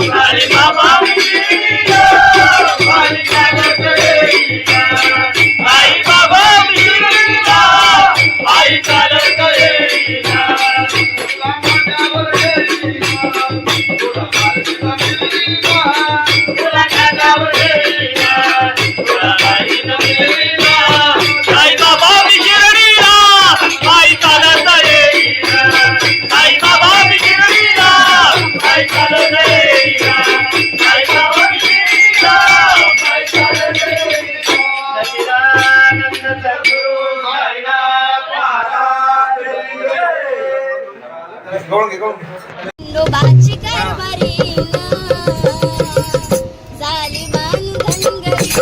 Bye. खंडोबाची कारभारी झाली बांधन घरी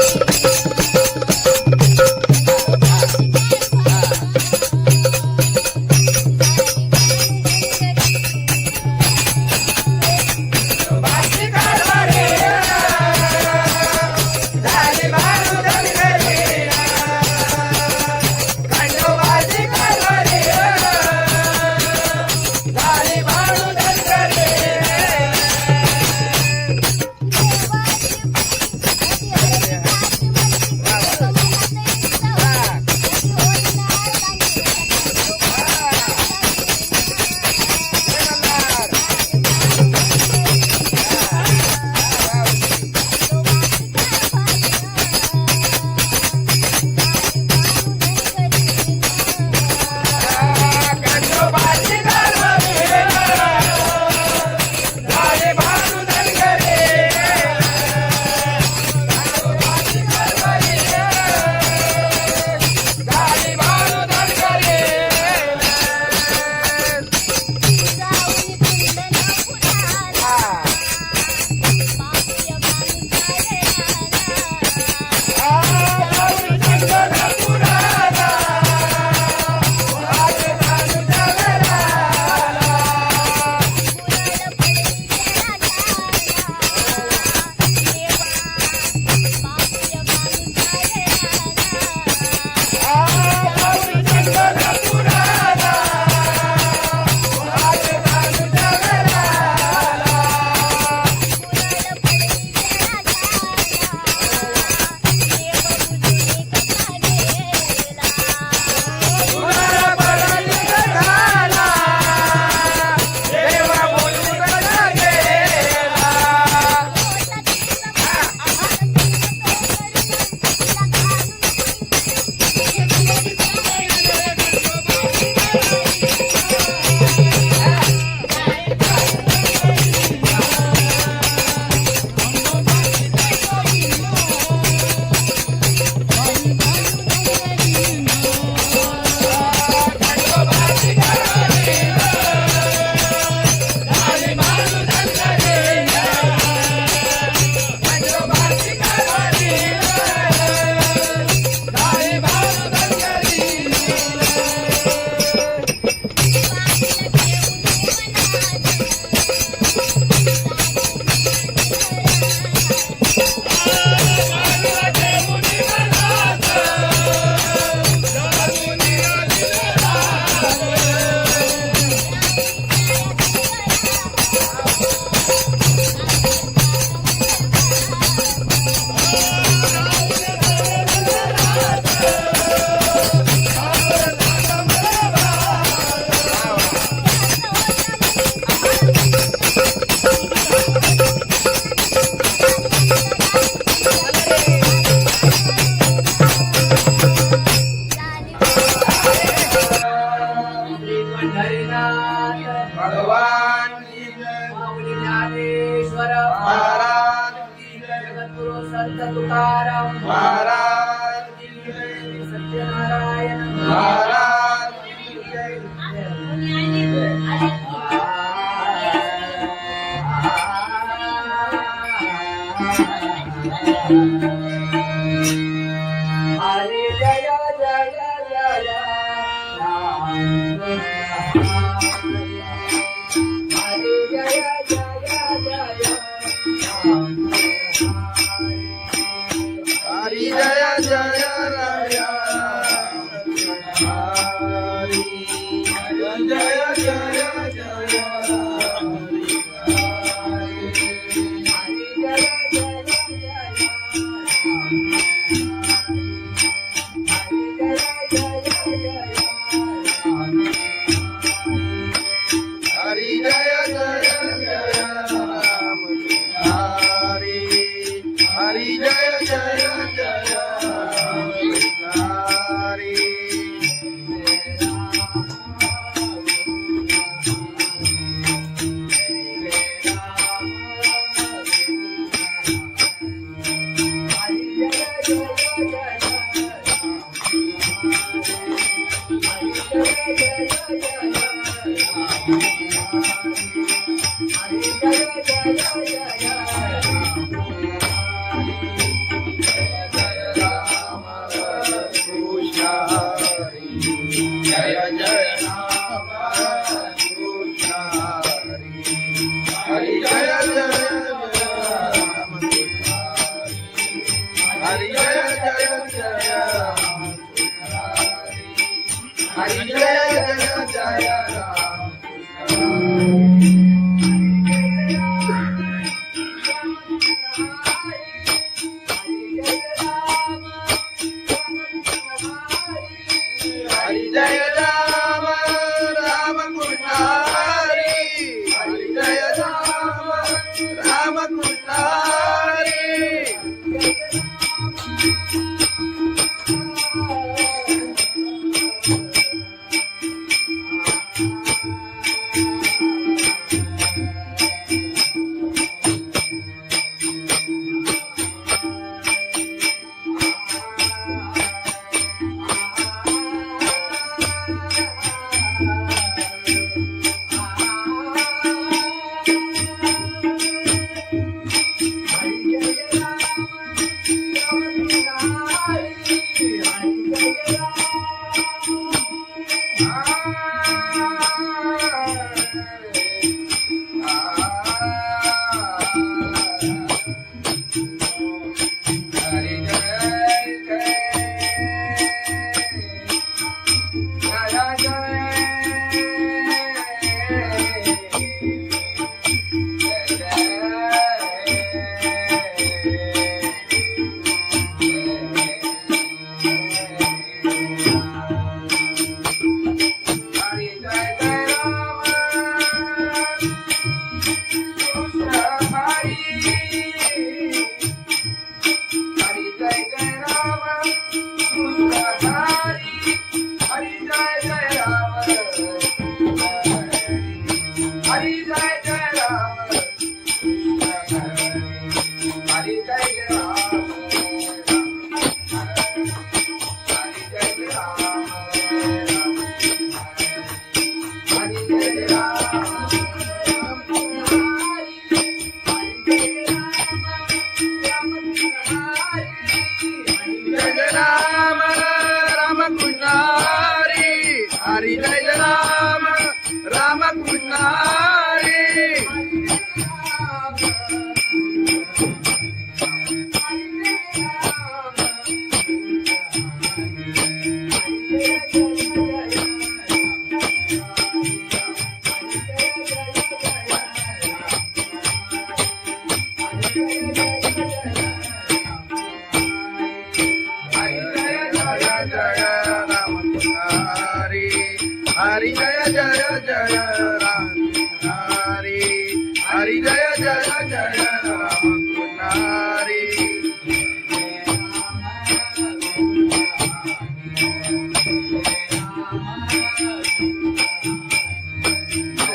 भगवान की जय, माऊली ज्ञानेश्वर महाराज की जय, जगद्गुरु संत तुकाराम महाराज की जय, सत्यनारायण महाराज की जय. हरे जय जय जय राम हरे जय जय जय राम हरि जय जय राय, हरि जय जय जय हरि जय जय जय राम, हरि हरि जय जय जय राम. जय जय राम कृष्ण हरि जय जय राम कृष्ण हरि जय जय जय राम हरि जय जय जय राम हरि जय राम राम कृष्ण हरि हरि जय राम राम कृष्ण हरि राम राम कृष्ण हरि हरि जय राम राम कृष्ण हरि हरि जय जय जय राम हरि हरि जय जय जय राम हरि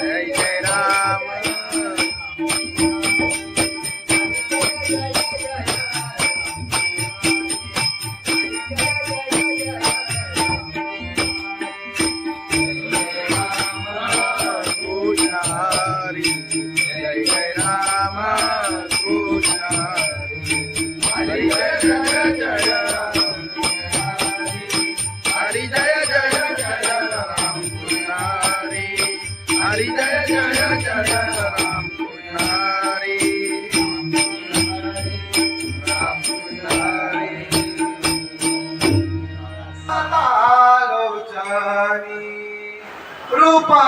जय जय राम हरि जय जय राम कृष्ण हरि जय जय जय हरि जय जय जय राम कृष्ण हरि हरि जय जय जय राम कृष्ण हरि राम कृष्ण हरि आलोचनी रूपा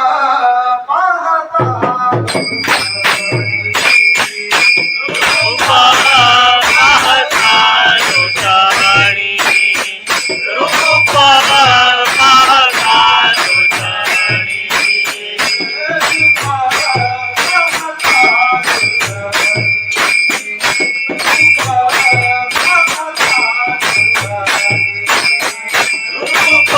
रूपा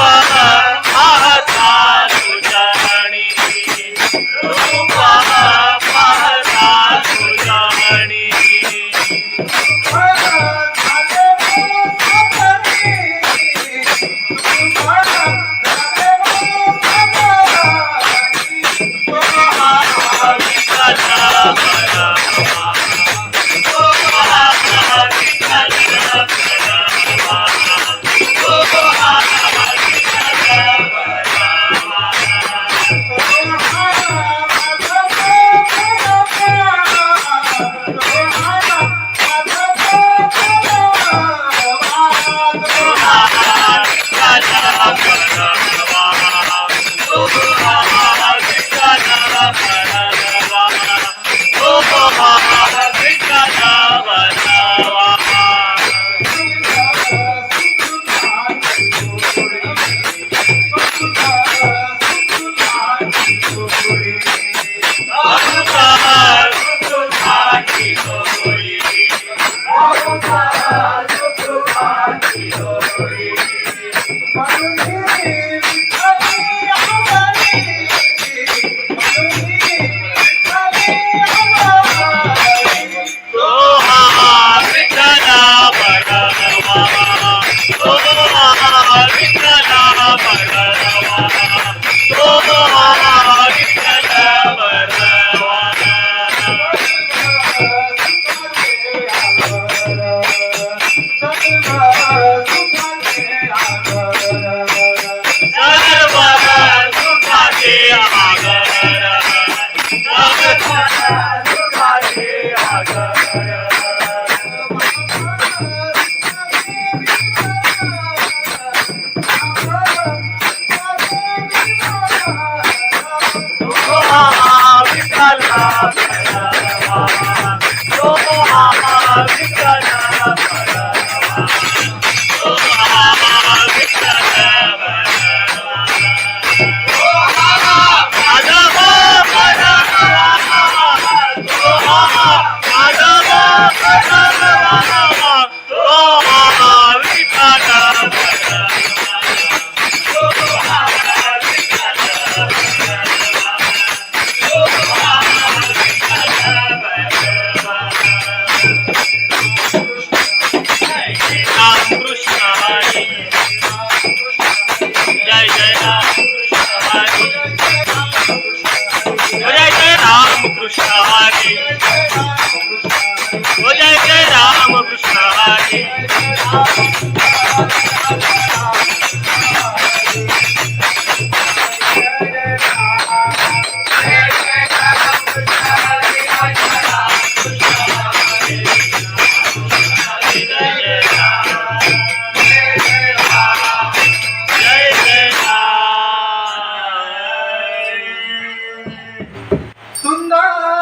सुंदर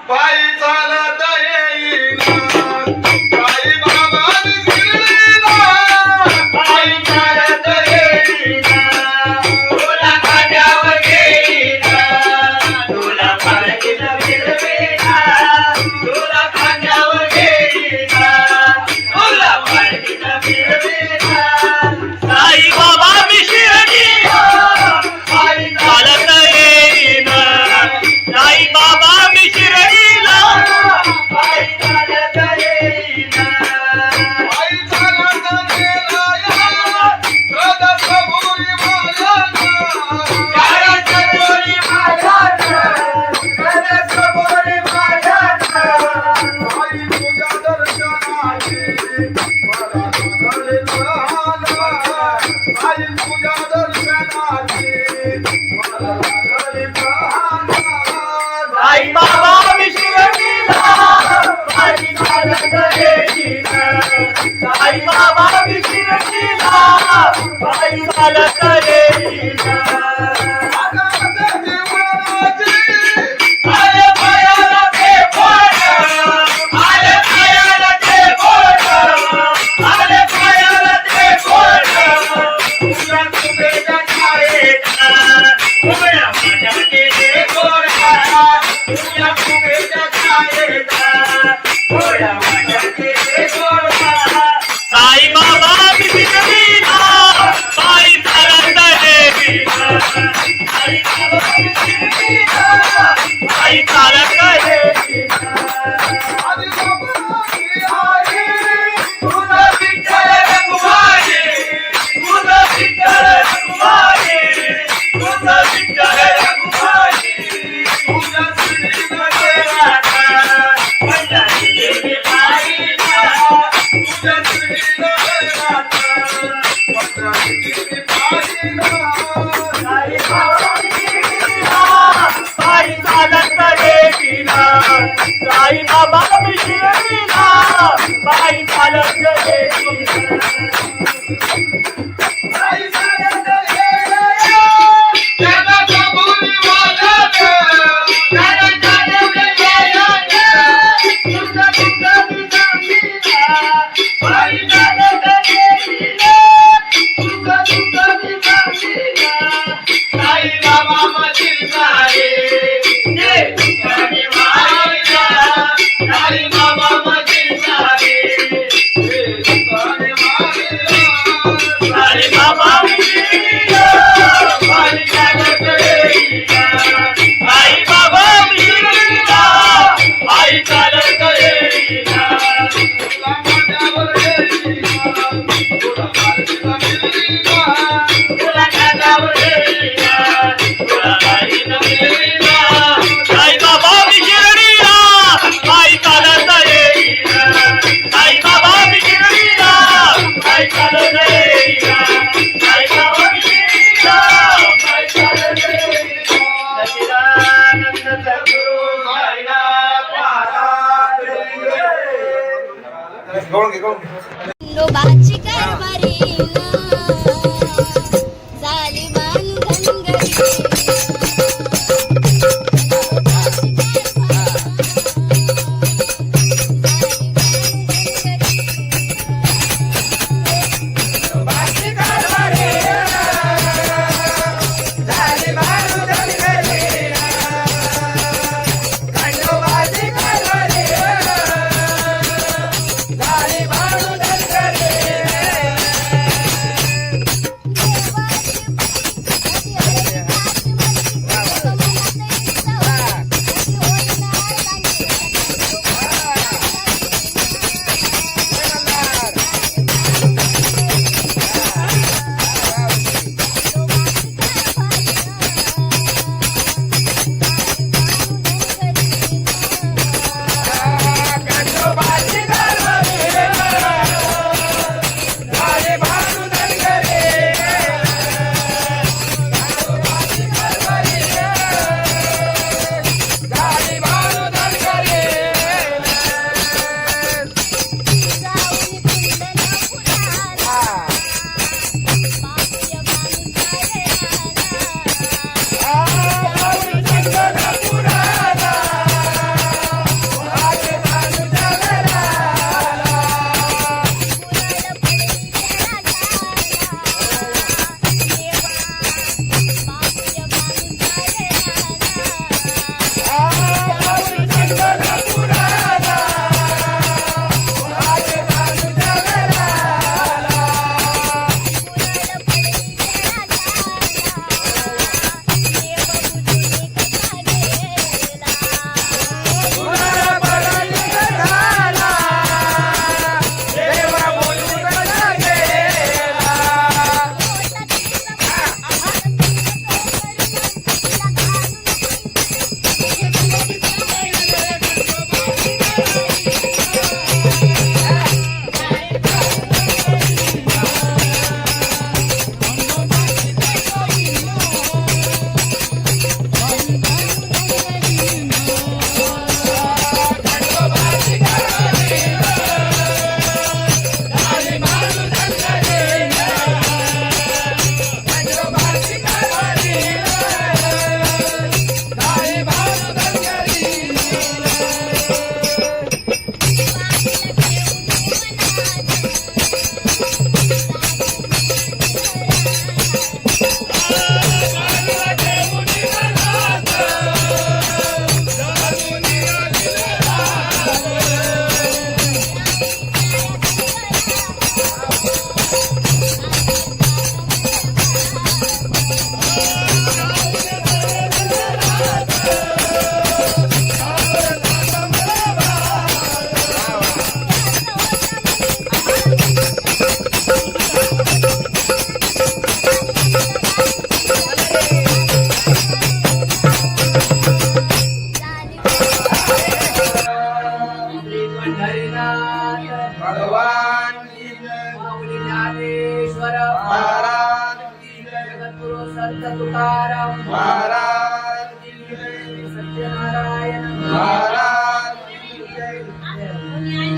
पायी चालत येईना साई बाबा शिर्डीला पायी चालत येईना तुला खांद्यावर घेईना तुला पालखीत फिरवीना तुला खांद्यावर घेईना तुला पालखीत फिरवीना साई बाबा मी शिर्डीला पायी चालत येईना साई बाबा मी शिर्डीला पायी चालत येईना पायी चालत गेला या रथात बोरी माझ्याना रथात बोरी माझ्याना रथात बोरी माझ्याना पायी तुझ्या दर्शनाची मला झाले लहाना पायी तुझ्या दर्शनाची मला झाले लहाना साई बाबा मी शिर्डीला पायी चालत येईना साई बाबा मी शिर्डीला पायी चालत येईना आले पायाला ते बोट आले पायाला ते बोट आले पायाला ते बोट तुझ्या कुबेच्या छायेत उभ्या माझ्या केले गोडा तुझ्या कुबेच्या छायेत उभ्या माझ्या केले गोडा साई बाबा मी शिर्डीला पायी चालत येईना साई बाबा मी शिर्डीला पायी चालत येईना आदि बाबाची आई तुझा विठ्ठल रघुमाई तुझा विठ्ठल रघुमाई तुझा विठ्ठल रघुमाई तुझ्या श्रीमध्ये राधा पंढरी गेली पायीला तुझ्या श्रीमध्ये राधा पंढरी गेली पायीला साई बाबा मी शिर्डीला पायी चालत येईना साई बाबा मी शिर्डीला पायी चालत येईना आई चालत येईना जगाच्या बोली वाजत जगाच्या बोली वाजत तुझं तुझं सांगीना आई चालत येईना तुझं तुझं सांगीना साई बाबा मधील सारे जे तुझ्याने मारिला साई बाबा मधील सारे जे तुझ्याने मारिला साई बाबा मी शिर्डीला पायी चालत येईना साई बाबा मी शिर्डीला पायी चालत येईना तुला माझ्यावर येईना तुला पालखीला फिरवीना तुला खांद्यावर घेईना तुला पालखीत फिरवीना साई बाबा मी शिर्डीला पायी चालत येईना साई बाबा मी शिर्डीला पायी चालत येईना साई बाबा मी शिर्डीला पायी चालत येईना सच्चिदानंद सद्गुरु साईनाथ महाराज खंडोबाची कारभारी झाली बांधनगरी झाली महाराज की जय.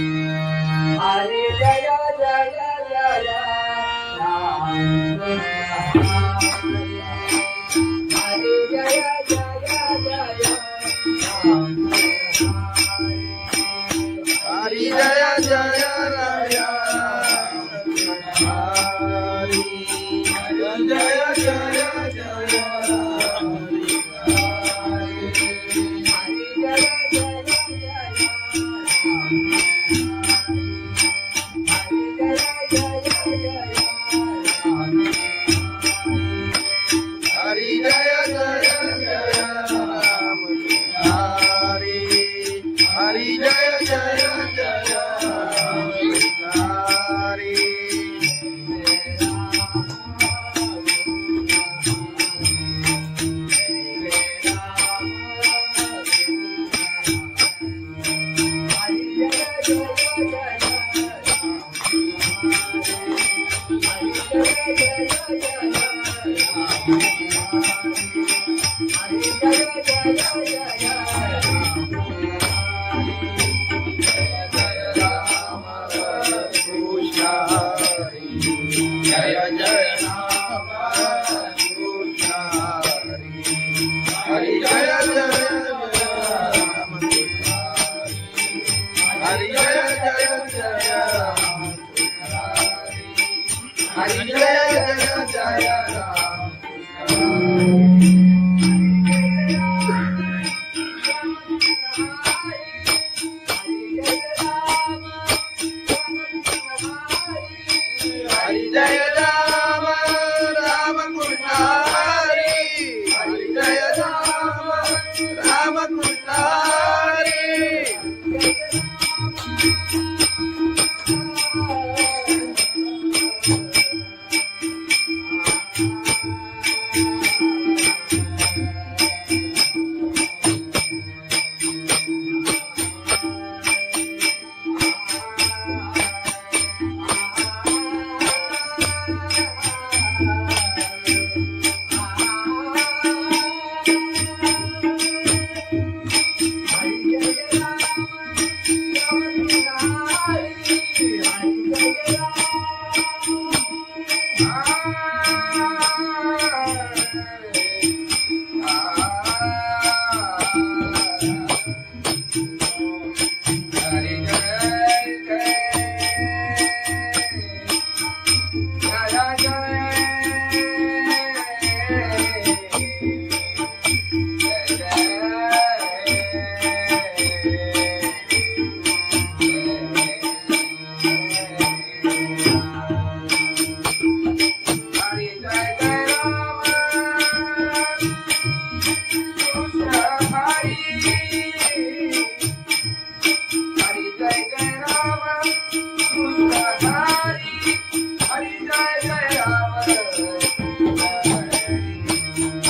हरे जय जय जय राम हरे जय जय जय राम हरी जय जय राया हरी जय जय जय हरी जय जय जय राम हरी हरी जय जय जय राम हरी जय जय राम कृष्ण हरि जय जय राम हरि जय जय जय राम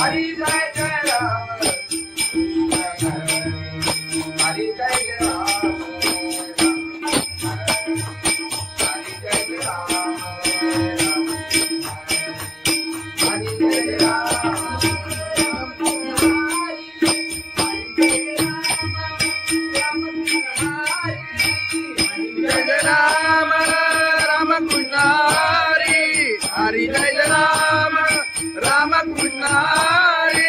हरि जय जय जय राम हरि जय राम राम कृष्ण हरि हरि जय राम राम कृष्ण हरि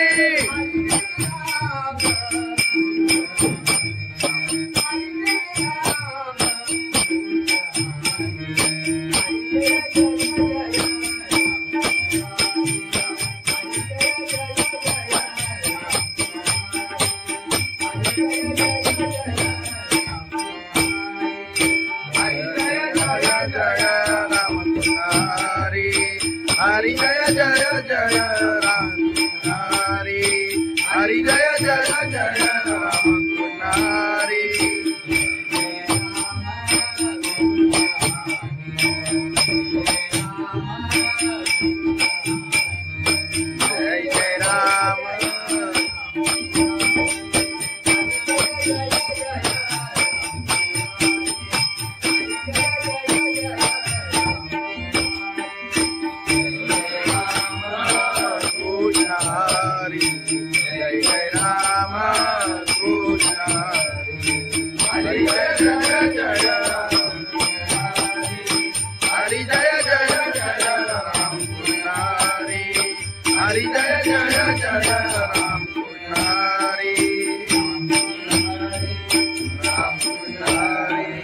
हरि जय राम राम कृष्ण हरि हरि जय जय जय राम हरि हरि जय जय जय राम हरि जय जय राम जय जय राम कृष्ण हरी जय जय जय राम हरी जय जय जय राम कृष्ण हरी जय जय जय राम कृष्ण हरी राम कृष्ण हरी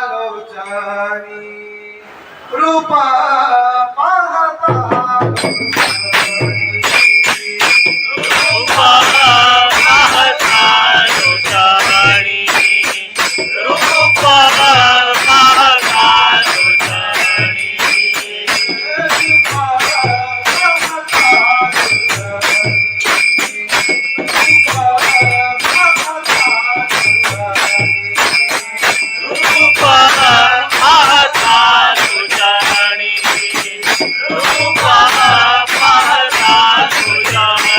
आलोचनी रूपा पाहता रूपा पाहता लोचनी रूपा पाहता लोचनी रूपा पाहता लोचनी रूपा पाहता लोचनी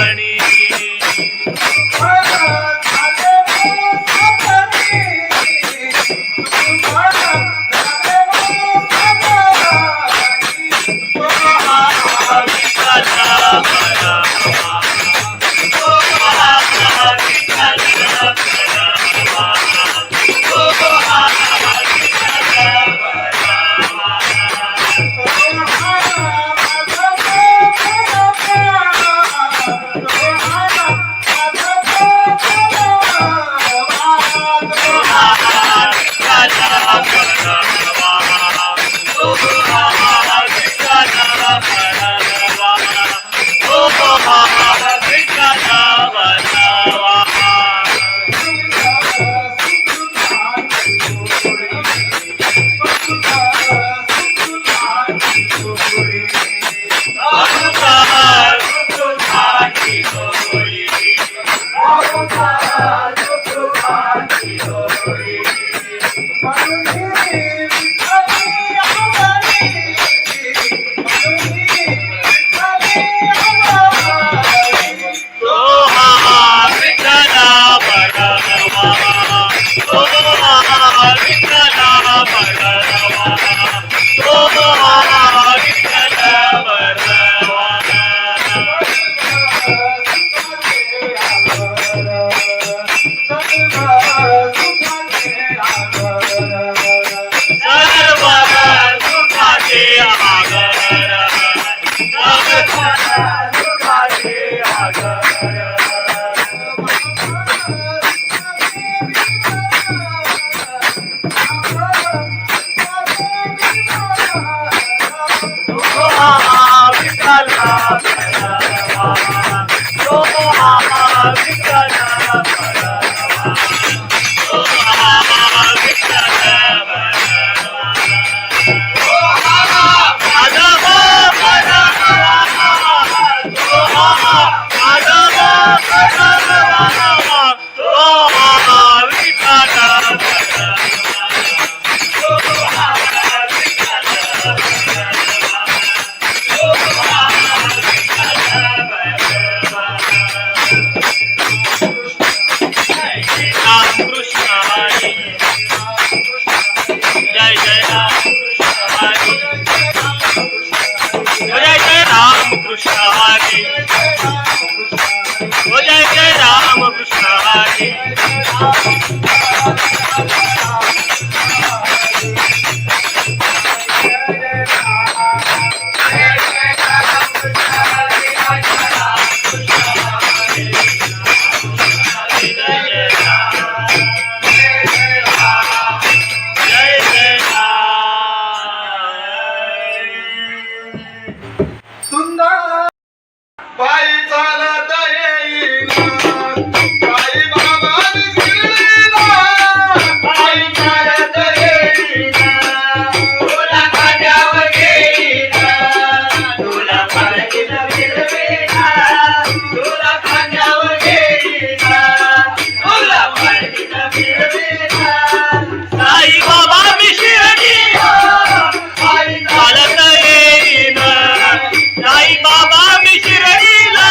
बाबा मी शिर्डीला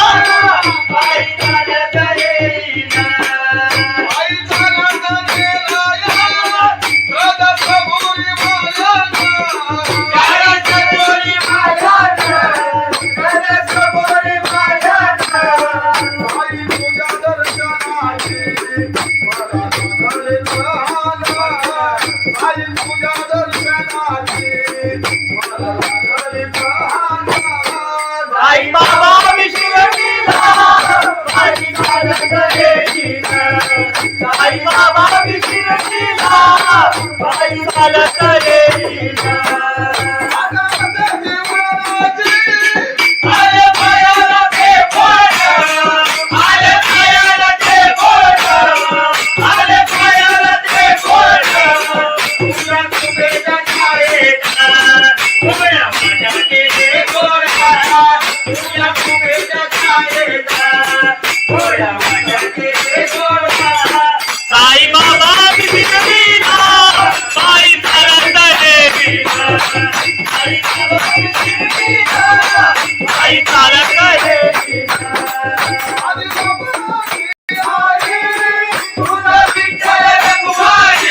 साई बाबा विशिरतीला पायी चालत येईना आले पायाला ते बोट आले पायाला ते बोट आले पायाला ते बोट तुला कुबेरा छायेचा उभ्या माझ्याचे ते गोरा तुला कुबेरा छायेचा उभ्या माझ्याचे ते गोरा साई बाबा विशिरतीला पायी चालत येईना साई बाबा विशिरतीला पायी चालत येईना तुझा विठ्ठल रघुमाई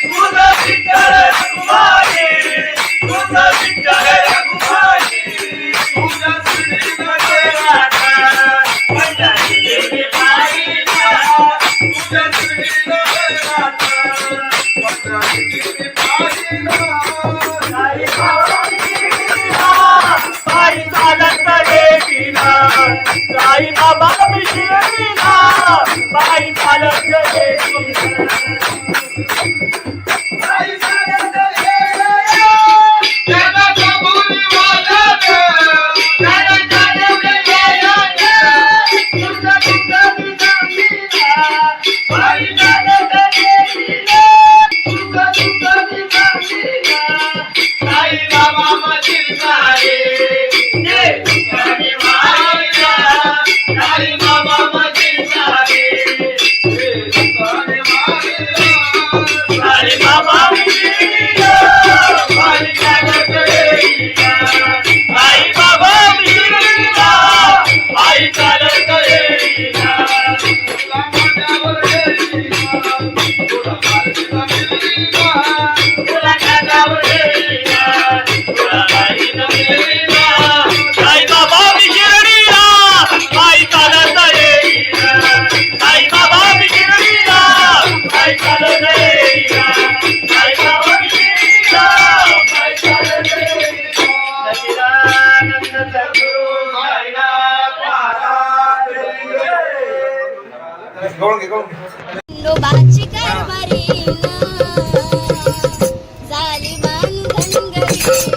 तुझा विठ्ठल रघुमाई तुझा विठ्ठल रघुमाई तुझा श्रीमध्ये राधा पंढरी देवी पाहिला तुझा श्रीमध्ये राधा पंढरी देवी पाहिला साई बाबा विशिरतीला पायी चालत येईना साई बाबा विशिरतीला पायी चालत येईना पायी चालत येईना त्याला कबुली वाजत त्याला जाणवलं येईना तुझा तुझा विसामीला पायी चालत येईना तुझा तुझा विसामीला साई बाबा मधील सारे जे तुझ्याने वाहिला साई बाबा मधील सारे जे तुझ्याने वाहिला साई बाबा विशिरतीला पायी चालत येईना साई बाबा विशिरतीला पायी चालत येईना तुला माझ्यावर येईना तुला माझ्यावर येईना तुला माझ्यावर येईना तुला माझ्यावर येईना साई बाबा विशिरतीला पायी चालत येईना साई बाबा विशिरतीला पायी चालत येईना साई बाबा विशिरतीला पायी चालत येईना सच्चिदानंद सद्गुरु साईनाथ महाराज गवळण घे गवळण घे. खंडोबाची कारभारी झाली बांधन गरी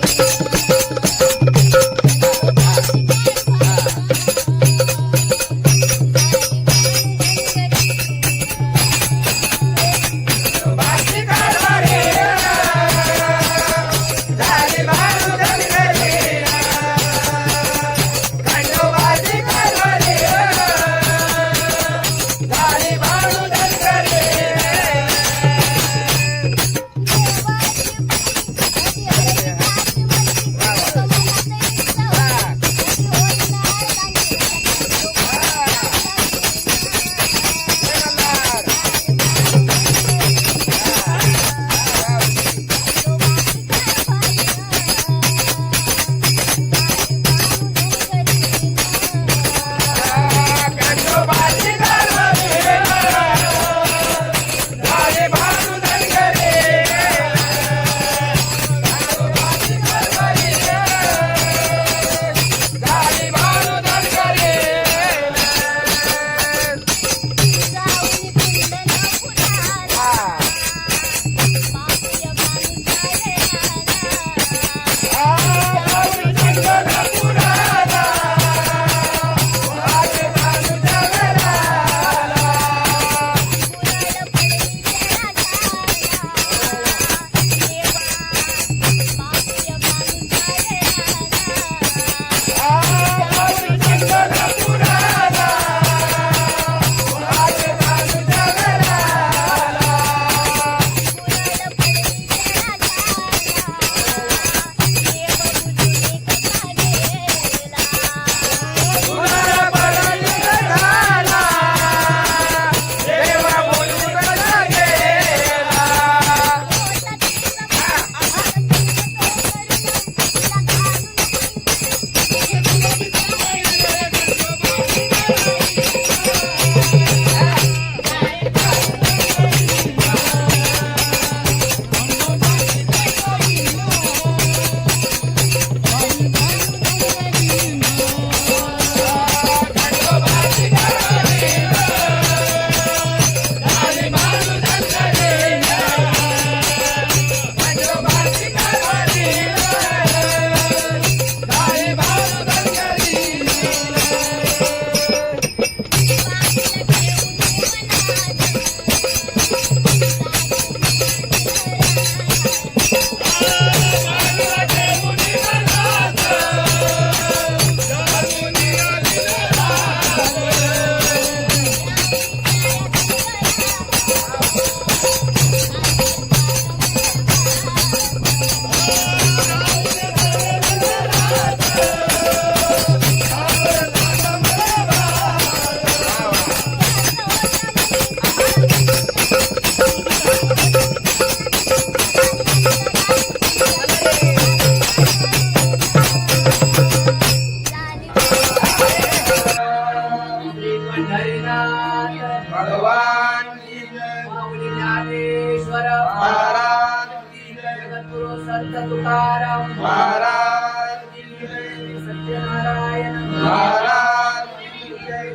संत तुकाराम महाराज की जय. सत्यनारायण महाराज की जय.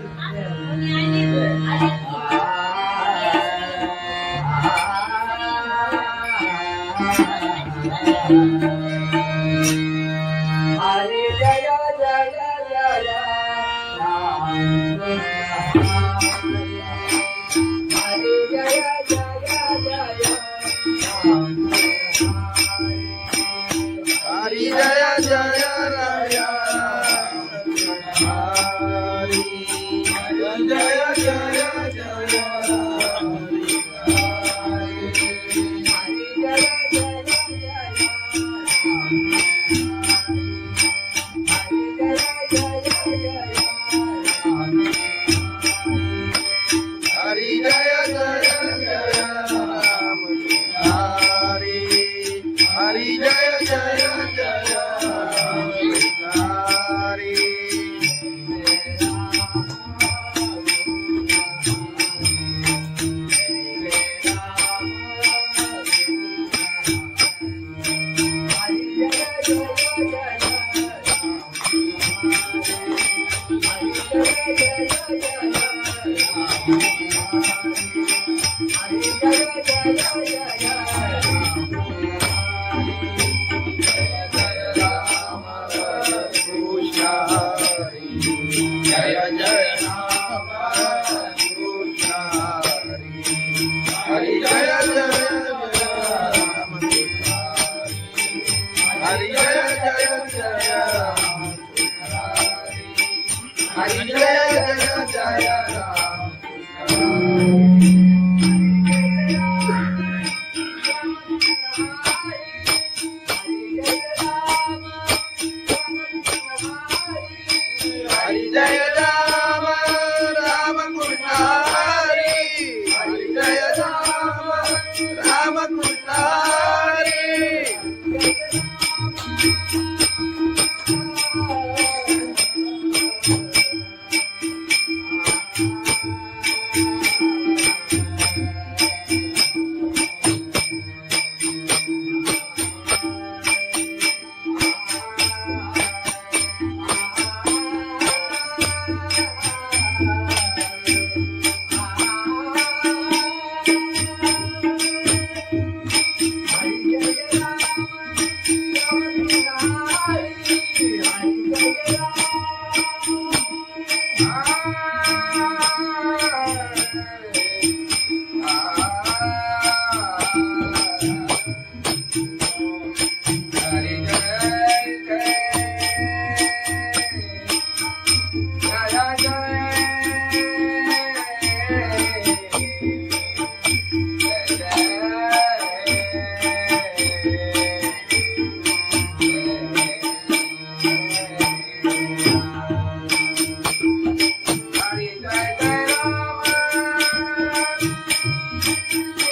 हरे जय जय जय राम हरे जय जय जय राम हरी जय जय राय. हरी जय जय जय. हरी जय जय जय राम. हरी हरी जय जय जय हरी. कृष्ण हरी. जय जय राम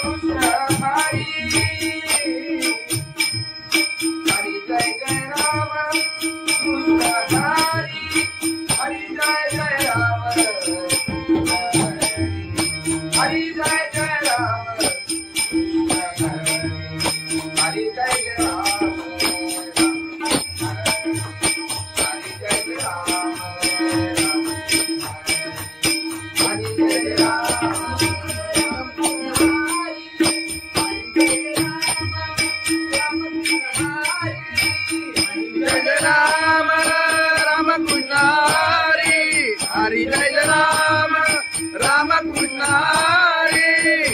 कृष्ण हरी. हरी जय जय राम कृष्ण हरी. हरी जय जय जय राम कृष्ण हरी. हरी जय जय जय राम कृष्ण. हरी जय राम राम कृष्ण हरी. हरी जय राम राम कृष्ण हरी.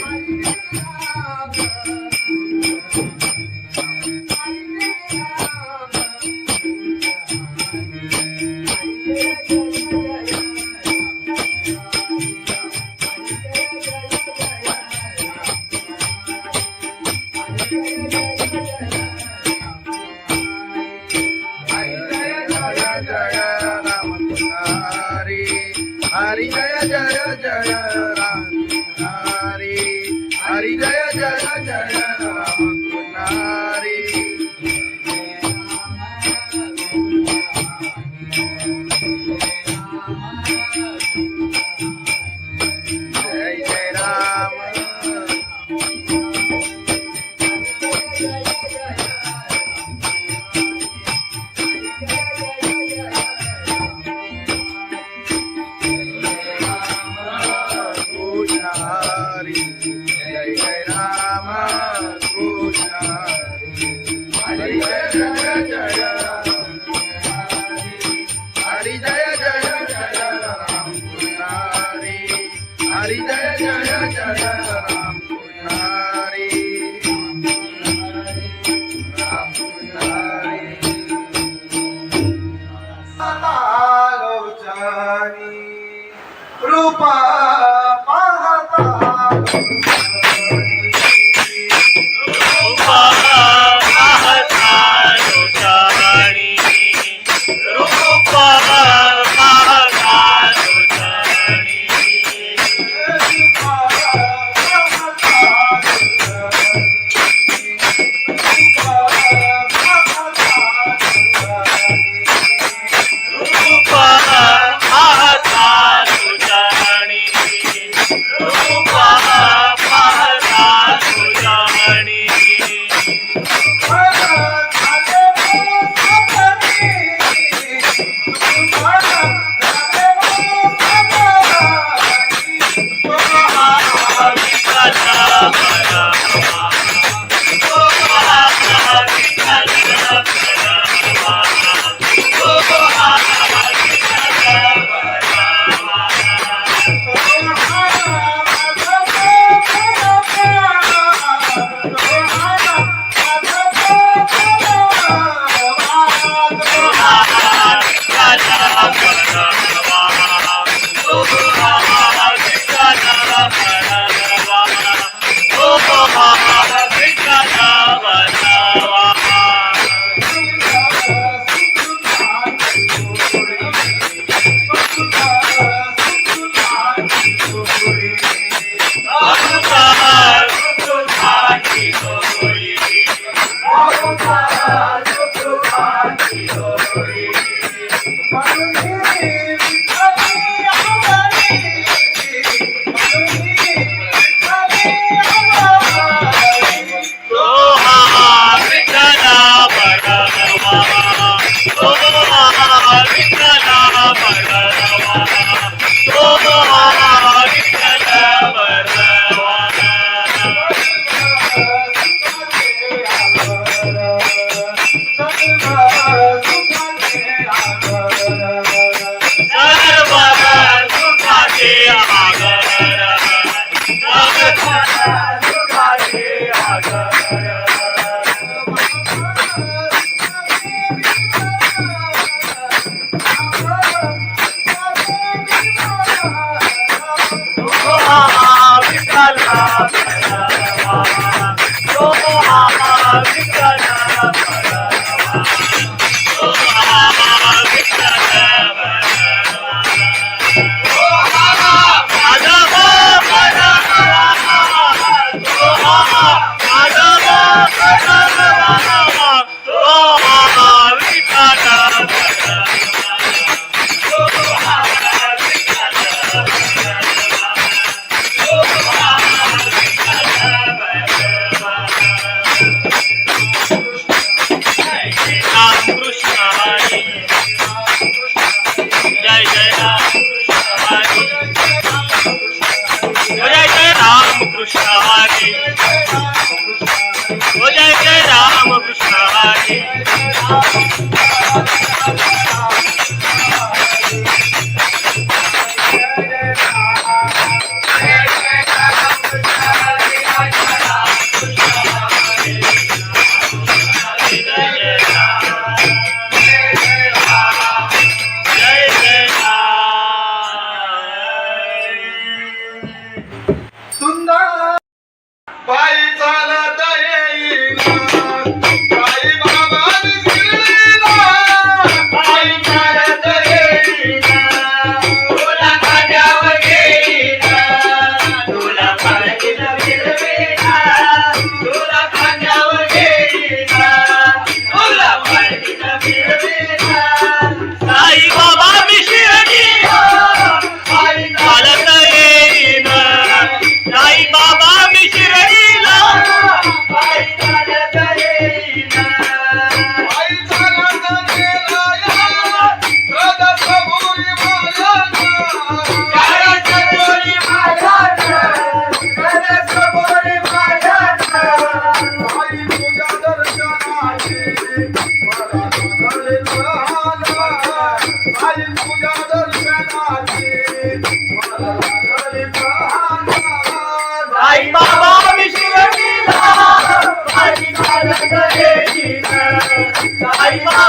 हरि जय जय जय राम हरि हरि जय जय जय राम हरि जय जय राम जय राम पुजारी राम पुजारी लोचनी रूपा पाहता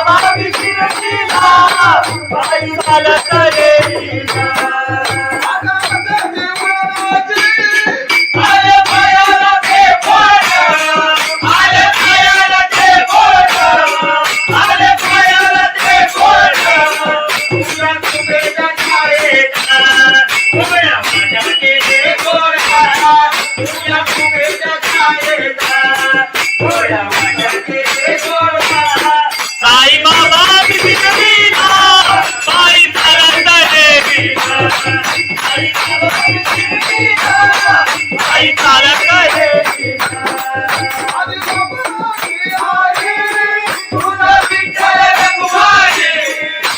बाबा विशिरतीला बाई चालत येईना आले पायाला ते पोट आले पायाला ते पोट आले पायाला ते पोट तुझ्या तुझ्या छायेचा उभ्या माझ्या केले गोरा तुझ्या तुझ्या छायेचा उभ्या माझ्या केले गोरा साई बाबा विशिरतीला बाई चालत येईना साई बाबा विशिरतीला बाई चालत येईना तुझा विठ्ठल रघुमाई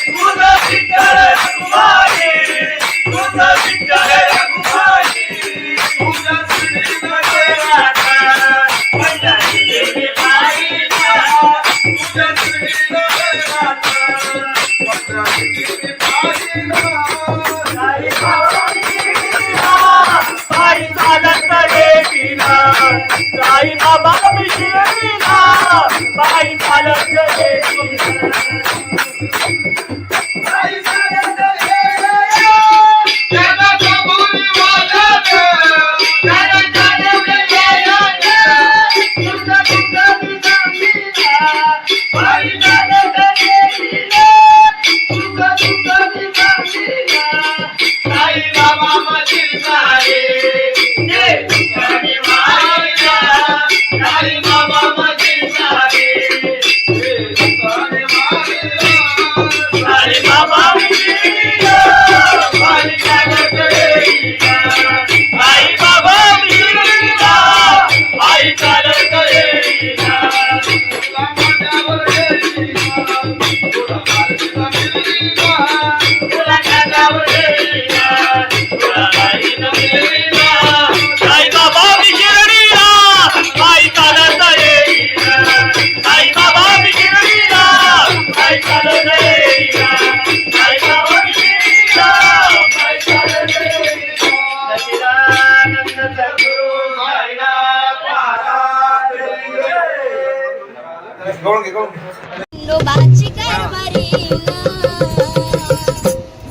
तुझा विठ्ठल रघुमाई तुझा विठ्ठल रघुमाई तुझा श्रीमध्ये राधा पंढरी देवी बाईला तुझा श्रीमध्ये राधा पंढरी देवी बाईला साई बाबा विशिरतीला बाई चालत येईना साई बाबा विशिरतीला बाई चालत येईना आई चालत येईना जगा कबुली वाजत जगा चालवले येईना तुझा तुझा दिसामीना आई चालत येईना तुझा तुझा दिसामीना साई बाबा मधील सारे जे तुझ्याने मारिला साई बाबा मधील सारे जे तुझ्याने मारिला साई बाबा विशिरतीला बाई चालत येईना साई बाबा विशिरतीला बाई चालत येईना तुला माझ्यावर येईना तुला माझ्यावर येईना तुला माझ्यावर येईना तुला माझ्यावर येईना साई बाबा विशिरतीला बाई चालत येईना साई बाबा विशिरतीला बाई चालत येईना साई बाबा विशिरतीला बाई चालत येईना सच्चिदानंद सद्गुरु साईनाथ महाराज खंडोबाची कारभारी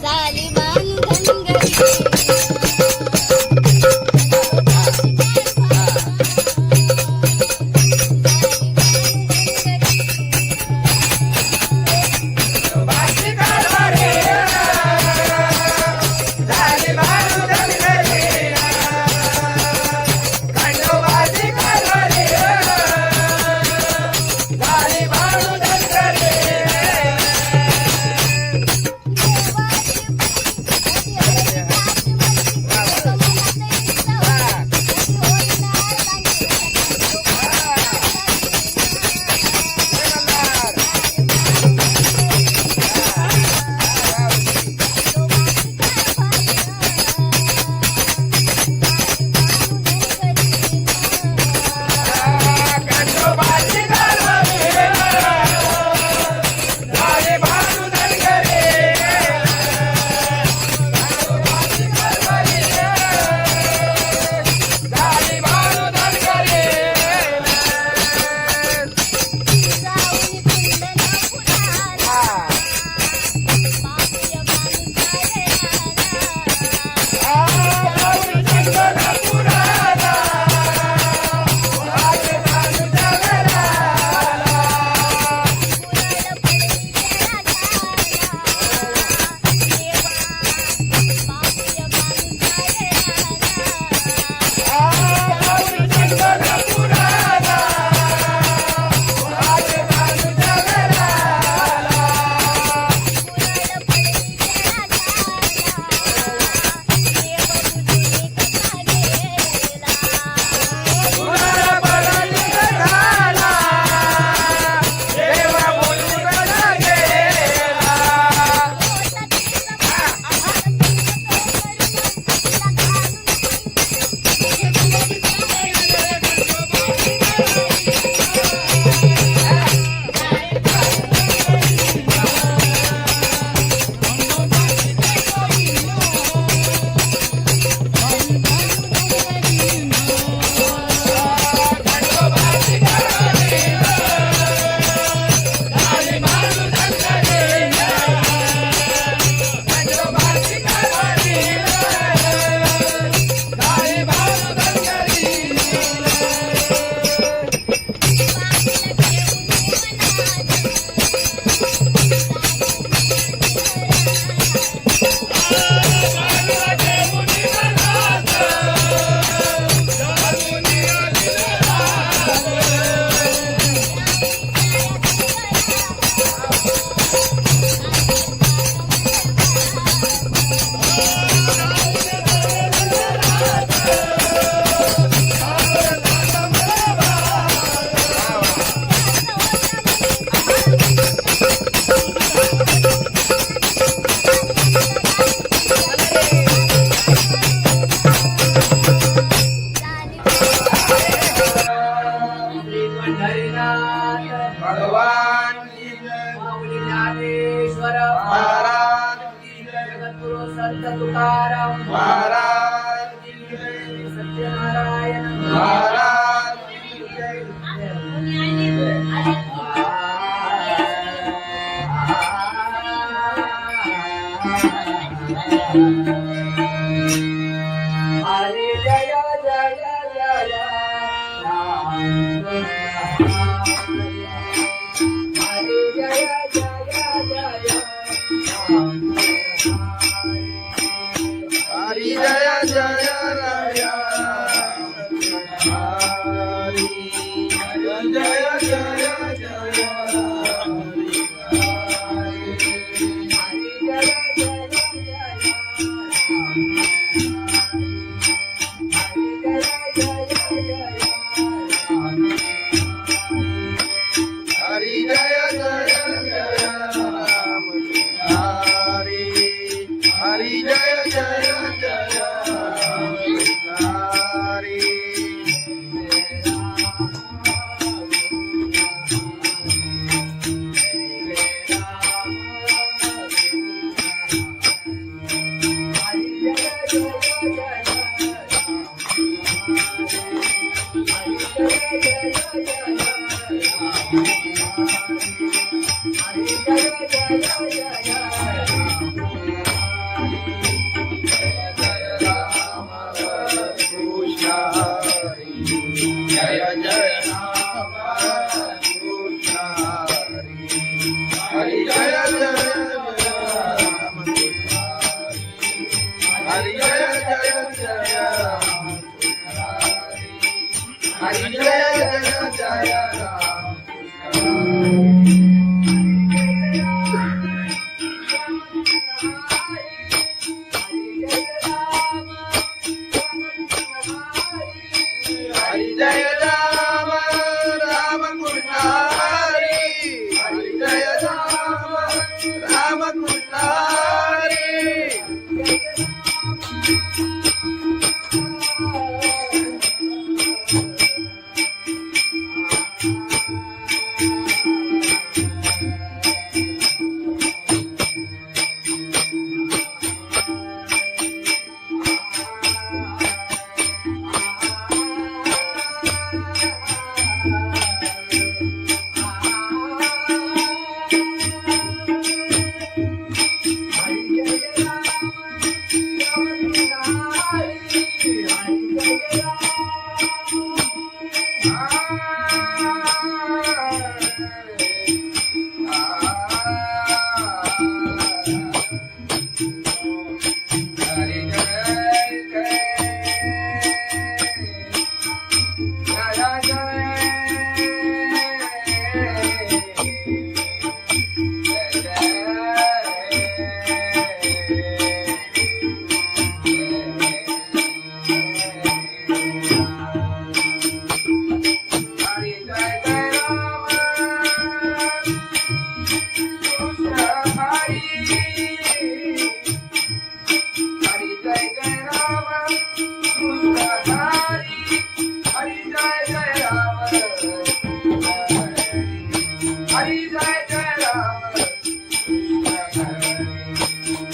झाली बांधनगरी संत तुकाराम महाराज की जय, सत्यनारायण महाराज की जय. हरे जय जय जय राम हरे जय जय जय राम हरि जय जय राया हरि जय जय जय हरि जय जय जय राम हरि हरि जय जय जय राम हरि जय जय राम कृष्ण हरि जय जय राम हरि जय जय जय राम हरि जय जय जय राम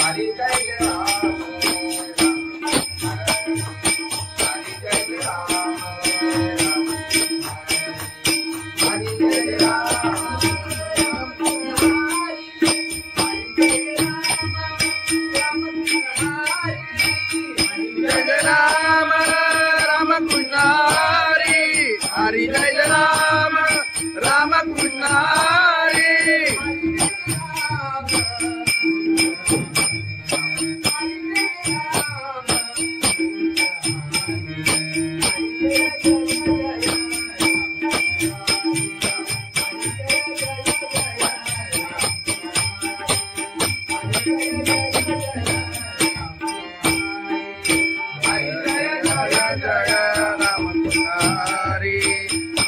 हरि जय राम राम कृष्ण हरि हरि जय राम राम कृष्ण हरि हरि जय राम राम कृष्ण हरि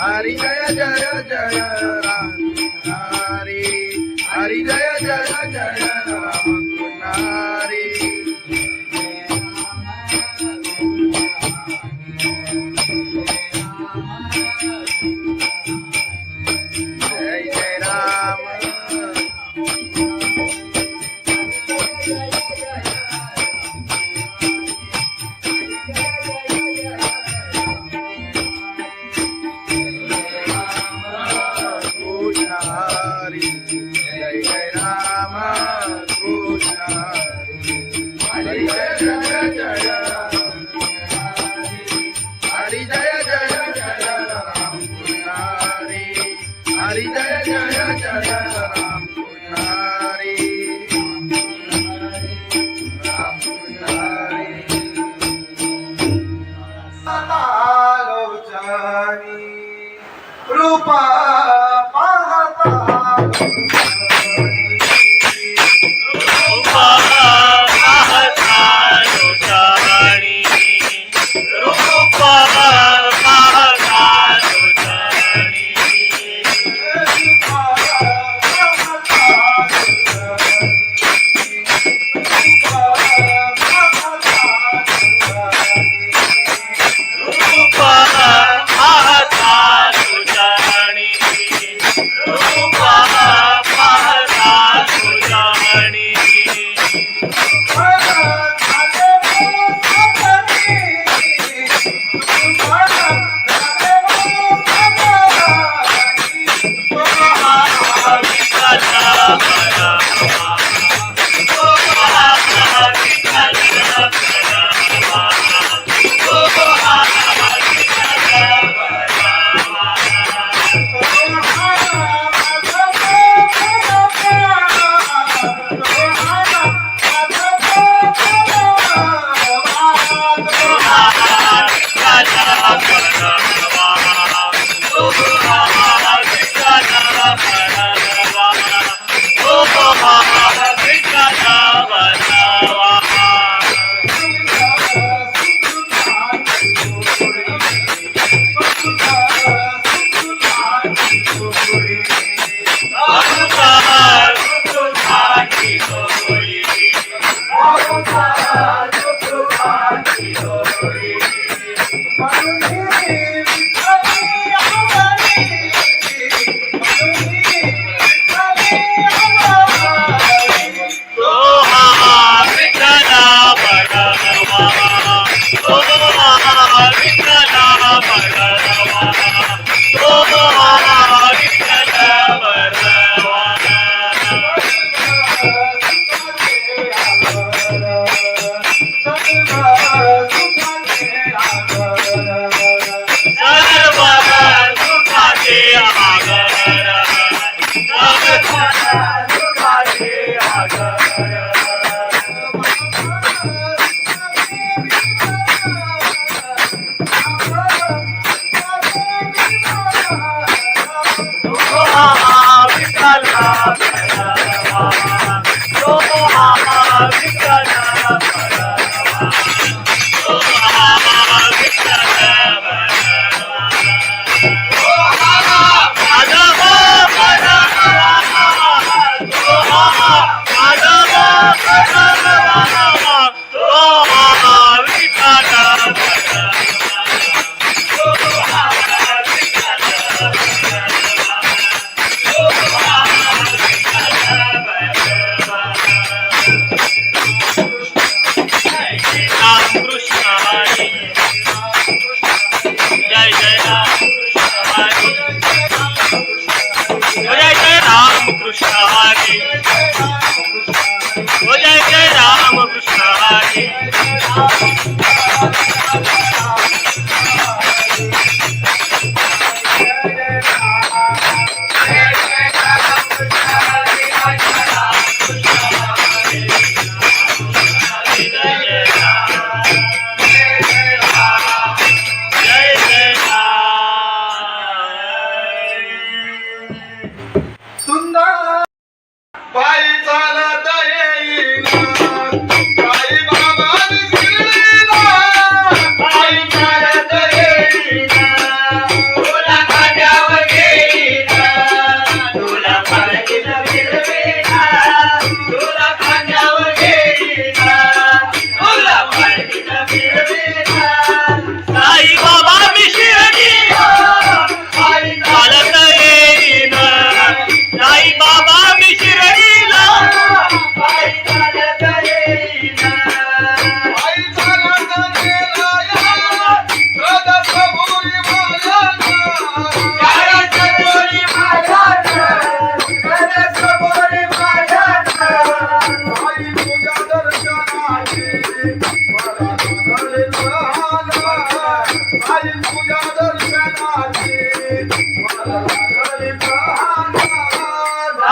हरि जय जय जय राम हरि हरि जय जय जय राम हरि जय जय राम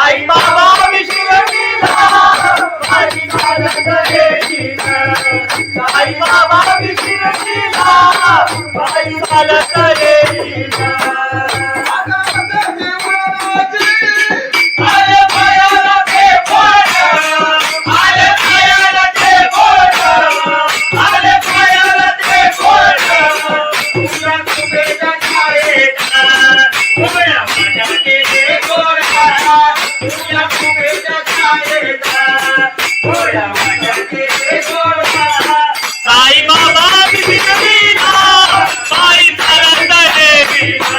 आई बाबा मी शिर्डीला माझी चालत येईना आई बाबा मी शिर्डीला माझी चालत येईना आले पायाला ते बोट आले पायाला ते बोट आले पायाला ते बोट तुला तुझ्या छायेचा उभ्या माझ्या ते गोरा तुला तुझ्या छायेचा उभ्या माझ्या ते गोरा साई बाबा मी शिर्डीला पायी चालत येईना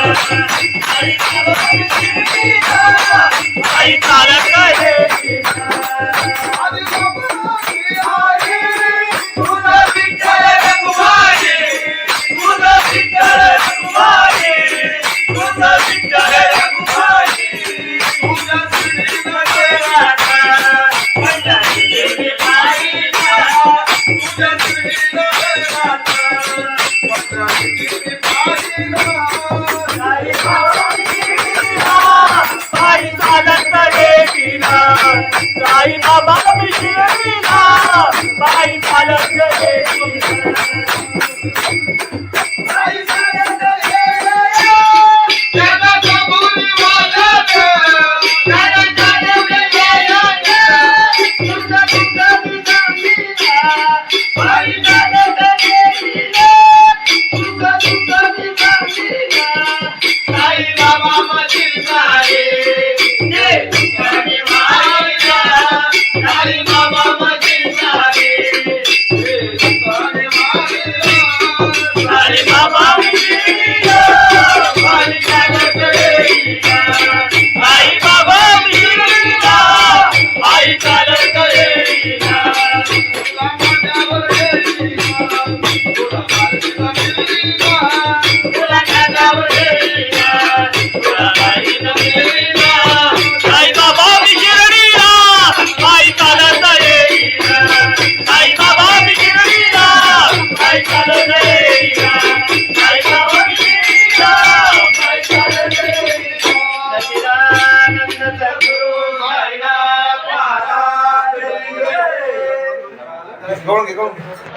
साई बाबा मी शिर्डीला पायी चालत येईना तुझं विठ्ठल रघुमाई तुझं विठ्ठल रघुमाई तुझं विठ्ठल रघुमाई तुझं श्रीनगर राधा पंढरी देवी पाहिला तुझं श्रीनगर राधा पंढरी देवी पाहिला साई बाबा मी शिर्डीला पायी चालत येईना साई बाबा मी शिर्डीला पायी चालत येईना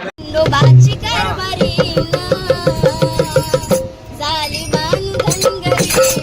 खंडोबाची कारभारी झाली बांधनगरी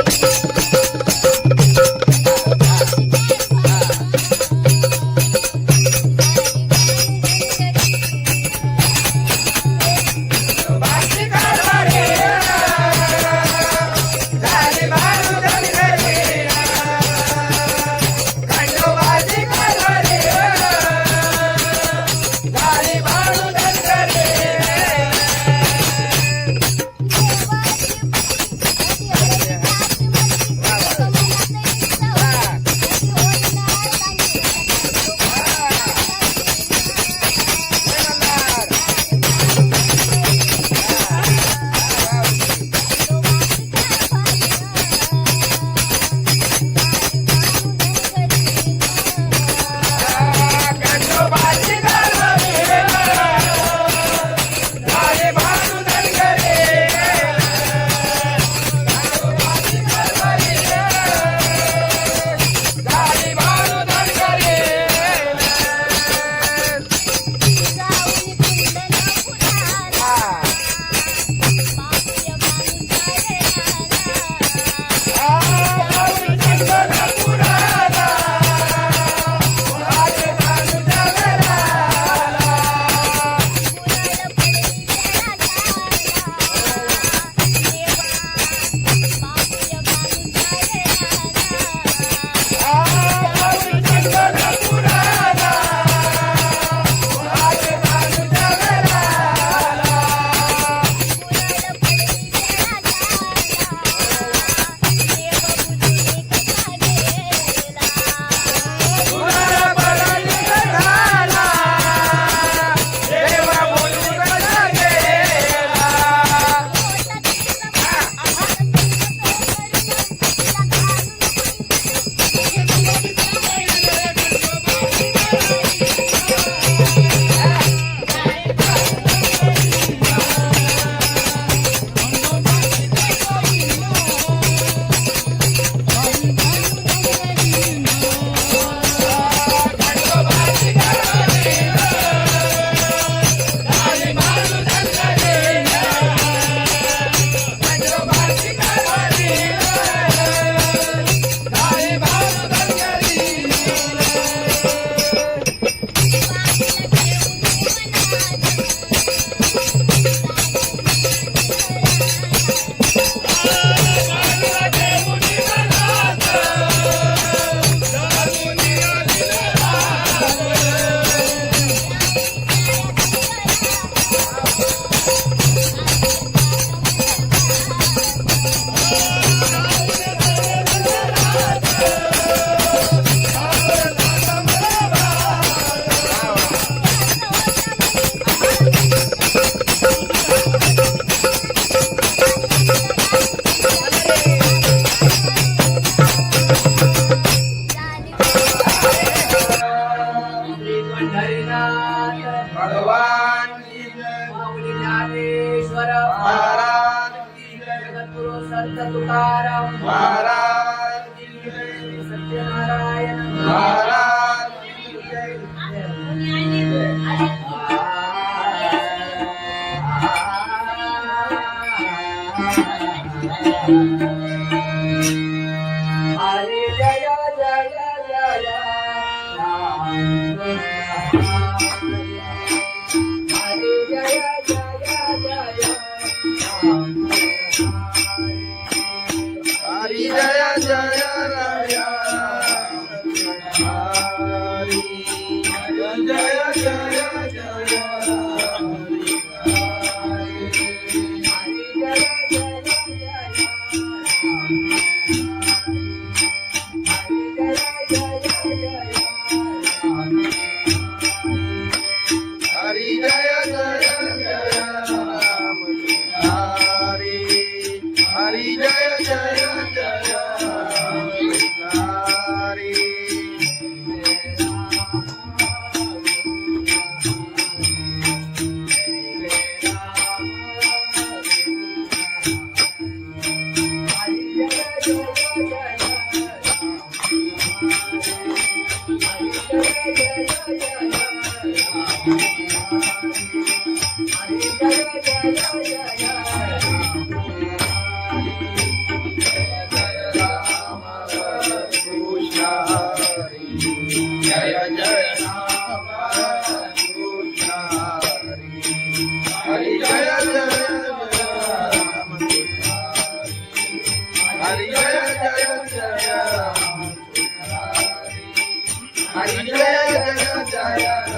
हरी जय जय जय राम हरी जय जय जय राम हरी जय जय राया हरी जय जय जय हरी जय जय जय राम हरी हरी जय जय जय हरी जय जय राम कृष्ण हरि जय जय राम हरि जय जय जय राम हरि जय जय जय राम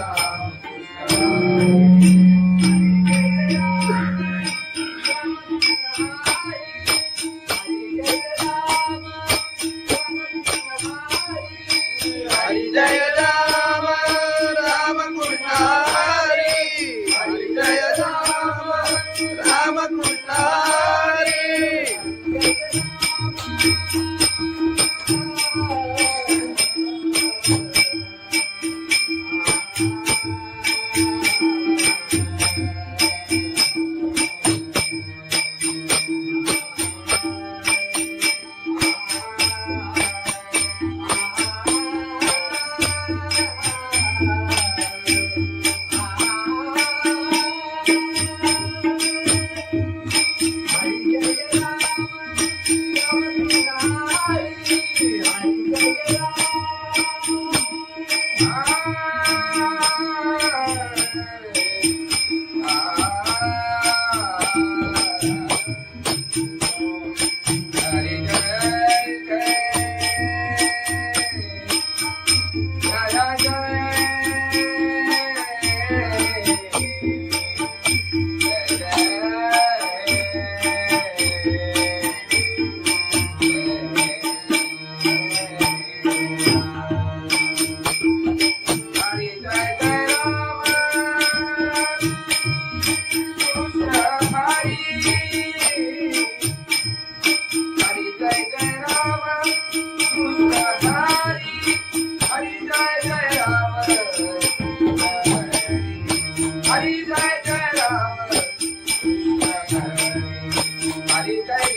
हरि जय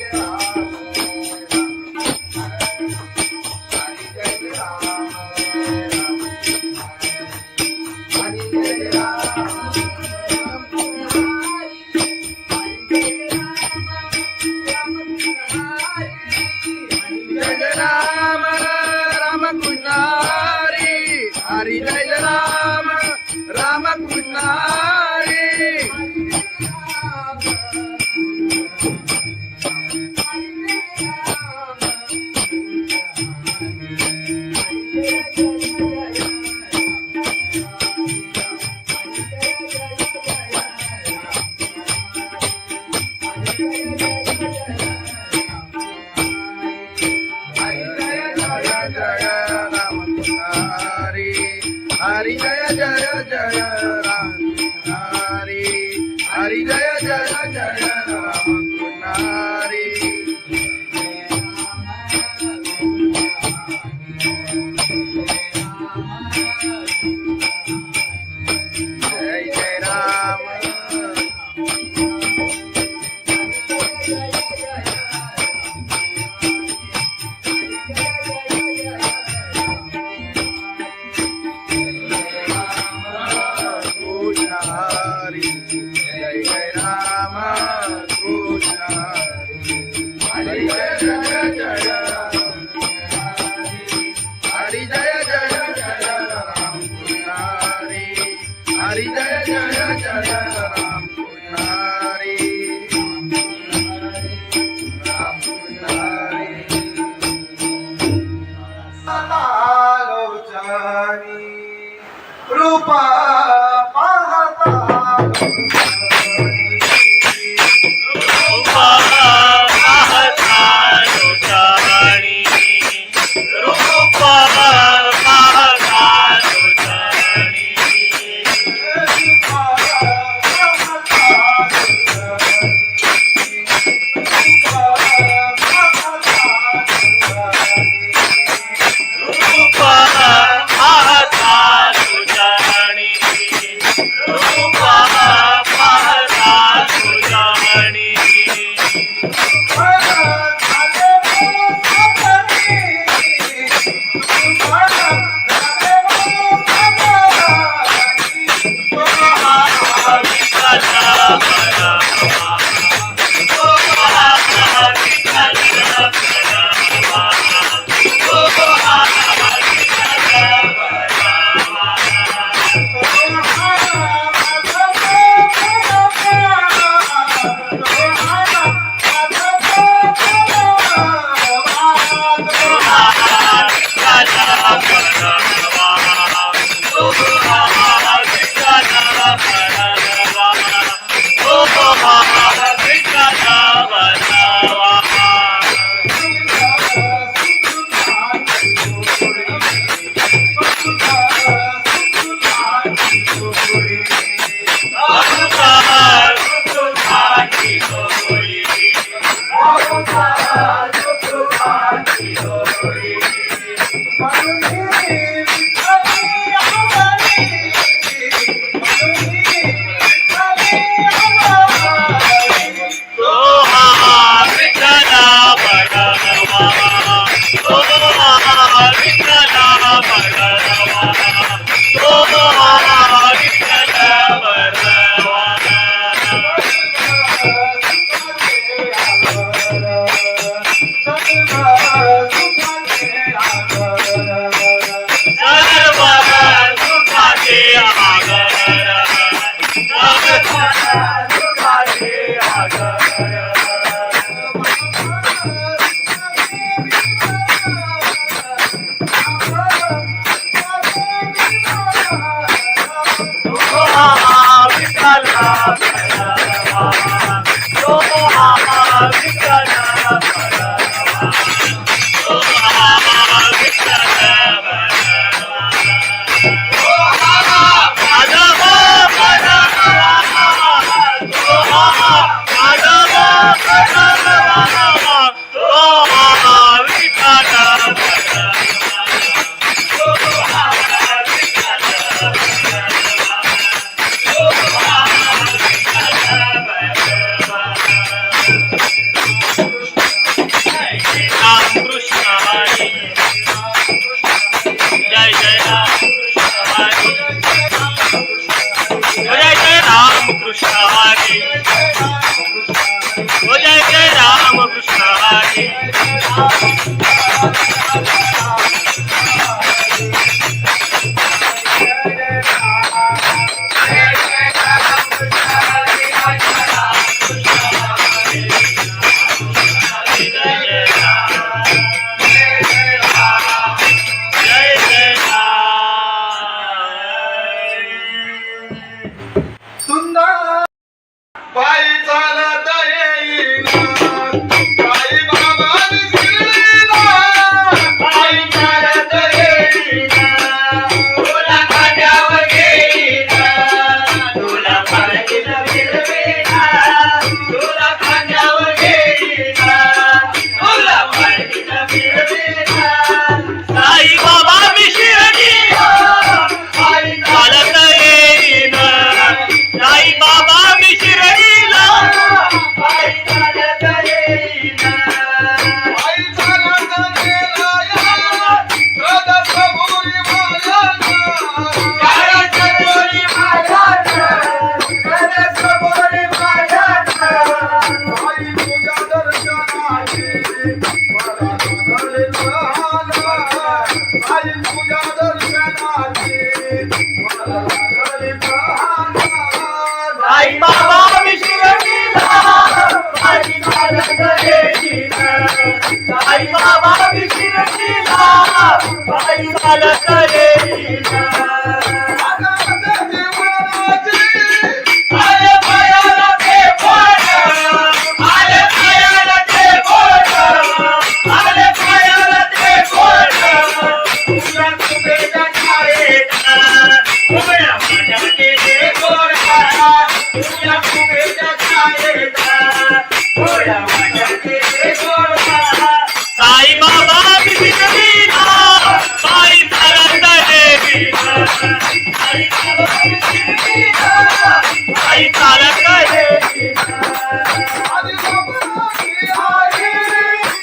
राम राम कृष्ण हरि हरि जय राम राम कृष्ण हरि हरि जय राम राम कृष्ण हरि हरि जय जय जय राम हरि हरि जय जय जय राम हरि जय जय राम हरि जय जय राम कृष्ण हरि हरी जय जय जय हरी जय जय जय राम कृष्ण हरी हरी जय जय जय राम कृष्ण हरी राम कृष्ण हरी आलोचनी रूपा पाहता बाबा मिश्रीला साई बाबा विशिरडीला बाई चालत येईना साई बाबा विशिरडीला बाई चालत येईना आले पायाला ते बोट आले पायाला ते बोट आले पायाला ते बोट तुला कुबेरा छायेता उभ्या माझ्याचे ते गोरा तुला कुबेरा छायेता उभ्या माझ्याचे ते गोरा साई बाबा विशिरडीला बाई चालत येईना साई बाबा विशिरडीला बाई चालत येईना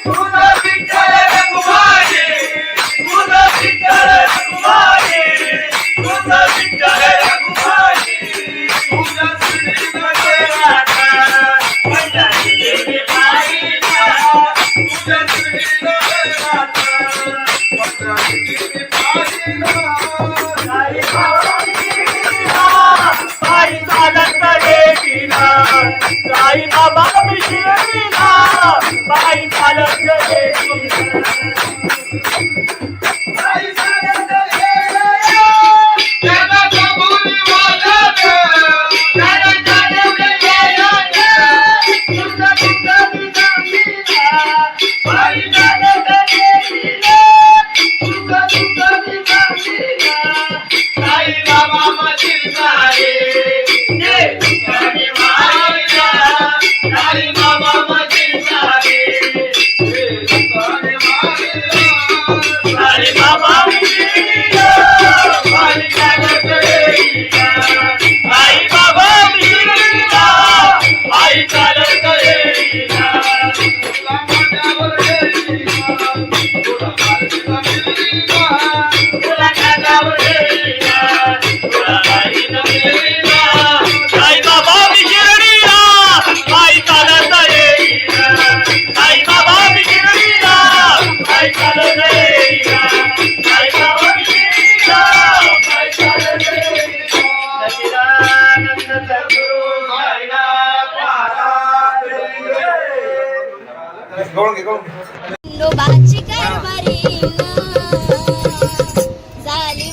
तुझं विठ्ठल रघुमाई तुझं विठ्ठल रघुमाई तुझं विठ्ठल रघुमाई तुझ्या श्रीनगरात पंढरी देवी बाईला तुझ्या श्रीनगरात पंढरी देवी बाईला साई बाबा विशिरडीला बाई चालत येईना साई बाबा विशिरडीला बाई चालत येईना बाई चालत येईना त्याला कबुली वाजत त्याला चालवलं येईना तुझं तुझं निजामीला बाई चालत येईना तुझं तुझं निजामीला साई बाबा मशील सारे ये तुझ्याने मायला साई बाबा मशील सारे ये तुझ्याने मायला साई बाबा विशिरडीला बाई चालत येईना साई बाबा विशिरडीला बाई चालत येईना तुला माझ्यावर येईना तुला माझ्यावर येईना तुला माझ्यावर येईना तुला माझ्यावर येईना साई बाबा विशिरडीला बाई चालत येईना साई बाबा विशिरडीला बाई चालत येईना साई बाबा विशिरडीला बाई चालत येईना सच्चिदानंद सद्गुरु साईनाथ महाराज खंडोबाची कारभारी झाली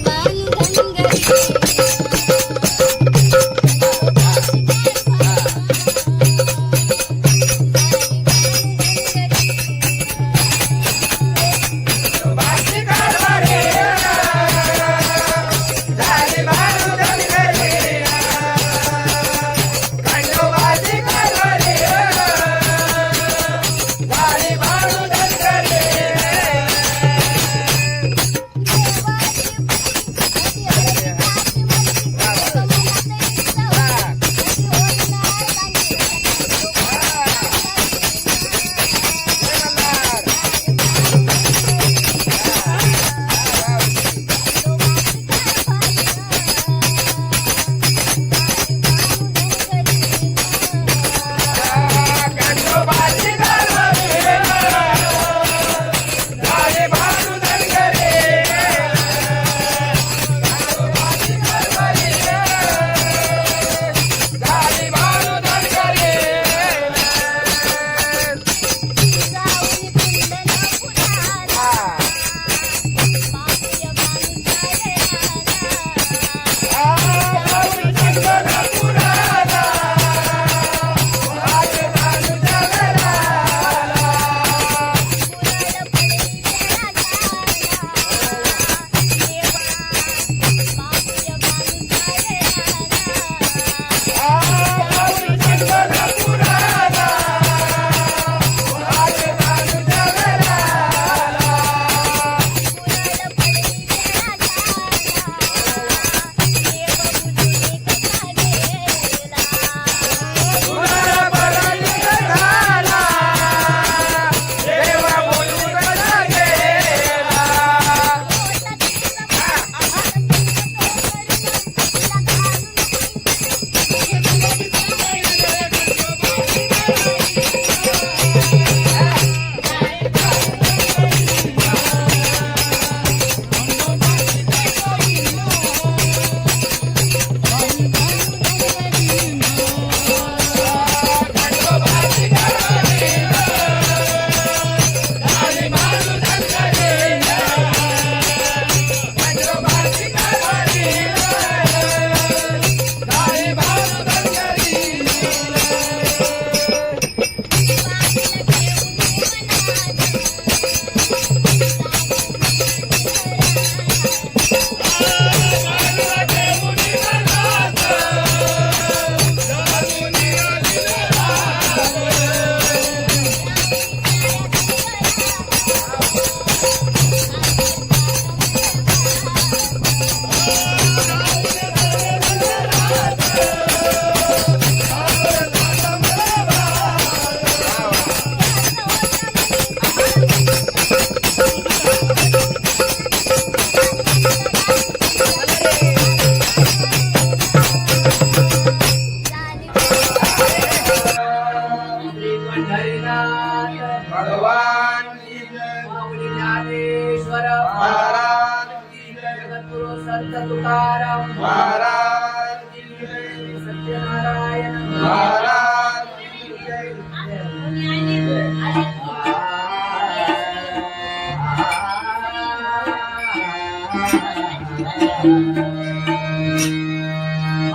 समर्थ तुकाराम महाराज की जय. सत्यनारायण महाराज की जय.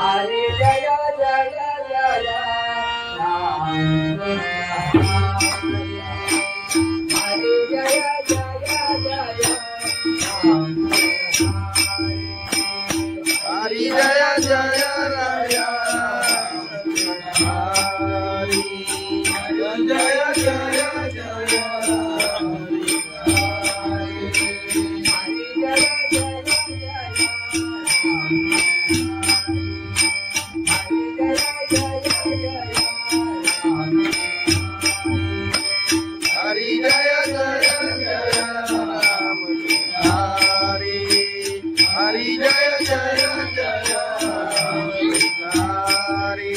हरे जय जय जय राम हरे जय जय जय राम हरी जय जय राया. हरी जय जय जय जय. हरी जय जय जय राम. हरी हरी जय जय जय हरी. जय जय राम कृष्ण हरी. हरी जय जय राम कृष्ण हरी.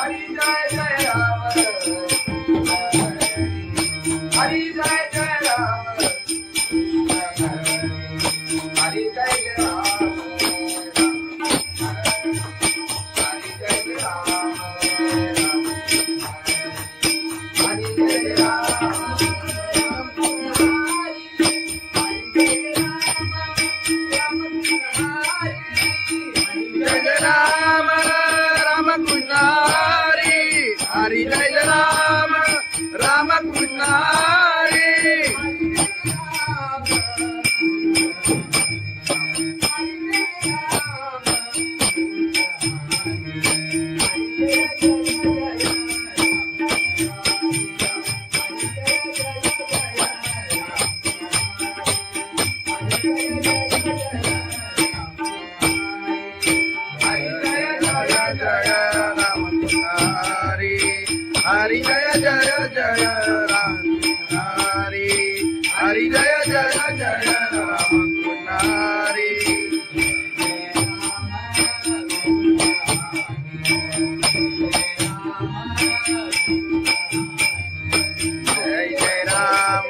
जय जय जय राम हरी. जय जय जय राम हरी. जय राम राम कृष्ण हरी. हरी जय राम राम कृष्ण हरी. हरी जय राम राम कृष्ण हरी. हरी जय जय जय राम हरी. हरी जय जय जय राम हरी. जय जय राम.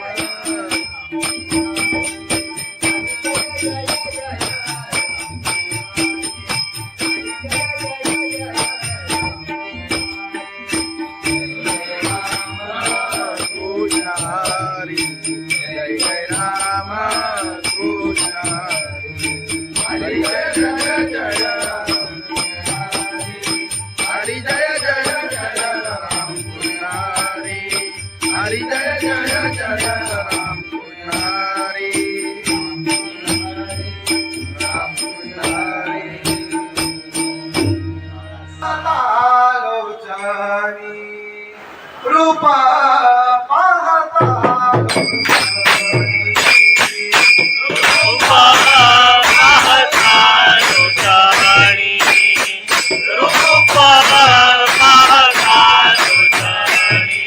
रूपा पाहता रूपा पाहता लोटाणी रूपा पाहता लोटाणी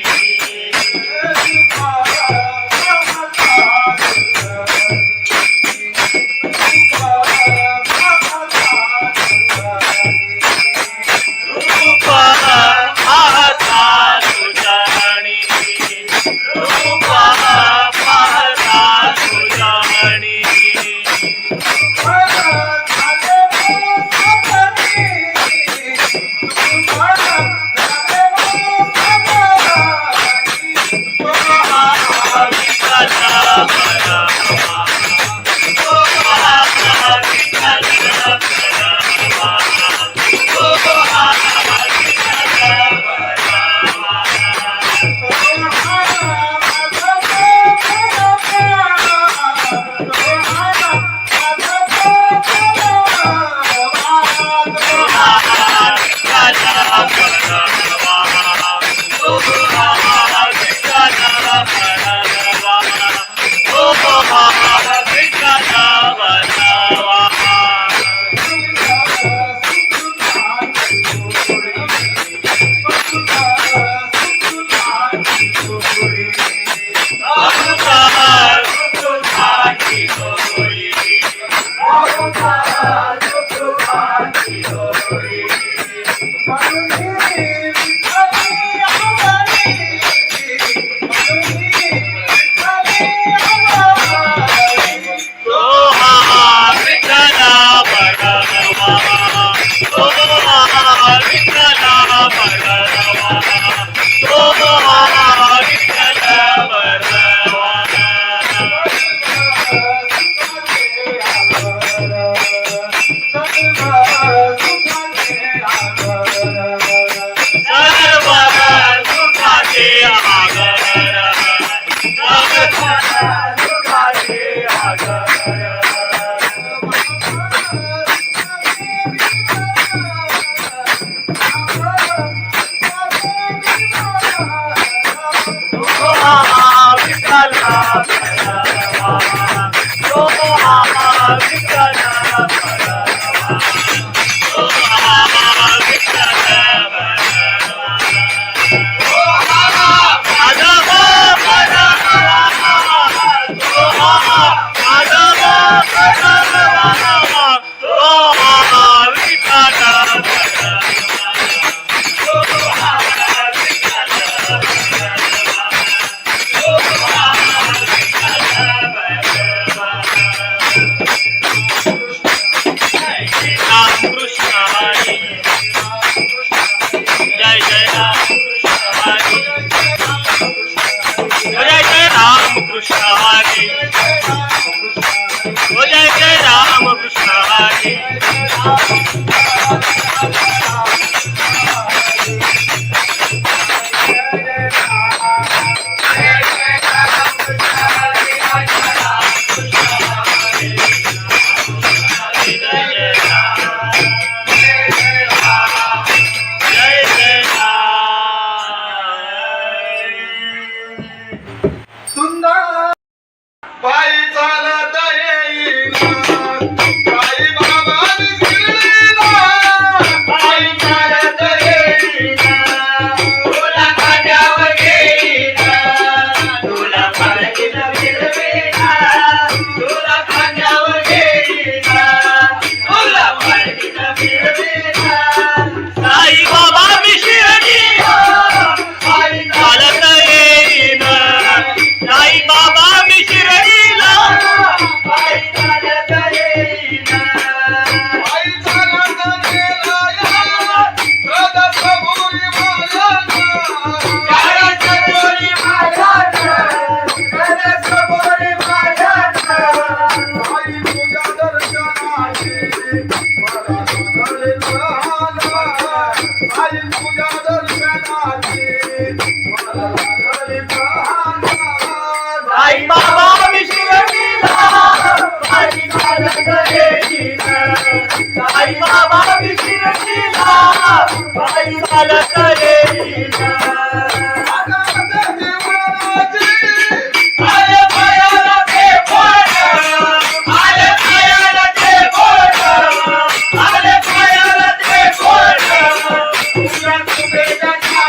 रूपा पाहता लोटाणी रूपा पाहता लोटाणी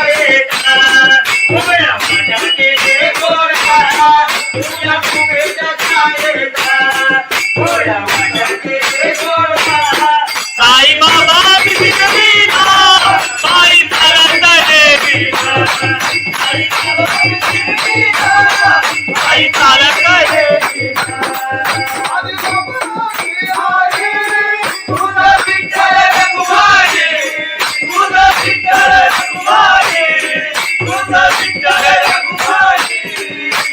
शाळेचा उभ्या माझ्या केले गोळा तुझ्या उभेच्या शाळेचा उभ्या माझ्या केले गोळा साई बाबा मी शिकविला बाई चालत देवीला साई बाबा मी शिकविला बाई चालत देवीला आधी बाबाची आई तुझा विठ्ठल रघुमाई तुझा विठ्ठल रघुमाई तुझा विठ्ठल रघुमाई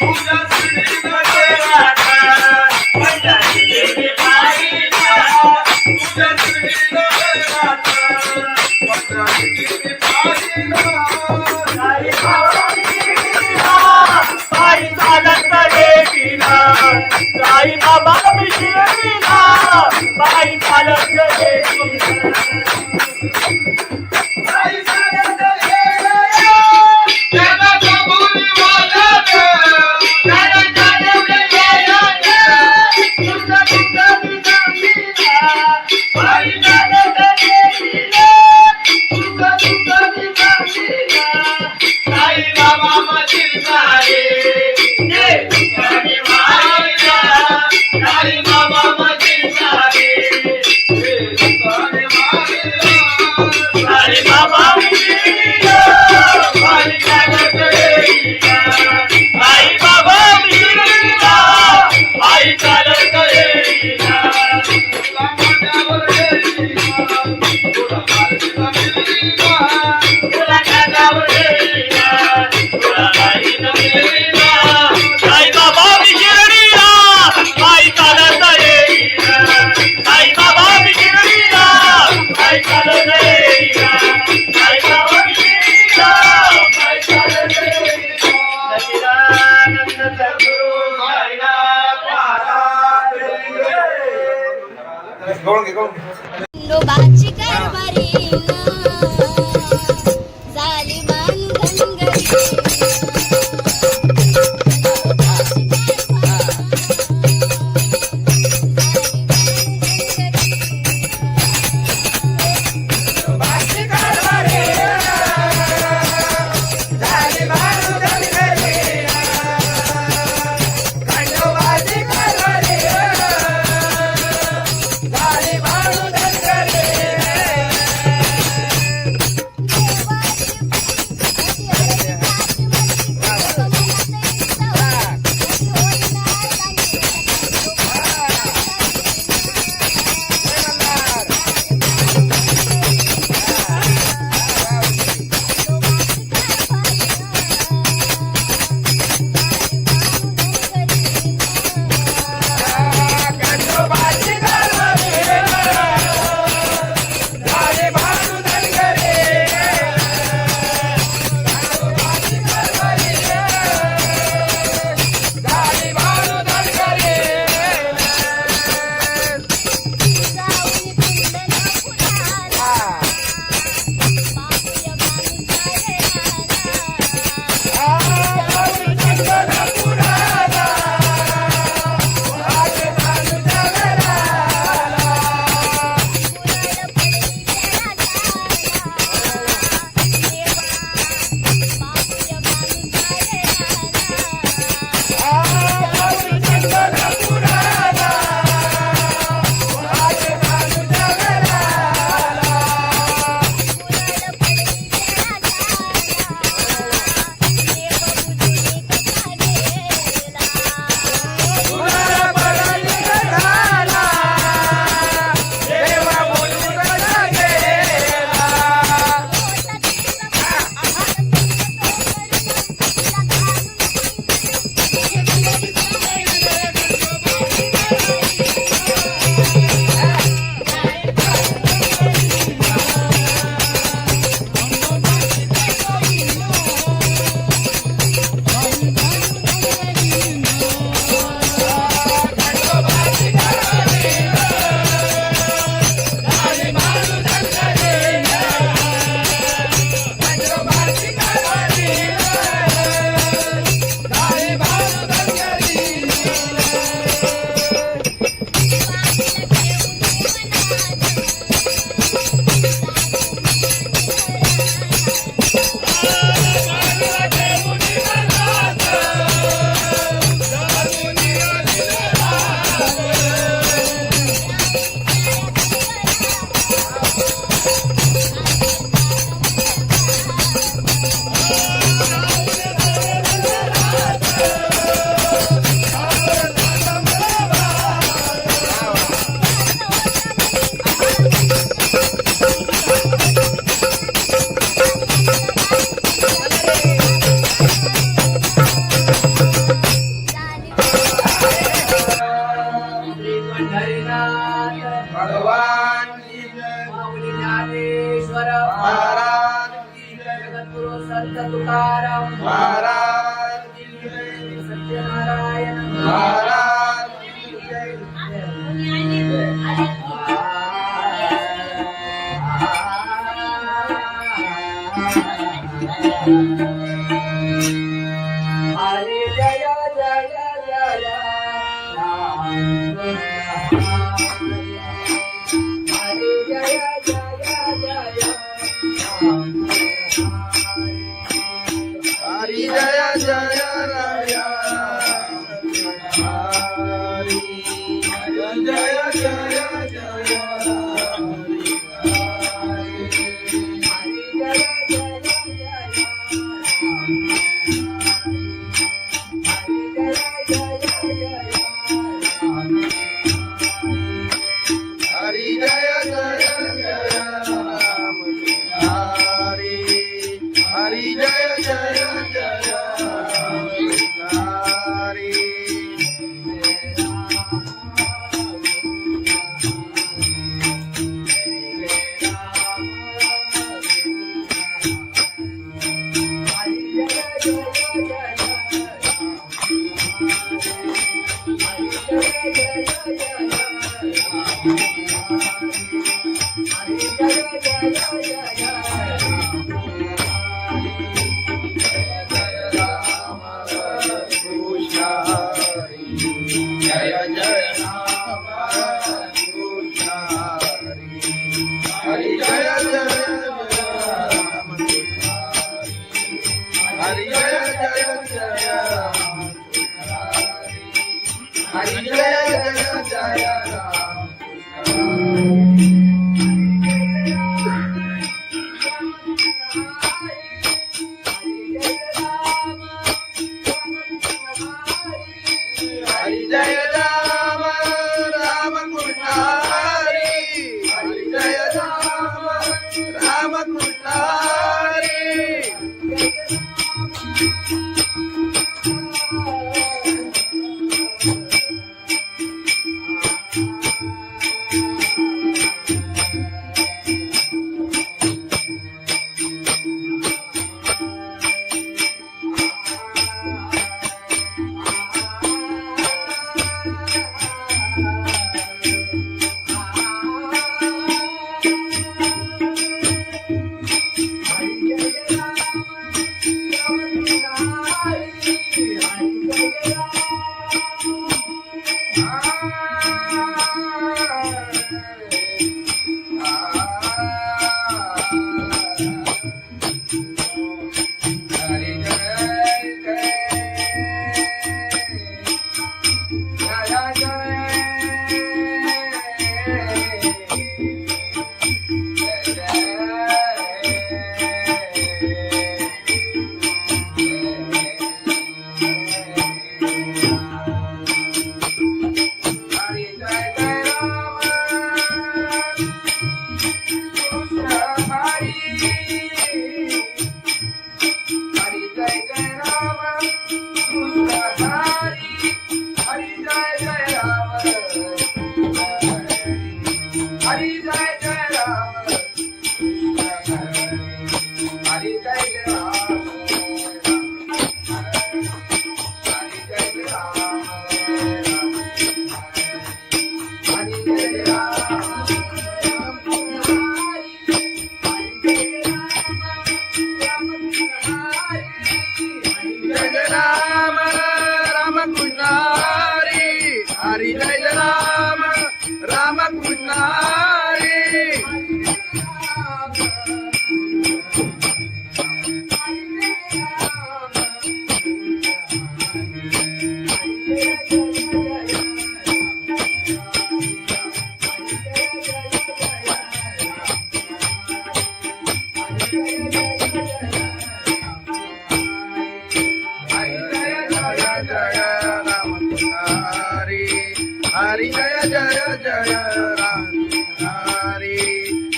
तुझा श्री राधा पंढरीची बाईला तुझा श्री राधा पंढरीची बाईला साई बाबा शिकविला बाई चालत देवीला साई बाबा मी शिकविला बाई चालत देवीला आई चालत गेल्या जगाचा बोली वाजत जगाच्या देवळ्या तुझा तुझा विचारीला बाई चालत देवीला तुझा तुझा विचारीला साई बाबा मधील सारे जे तुझ्याने वाहिला साई बाबा मधील सारे जे तुझ्याने वाहिला साई बाबा मिळीला बाई चालत देवीला साई बाबा मिळीला बाई चालत देवीला तुला माझ्यावर गेलीला तुला माझ्याला मिळलीला तुला कानावर देवीला तुला बाई मिळीला साई बाबा मिळीला बाई चालत देवीला साई बाबा मिळीला बाई चालत देवीला साई बाबा मिळीला बाई चालत देवीला सच्चिदानंद सद्गुरु साईनाथ महाराज खंडोबाची कारभारी झाली बांधनगरी तुकाराम महाराज की जय, सत्यनारायण महाराज की जय. हरे जय जय जय राम हरे जय जय जय राम हरी जय जय राया हरी जय जय जय हरी जय जय जय राम हरी हरी जय जय जय राम हरी जय जय राम कृष्ण हरि जय जय राम हरि जय जय जय राम हरि जय जय जय राम हरि जय राम राम कृष्ण हरि हरि जय राम राम कृष्ण हरि हरि जय राम राम कृष्ण हरि हरि जय जय जय राम हरि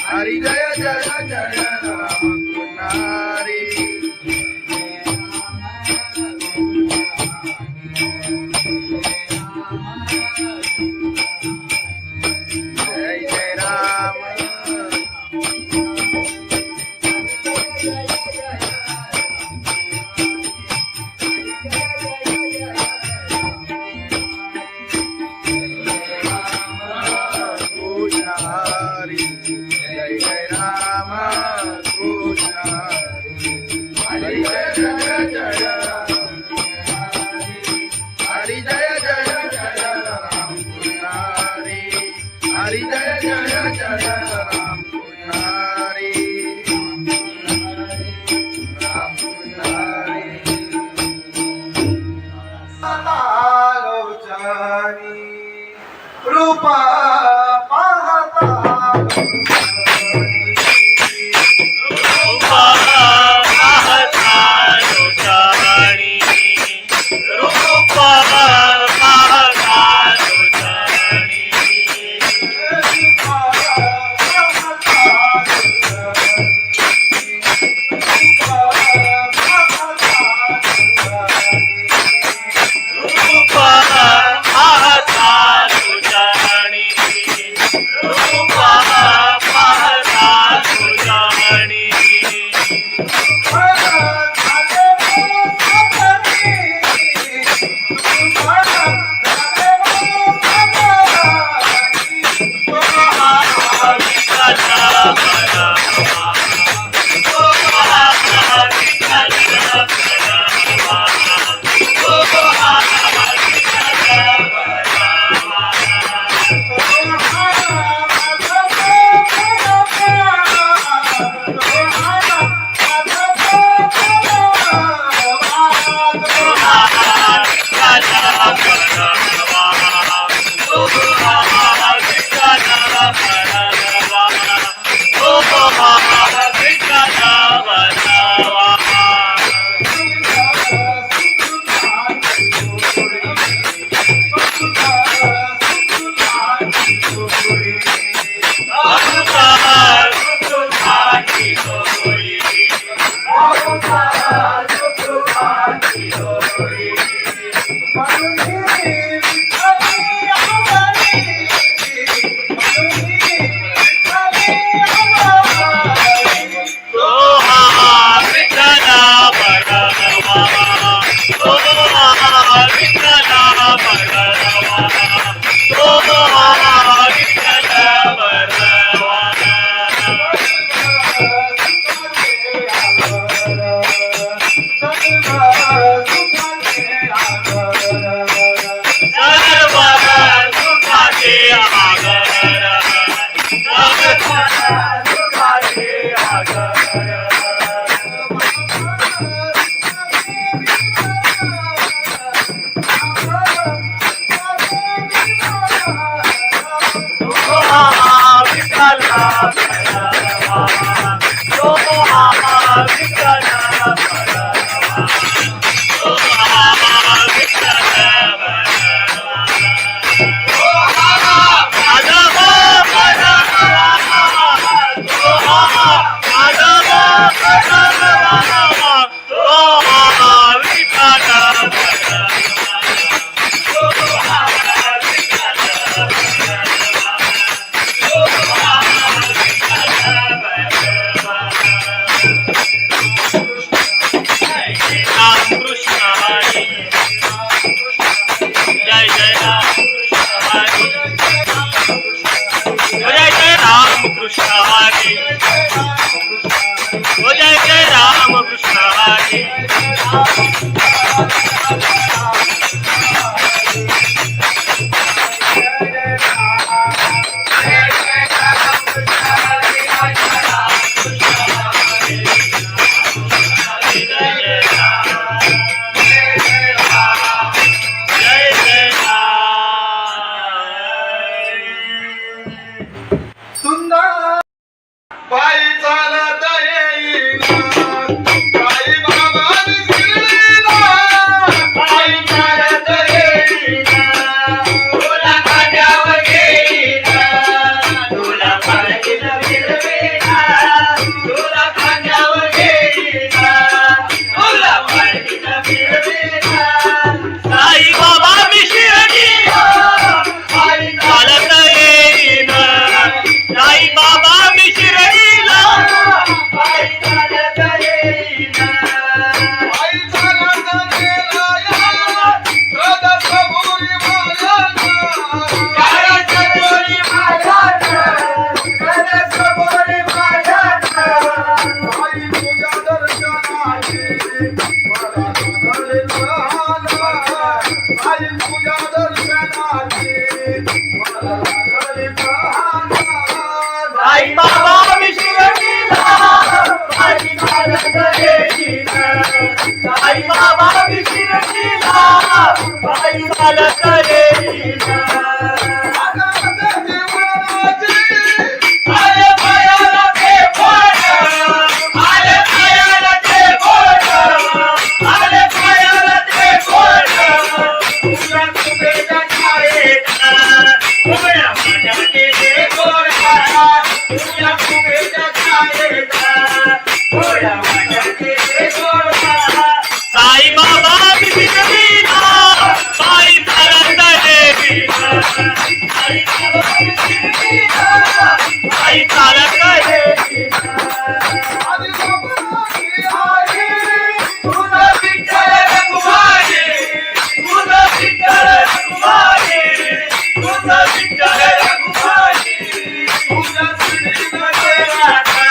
हरि जय जय जय राम हरि जय जय राम हरी जय जय जय राम हरी जय जय जय राम कृष्ण हरी हरी जय जय जय राम कृष्ण हरी राम कृष्ण हरी लोचनी रूपा पाहता रूपा पाहता लोचनी रूपा पाहता लोचनी रूपा पाहता लोचनी रूपा पाहता लोचनी पायी चालत येईना पायी चालत आई बाबा मी शिर्डीला माझी चालत येईना आई बाबा मी शिर्डीला माझी चालत येईना आले पायाला ते बोट आले पायाला ते बोट आले पायाला ते बोट तुला तुझ्या छायेचा उभ्या माझ्या ते गोरा तुला तुझ्या छायेचा उभ्या माझ्या ते गोरा साई बाबा मी शिर्डीला पायी चालत येईना आई बाबा मी शिर्डीला पायी चालत येईना तुझं विठ्ठल रघुमाई तुझं विठ्ठल रघुमाई तुझं विठ्ठल रघुमाई तुझं श्रीनगर राधा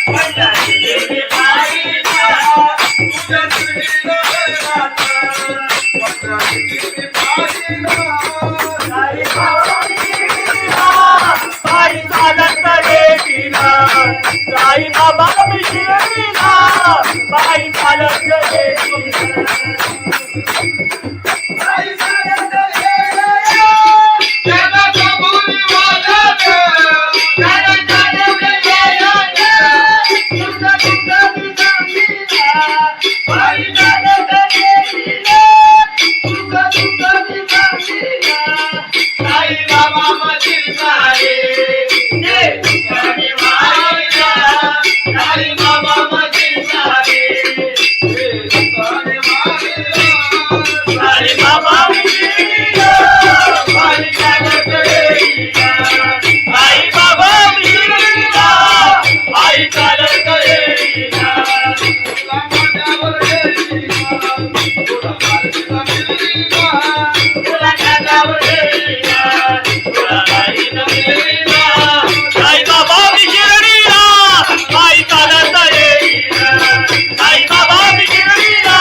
पंढरी देवी बाईला तुझं श्रीनगर राधा पंढरी देवी बाईला साई बाबा मी शिर्डीला पायी चालत येईना साई बाबा मी शिर्डीला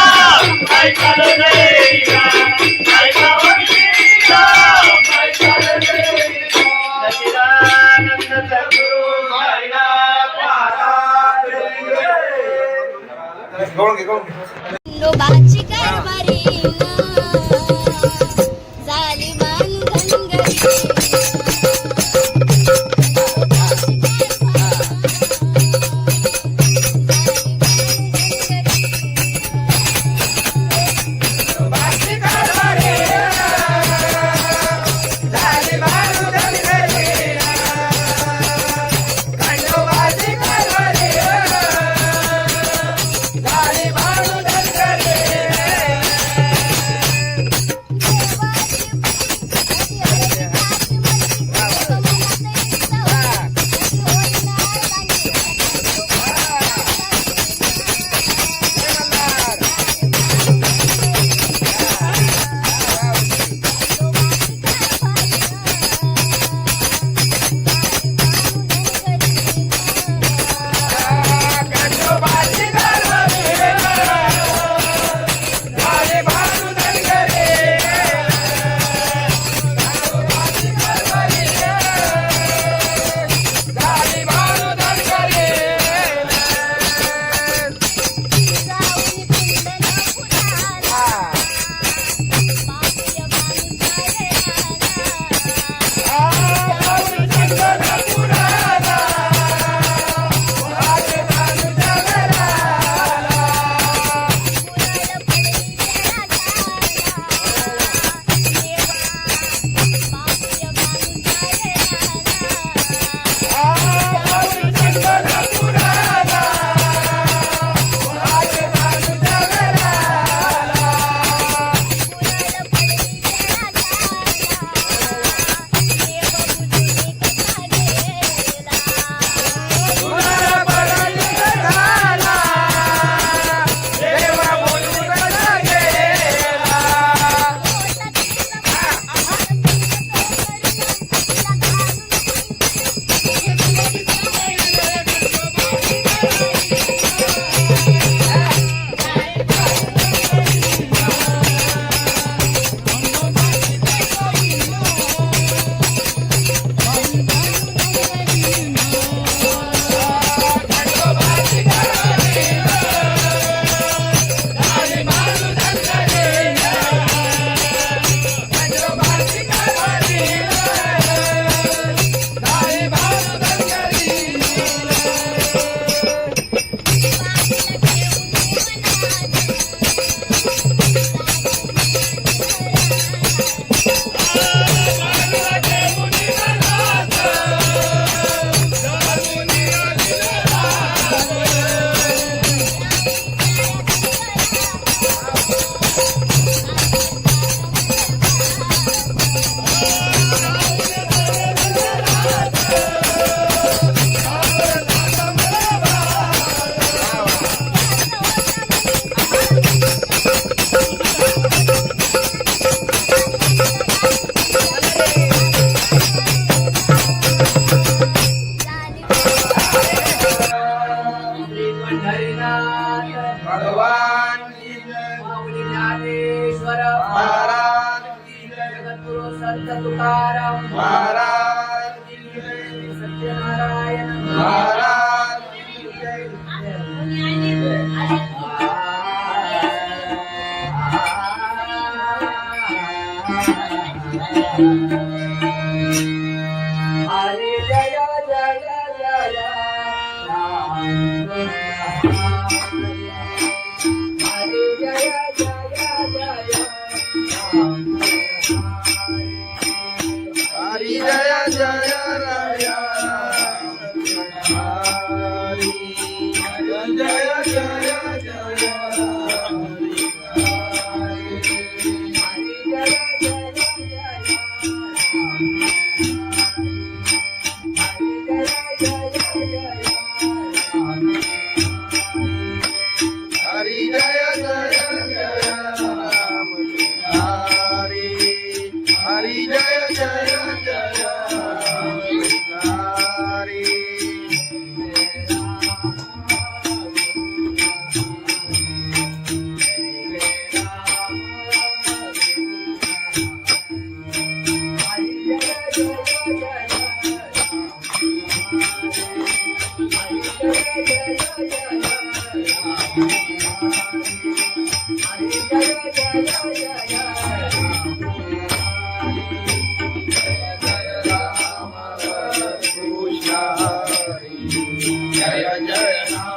पायी चालत येईना खंडोबाची कारभारी झाली मान धनगरी समर्थ तुकाराम महाराज की जय. सत्यनारायण महाराज की जय. हरे जय जय जय राम हरे जय जय जय राम हरी जय जय राया. हरी जय जय जय हरी जय जय जय राम. हरी हरी जय जय जय हरी. जय जय राम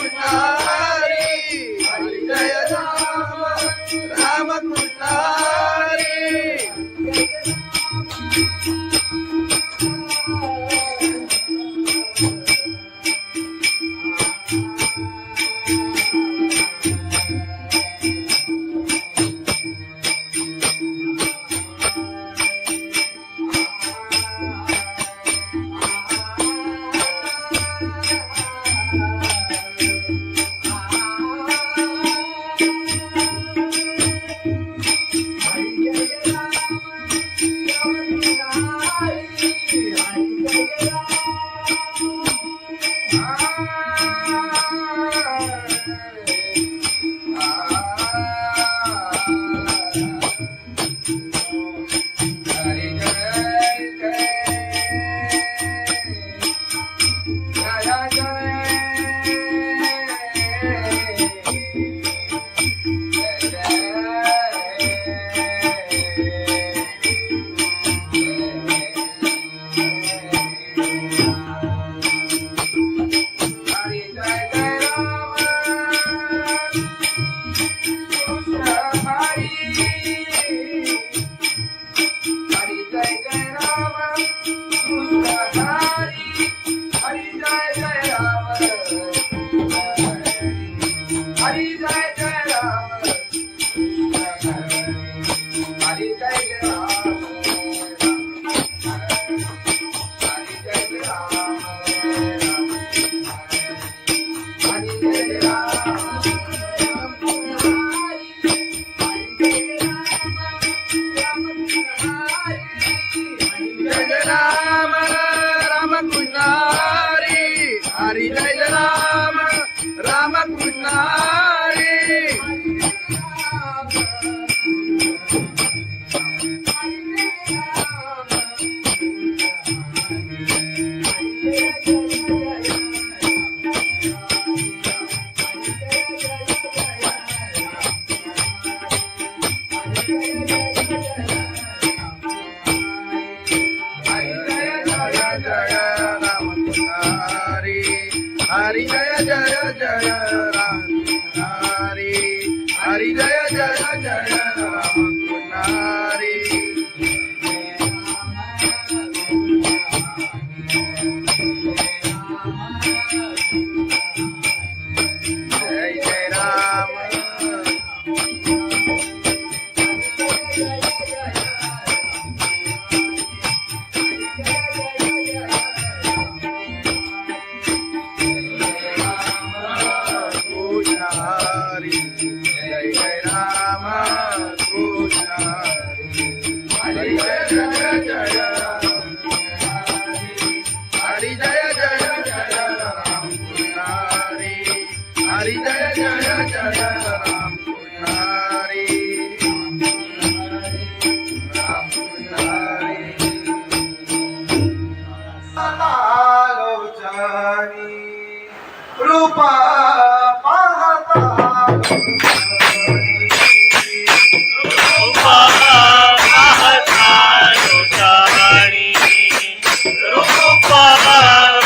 कृष्ण हरि. हरि जय जय राम कृष्ण हरि. जय जय राम हरि. जय जय राम. हरि जय राम राम कृष्ण हरि. हरि जय राम राम कृष्ण हरि. हरी जय राम राम कृष्ण हरी. हरि जय जय जय राम हरि. हरि जय जय जय राम हरि. जय जय राम. जय जय राम कृष्ण हरी जय जय जय राम हरी जय जय जय राम कृष्ण हरी जय जय जय राम कृष्ण राम कृष्ण आलोचनी रूपा पाहता रूपा पाहता लोचनी रूपा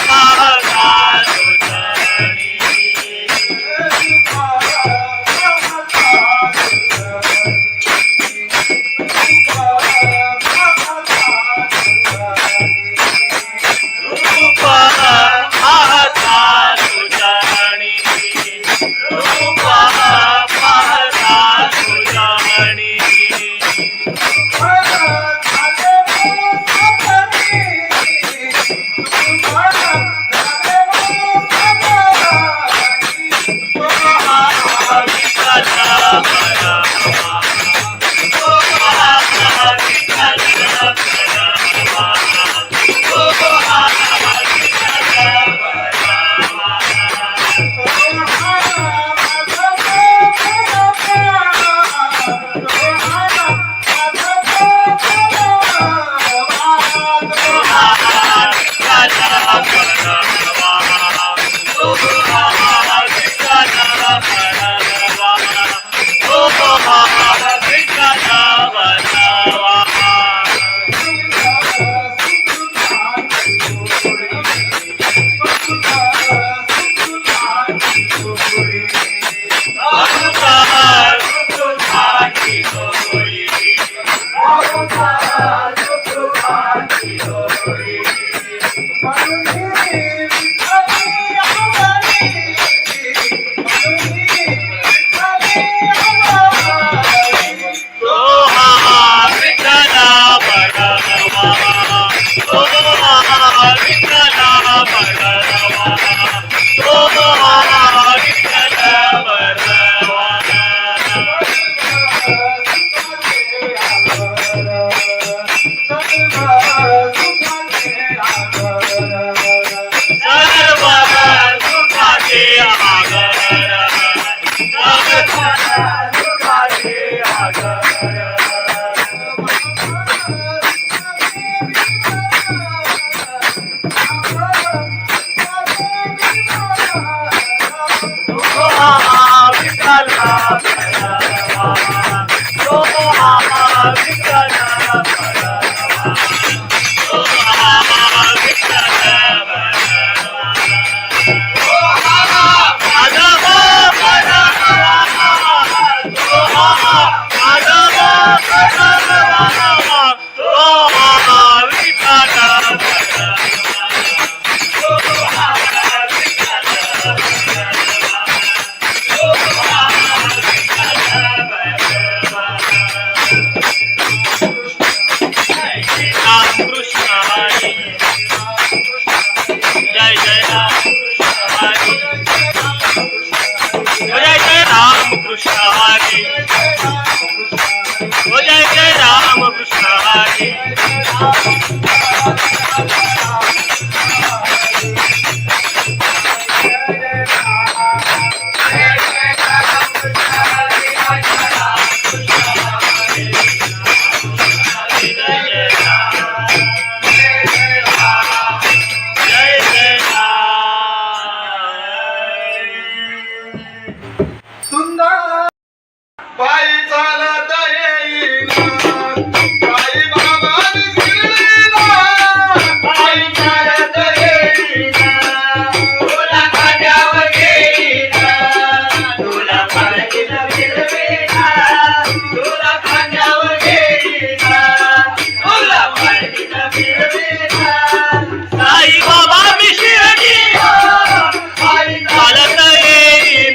पाहता लोचनी रूपा पाहता लोचनी रूपा पाहता लोचनी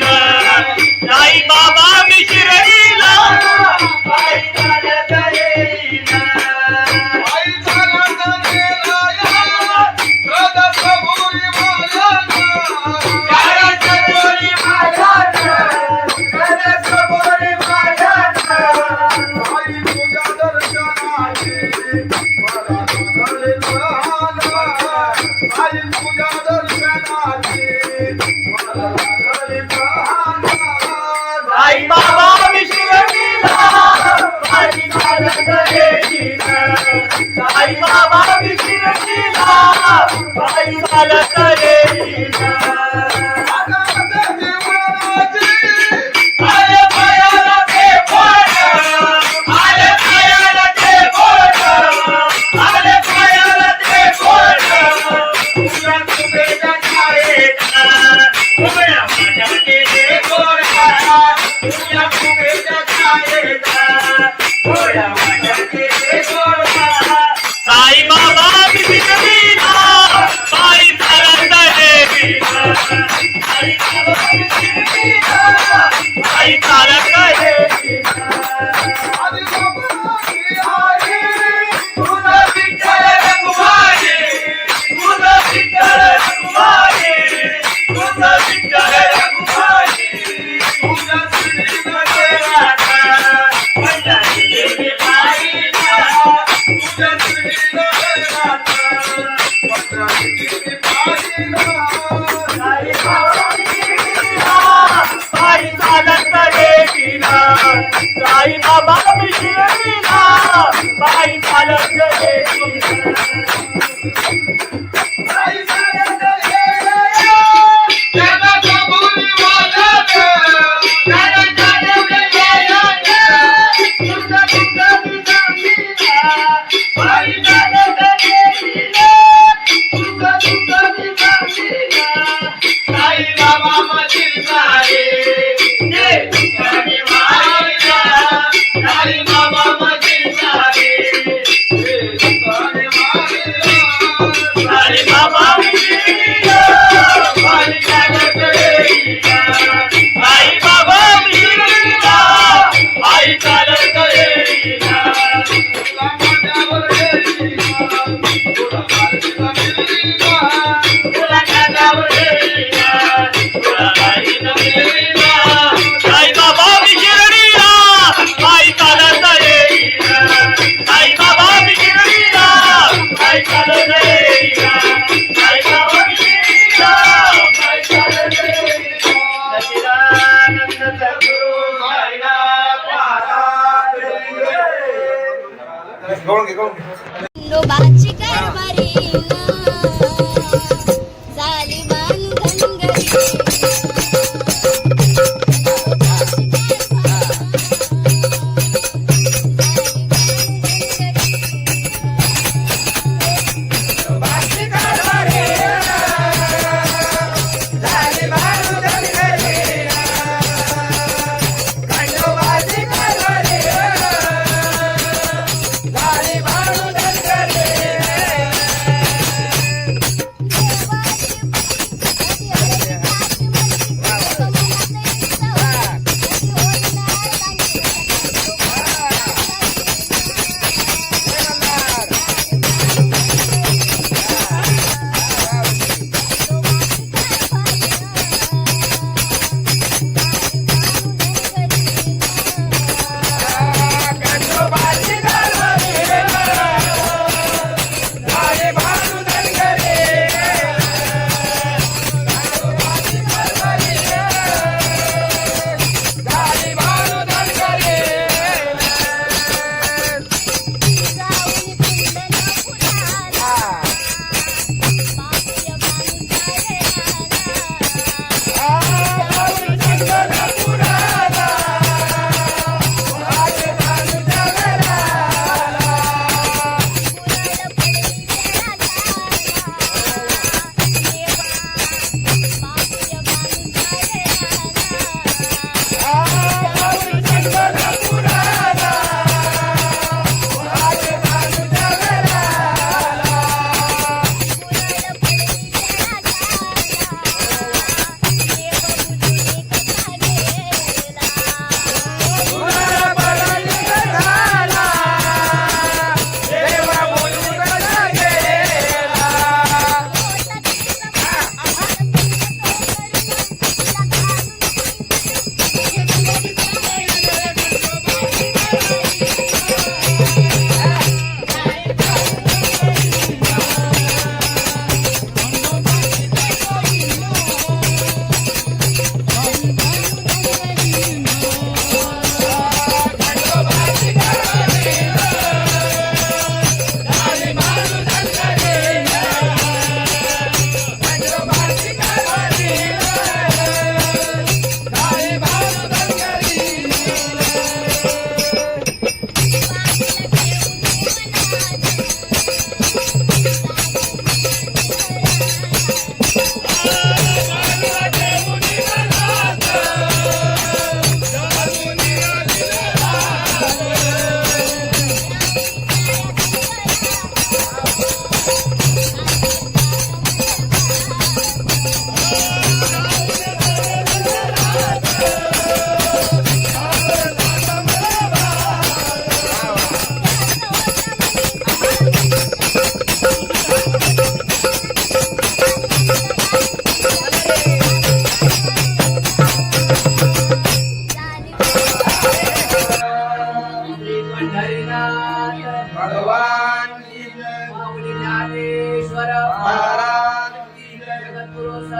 साई बाबा मिश्रीला साई बाबा विशिरतीला पायी चालत येईन. आले पायाला ते बोट, आले पायाला ते बोट, आले पायाला ते बोट. तुझ्या कुबेच्या छायेत उभ्या माझ्या केले गोरा, तुझ्या कुबेच्या छायेत उभ्या माझ्या केले गोरा. साई बाबा विशिरतीला पायी चालत येईन. साई बाबा विशिरतीला पायी चालत येईन. तुझं विठ्ठल रघुमाई, तुझं विठ्ठल रघुमाई, तुझं विठ्ठल रघुमाई. तुझ्या श्रीनगरात पंढरी गेली पायीला, तुझ्या श्रीनगरात पंढरी गेली पायीला. साई बाबा विशिरतीला पायी चालत येईन. साई बाबा विशिरतीला पायी चालत येईन. पायी चालत येईन. त्याला कबुली वाजत, त्याला जाणवलं येईन. तुझं तुझं विसामीला पायी चालत येईन. तुझं तुझं विसामीला साई बाबा मधील सारे जे तुझ्याने मारिला. साई बाबा मधील सारे जे तुझ्याने मारिला. साई बाबा विशिरतीला पायी चालत येईन. साई बाबा विशिरतीला पायी चालत येईन. तुला माझ्यावर येईन, तुला माझ्यावर येईन, तुला माझ्यावर येईन, तुला माझ्यावर येईन. साई बाबा विशिरतीला पायी चालत येईन. साई बाबा विशिरतीला पायी चालत येईन. साई बाबा विशिरतीला पायी चालत येईन. सच्चिदानंद सद्गुरु साईनाथ महाराज की जय. खंडोबाची कारभारी झाली बांधनगरी. झाली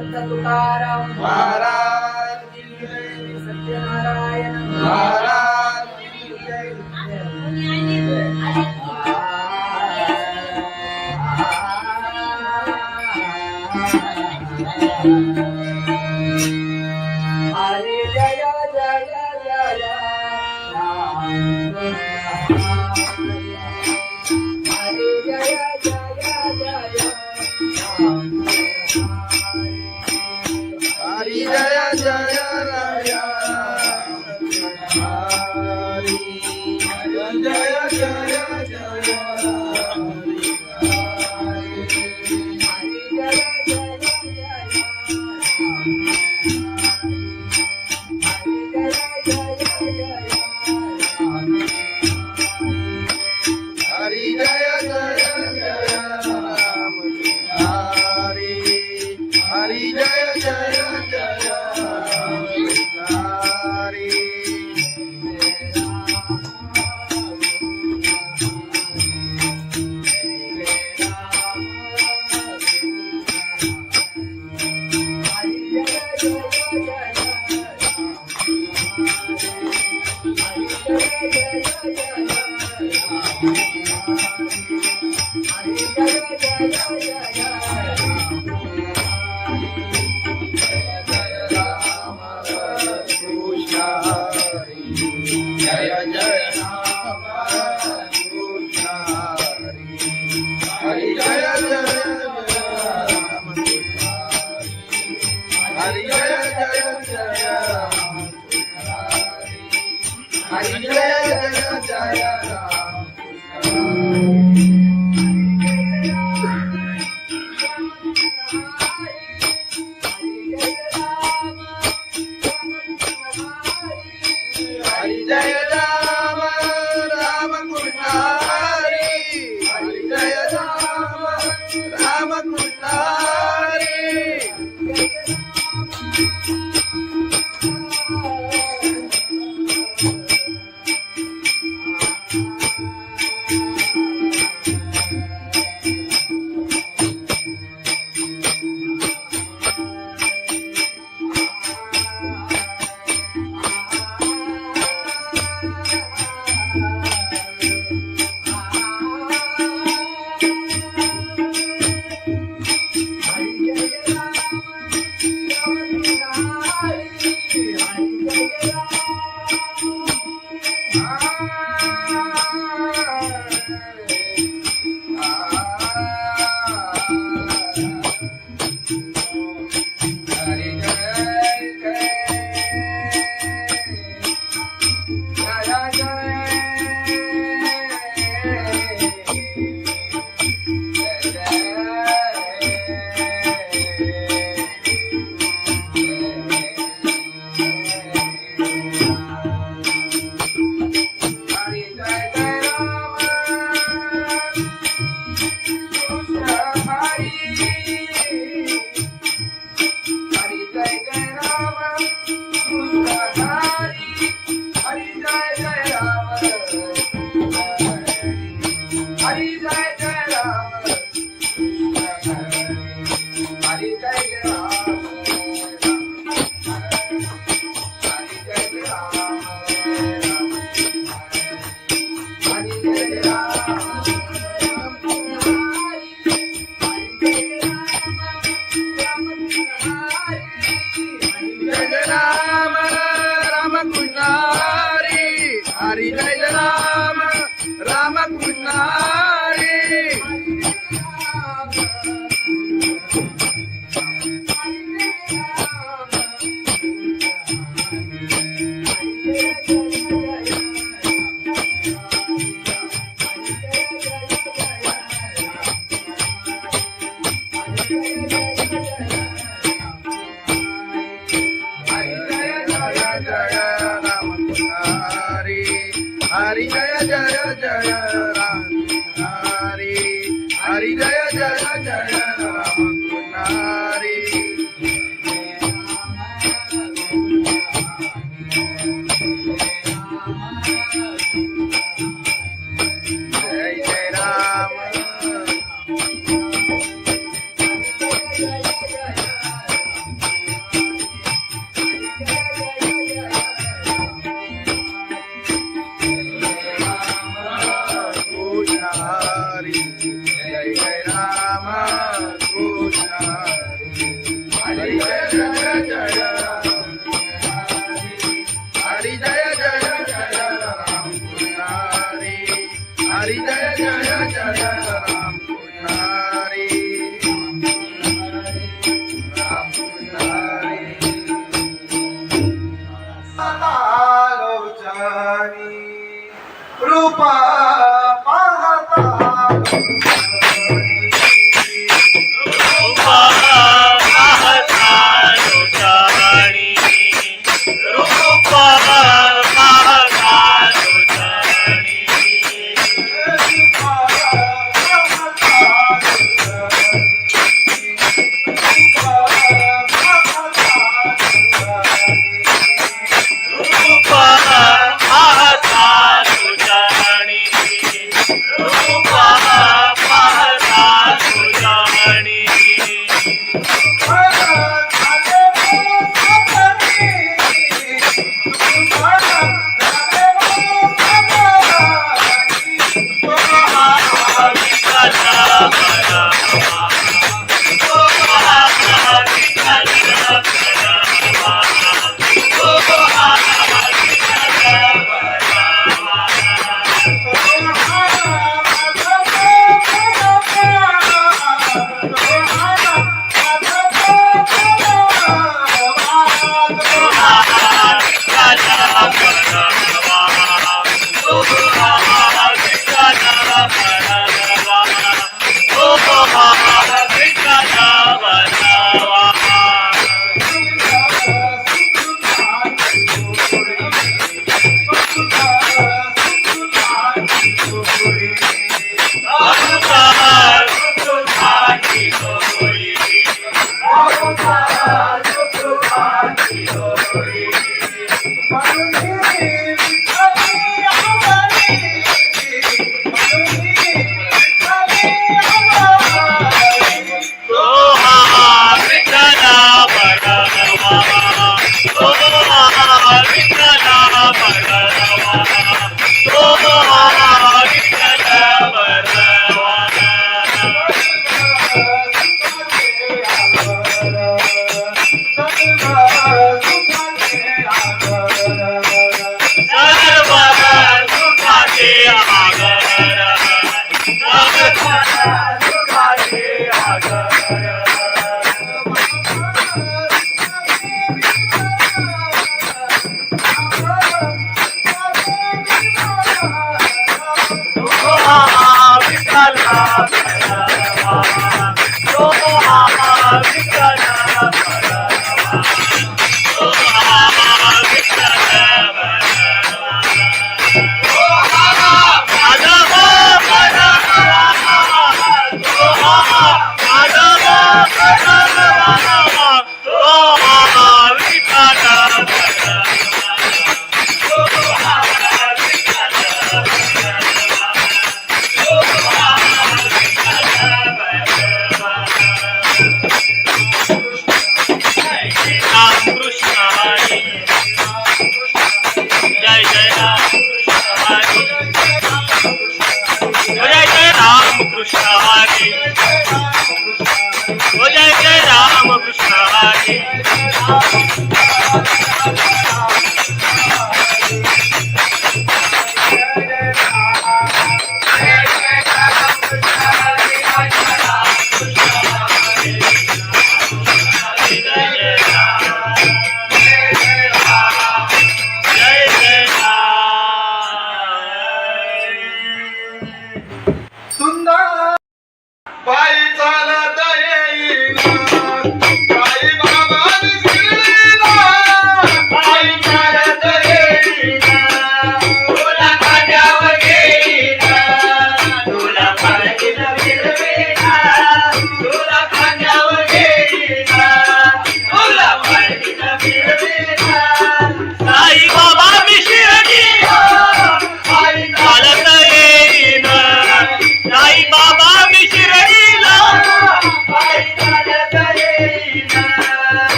समर्थ तुकाराम महाराज की जय. सत्यनारायण महाराज की जय. हरे जय जय जय राम हरे जय जय जय राम हरी जय जय राय. हरी जय जय जय हरी जय जय जय राम. हरी हरी जय जय जय हरी. जय जय राम कृष्ण हरी. हरी जय जय राम कृष्ण हरी. जय जय राम हरी. जय जय राम हरी. जय राम राम कृष्ण हरी. हरी जय राम राम कृष्ण हरी. हरी जय राम राम कृष्ण हरी. हरी जय जय जय राम हरी. हरी जय जय जय राम हरी. जय जय राम.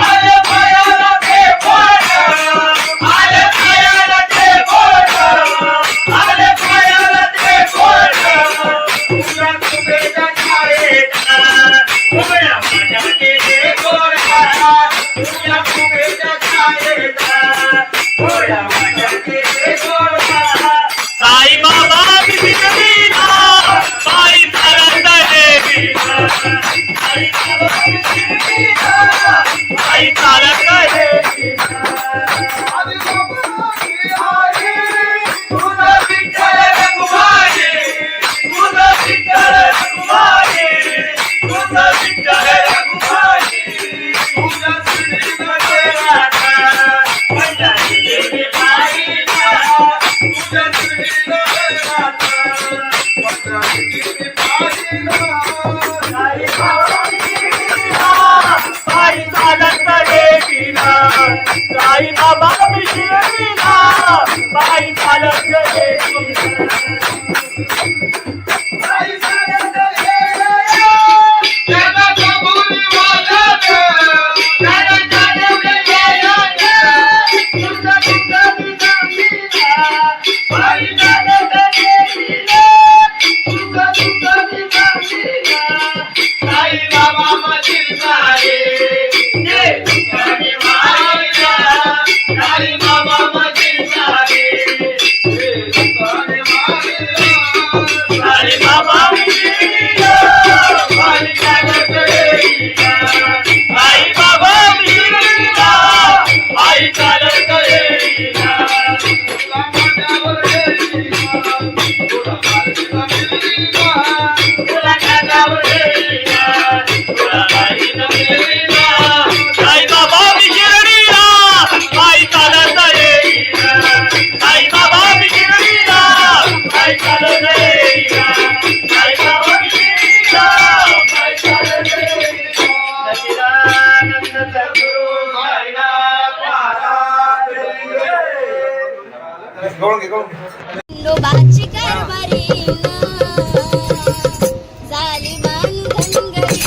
अरे आई चालत गेली आधी बाबाची आई तुझं विठ्ठल रखुमाई तुझं विठ्ठल रखुमाई तुझं विठ्ठल रखुमाई तुझ्या श्रीमध्ये राधा पंढरी गेली बाईला तुझ्या श्रीमध्ये राधा पंढरी गेली बाईला आई चालत गेलीला आई बाबा शिर्डीला बाई चालत गेलीला आई चालत गेली त्याला कबुली वाजत त्याला जाणवले यायला तुझं तुझं दिसलीला बाई चालत गेलीला तुझं तुझं दिसलीला आई बाबा मधील सारे ते तुझ्याने मायला आई बाबा मधील सारे ते तुझ्याने मायला आई बाबा मिळीला बाई चालत गेलीला आई बाबा मिळीला आई चालत गेलीला तुला माझ्यावर गेली तुला माझ्यावर गेली तुला कानावर गेलीला तुला बाईला मिळीला आई बाबा मिळीला आई चालत गेलीला आई बाबा मिळीला आई चालत गेलीला आई बाबा मिळीला आई चालत गेलीला सच्चिदानंद सद्गुरु साईनाथ महाराज खंडोबाची कारभारी झाली बांधनगरी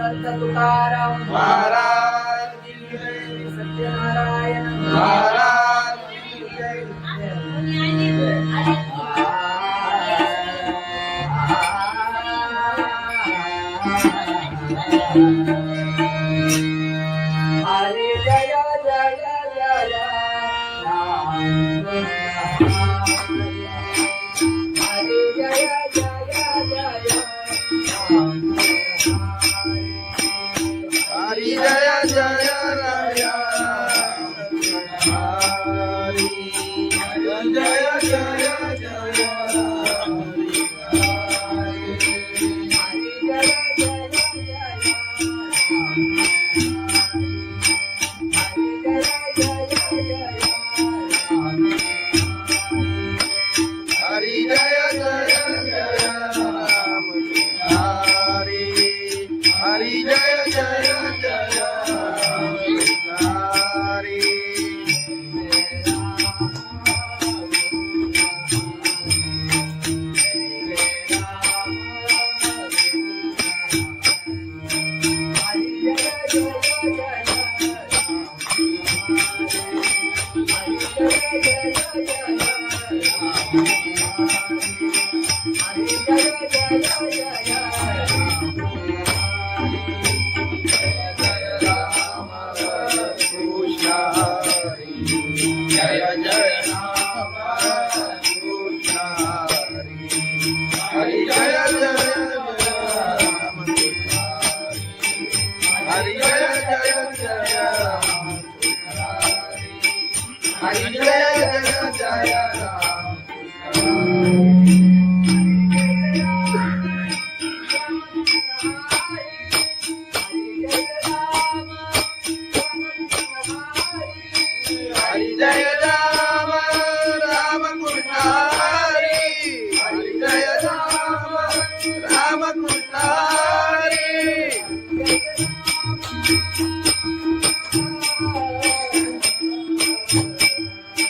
समर्थ तुकाराम महाराज की जय. सत्यनारायण महाराज की जय. हरे जय जय जय राम हरे जय जय जय राम हरी जय जय राया. हरी जय जय जय हरी जय जय जय राम. हरी हरी जय जय जय राम.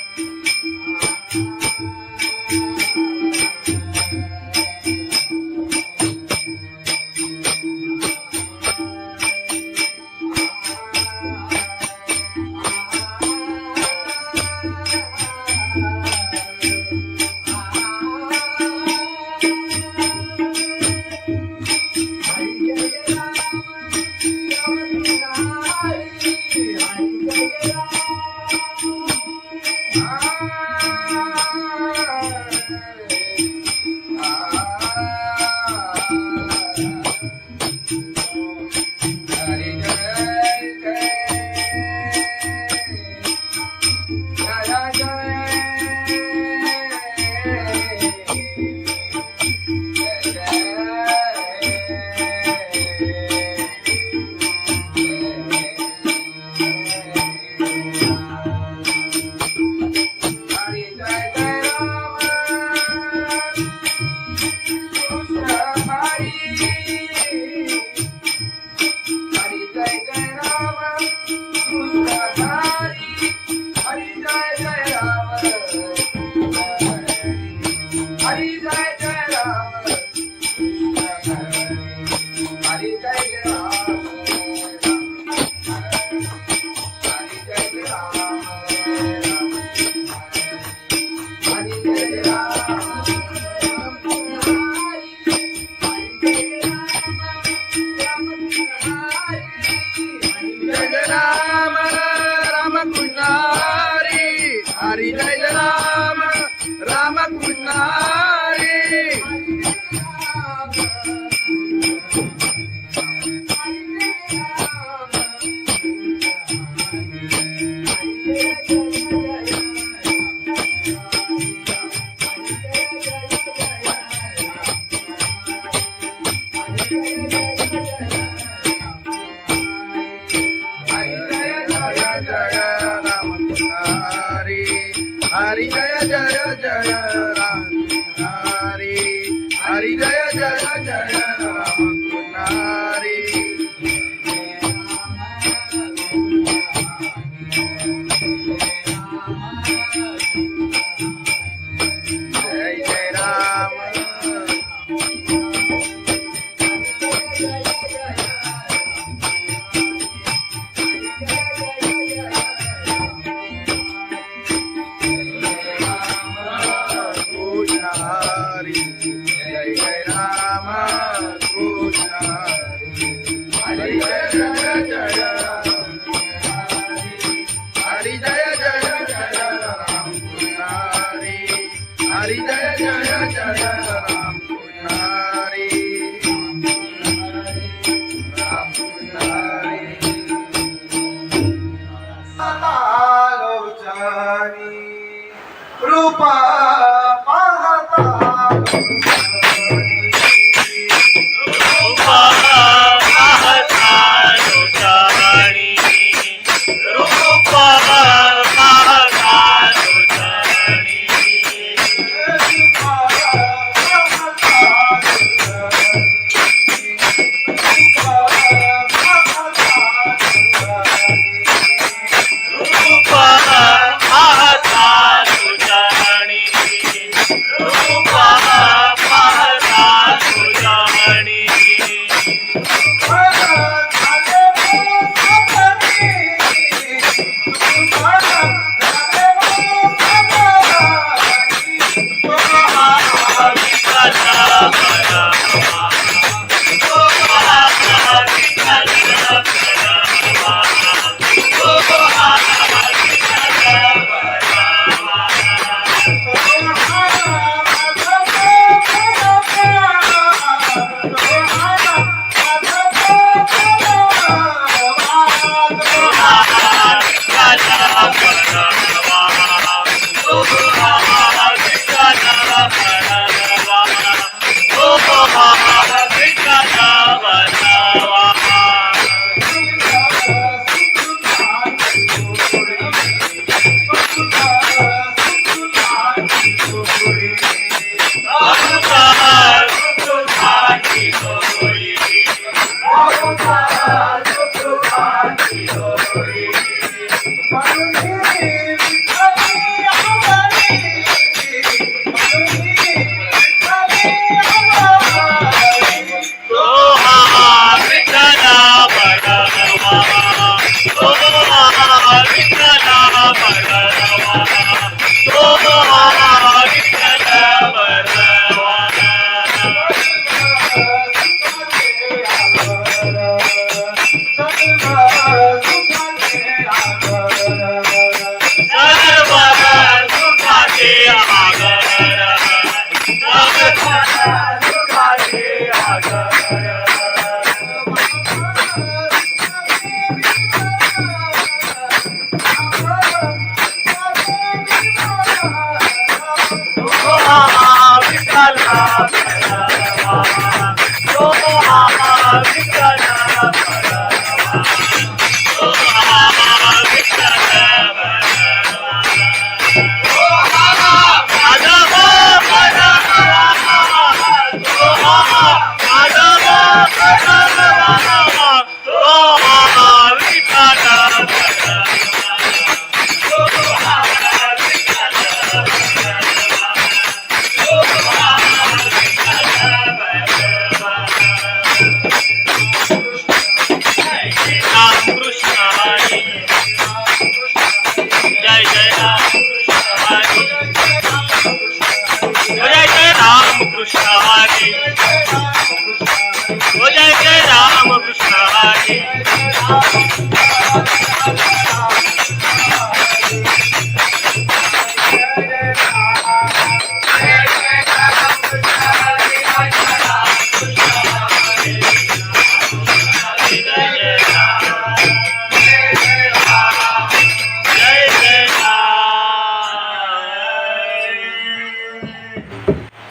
हरी जय जय राम कृष्ण हरि. हरि जय जय राम. हरि जय जय जय राम. हरि जय जय जय राम. हरि जय राम राम कृष्ण हरि. हरि जय राम राम कृष्ण हरि. हरी जय राम राम कृष्ण हरी. हरि जय जय जय राम हरि. हरि जय जय जय राम हरि. जय जय राम.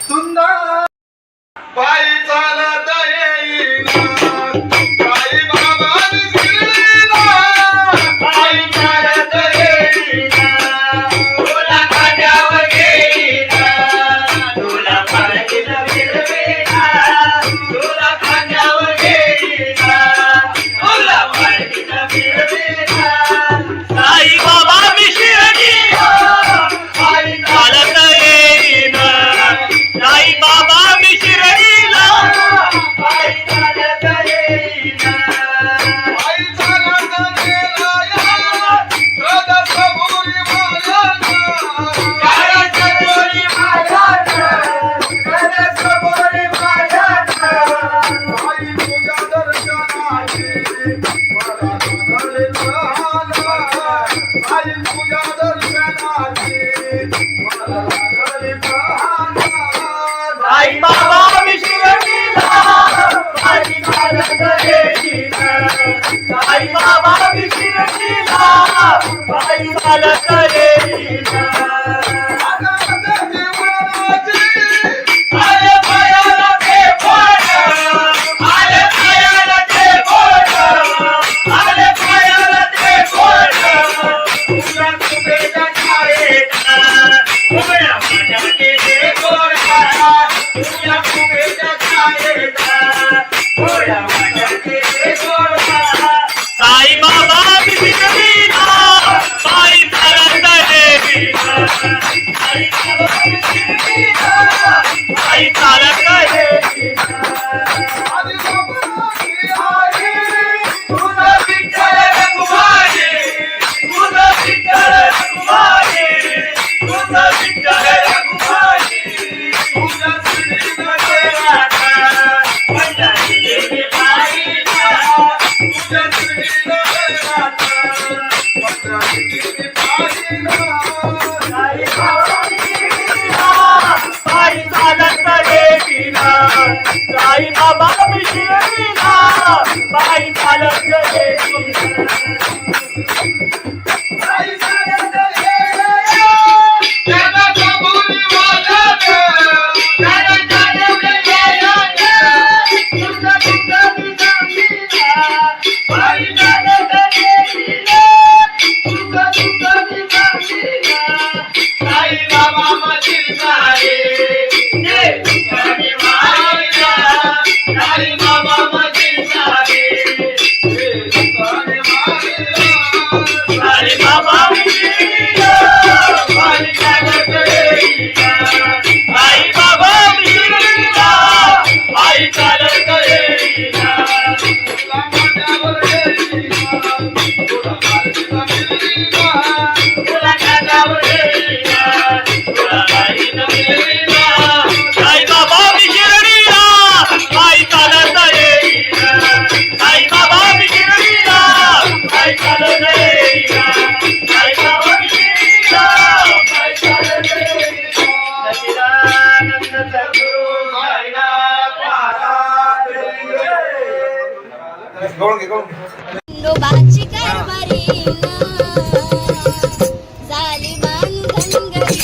सुंदर पायी चालत येईन साई बाबांनी शिर्डीला पायी चालत येईन तुला खांद्यावर घेईन तुला पालखीत फिरवीन तुला खांद्यावर घेईन तुला पालखीत फिरवीन साई बाबा मी शिर्डीला पायी चालत येईन साई बाबा मी शिर्डीला पायी चालत येईन पायी चालत गेला सदसभुरी आई तुझ्या दर्शनाची मला लागले लहान आई तुझ्या दर्शनाची मला लागले लहान साई बाबा मी शिर्डीला पायी चालत येईन साई बाबा मी शिर्डीला पायी चालत येईन आले पायाला ते बोट आले पायाला ते बोट आले पायाला ते बोट तुझ्या कुबेच्या छायेत उभ्या माझ्याचे ते गोड तुझ्या कुबेच्या छायेत उभ्या माझ्याचे ते गोड साई बाबा मी शिर्डीला पायी चालत येईन साई बाबा मी शिर्डीला पायी चालत येईन तुझं विठ्ठल रखुमाई तुझं विठ्ठल रखुमाई तुझं विठ्ठल रखुमाई तुझ्या श्रीनगरात पंढरी देवी पाहिला तुझ्या श्रीनगरात पंढरी देवी पाहिला साई बाबा मी शिर्डीला पायी चालत येईन साई बाबा मी शिर्डीला पायी चालत येईन साई बाबा मशीन साई बाबा मशीन साई बाबा मिशिर्डीला पायी चालत येईन साई बाबा मिशिर्डीला पायी चालत येईन तुला खांद्यावर घेईन तुला पालखीत फिरवीन साई बाबा मी शिर्डीला पायी चालत येईन साई बाबा मी शिर्डीला पायी चालत येईन साई बाबा मी शिर्डीला पायी चालत येईन सच्चिदानंद सद्गुरु साईनाथ महाराज खंडोबाची कारभारी झाली धनगरी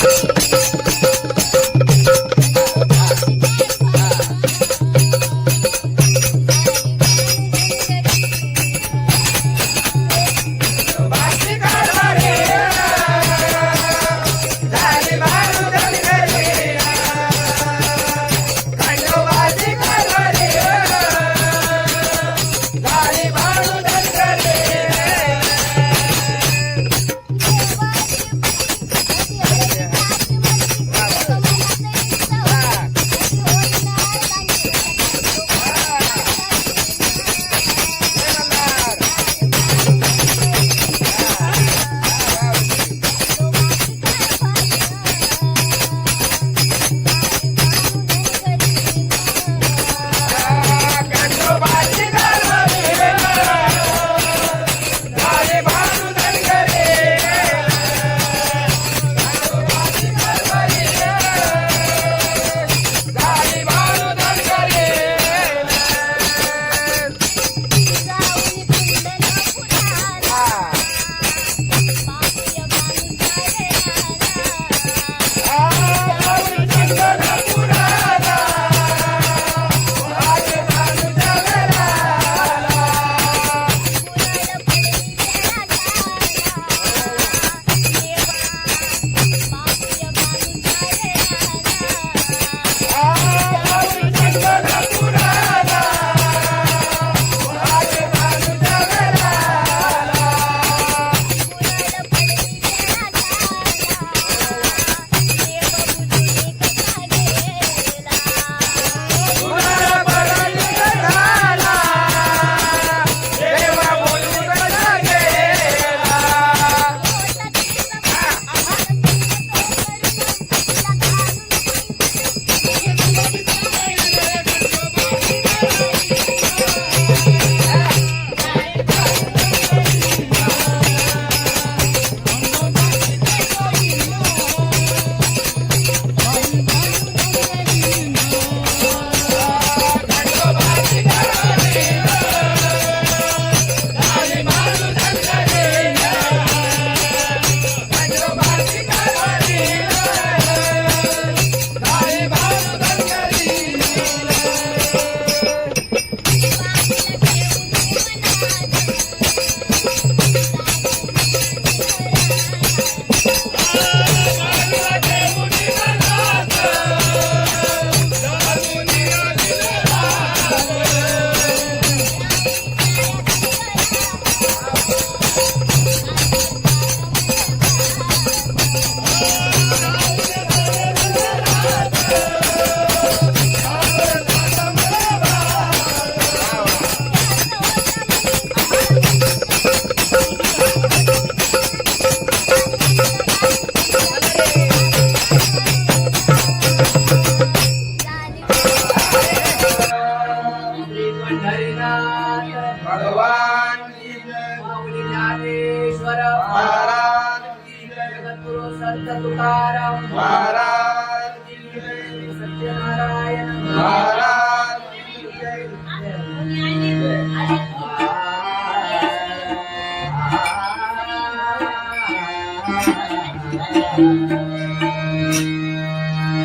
ज्ञानेश्वर महाराज की जय, जगद्गुरु संत तुकाराम महाराज की जय, सत्यनारायण महाराज की जय.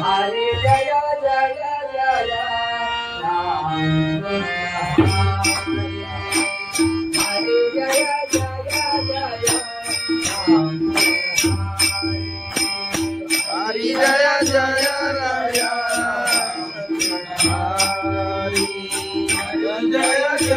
हरे जय जय जय राम हरे जय जय जय राम हरि जय जय राया, हरि जय जय जय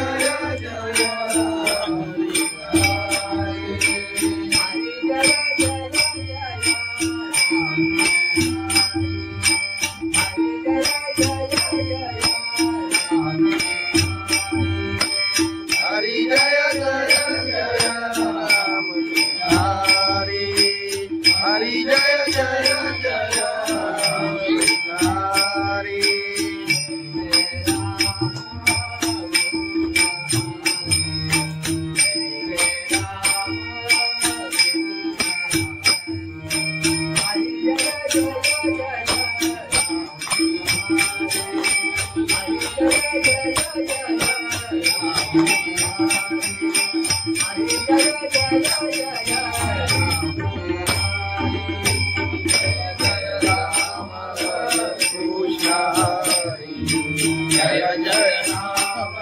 हरि जय जय जय राम हरि, हरि जय जय जय हरि. जय जय राम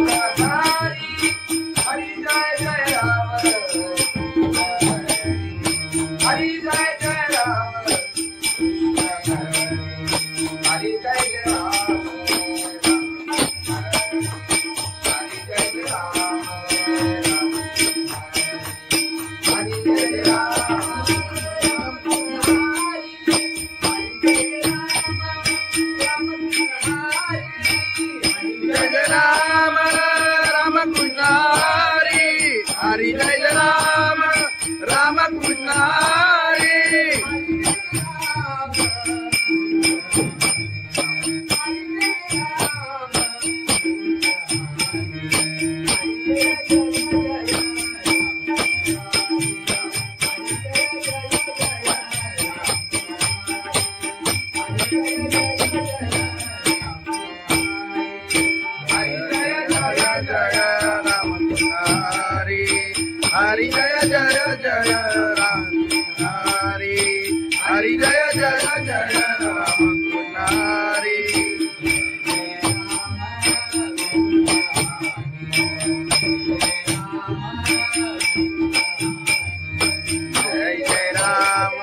कृष्ण हरि, हरि जय जय राम कृष्ण हरि, जय जय राम हरि, जय जय राम हरि जय राम राम कृष्ण हरि, हरि जय राम राम कृष्ण हरि. हरि जय राम राम कृष्ण हरि. हरि जय जय जय राम हरि, हरि जय जय जय राम हरि. जय जय राम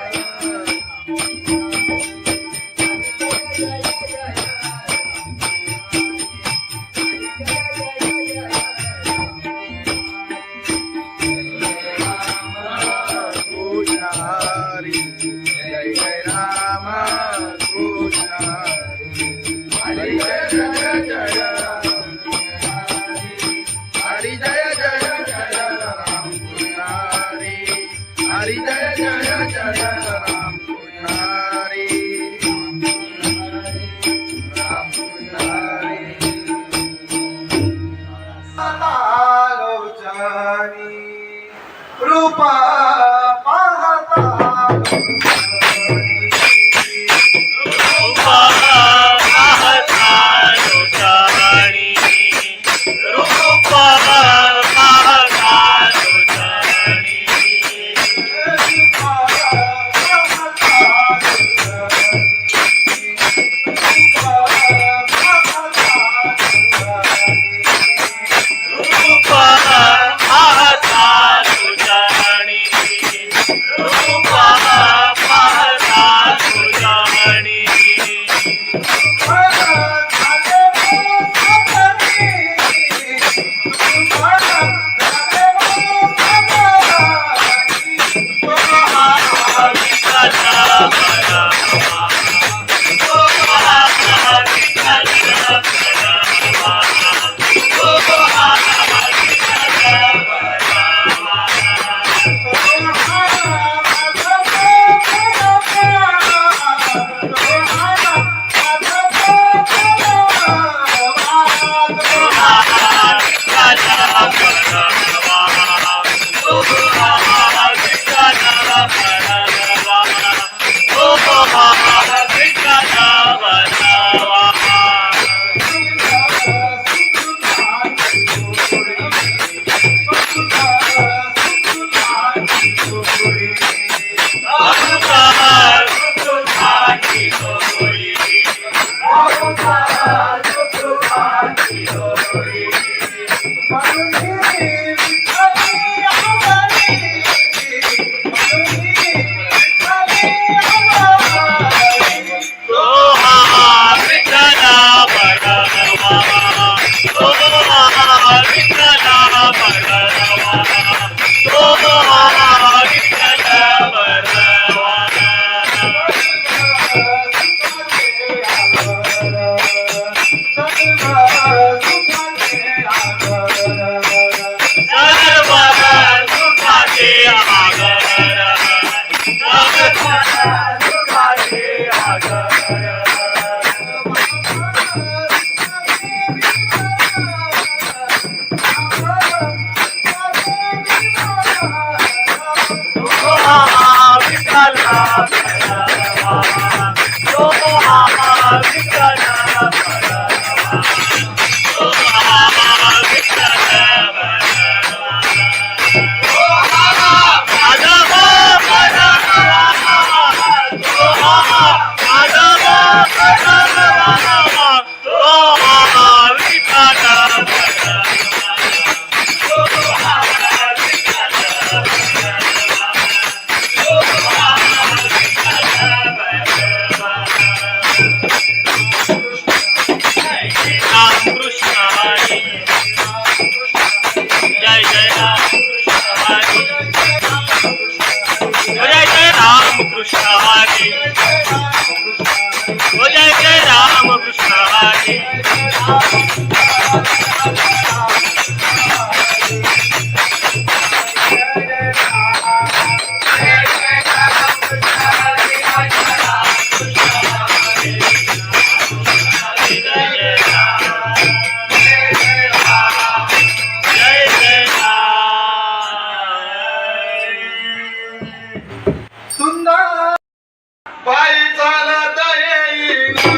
पायी चालत येईना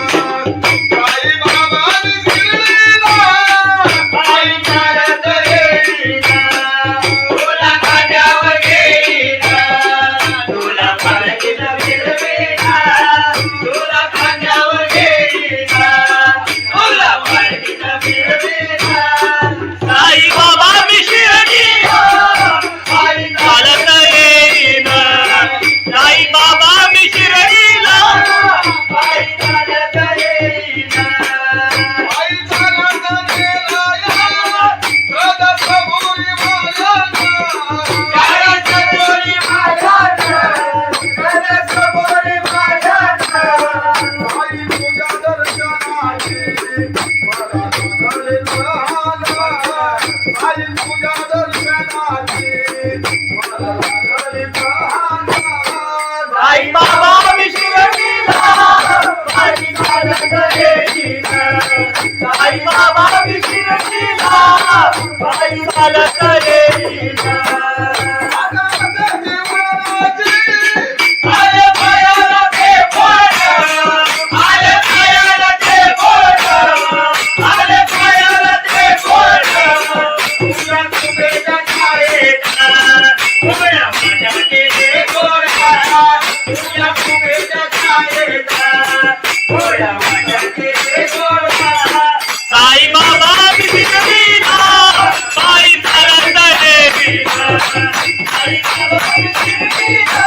साई बाबा शिर्डीला पायी चालत येईना तुला खांद्यावर घेईना तुला पालखीनं फिरवीना तुला खांद्यावर घेईना तुला पालखीनं फिरवीना साई बाबा मी शिर्डीला पायी चालत येईना साई बाबा मी शिर्डीला पायी चालत येईना पायी चालत गेला या कदम भुरी मायाना काळाच्या दोरी माझ्यानं कळस बोरी माझ्यानं आई तुझ्या दर्शनाची मला झाले प्रहार आई तुझ्या दर्शनाची मला झाले प्रहार साई बाबा मी शिर्डीला पायी चालत येईना साई बाबा मी शिर्डीला पायी चालत येईना आले पायाला ते बोट आले पायाला ते बोट आले पायाला ते बोट तुझ्या तुझ्या छायेचा उघड्या माझ्या केले गोडा तुझ्या तुझ्या छायेचा उघड्या माझ्या केले गोडा साई बाबा मी शिर्डीला पायी चालत येईना साई बाबा मी शिर्डीला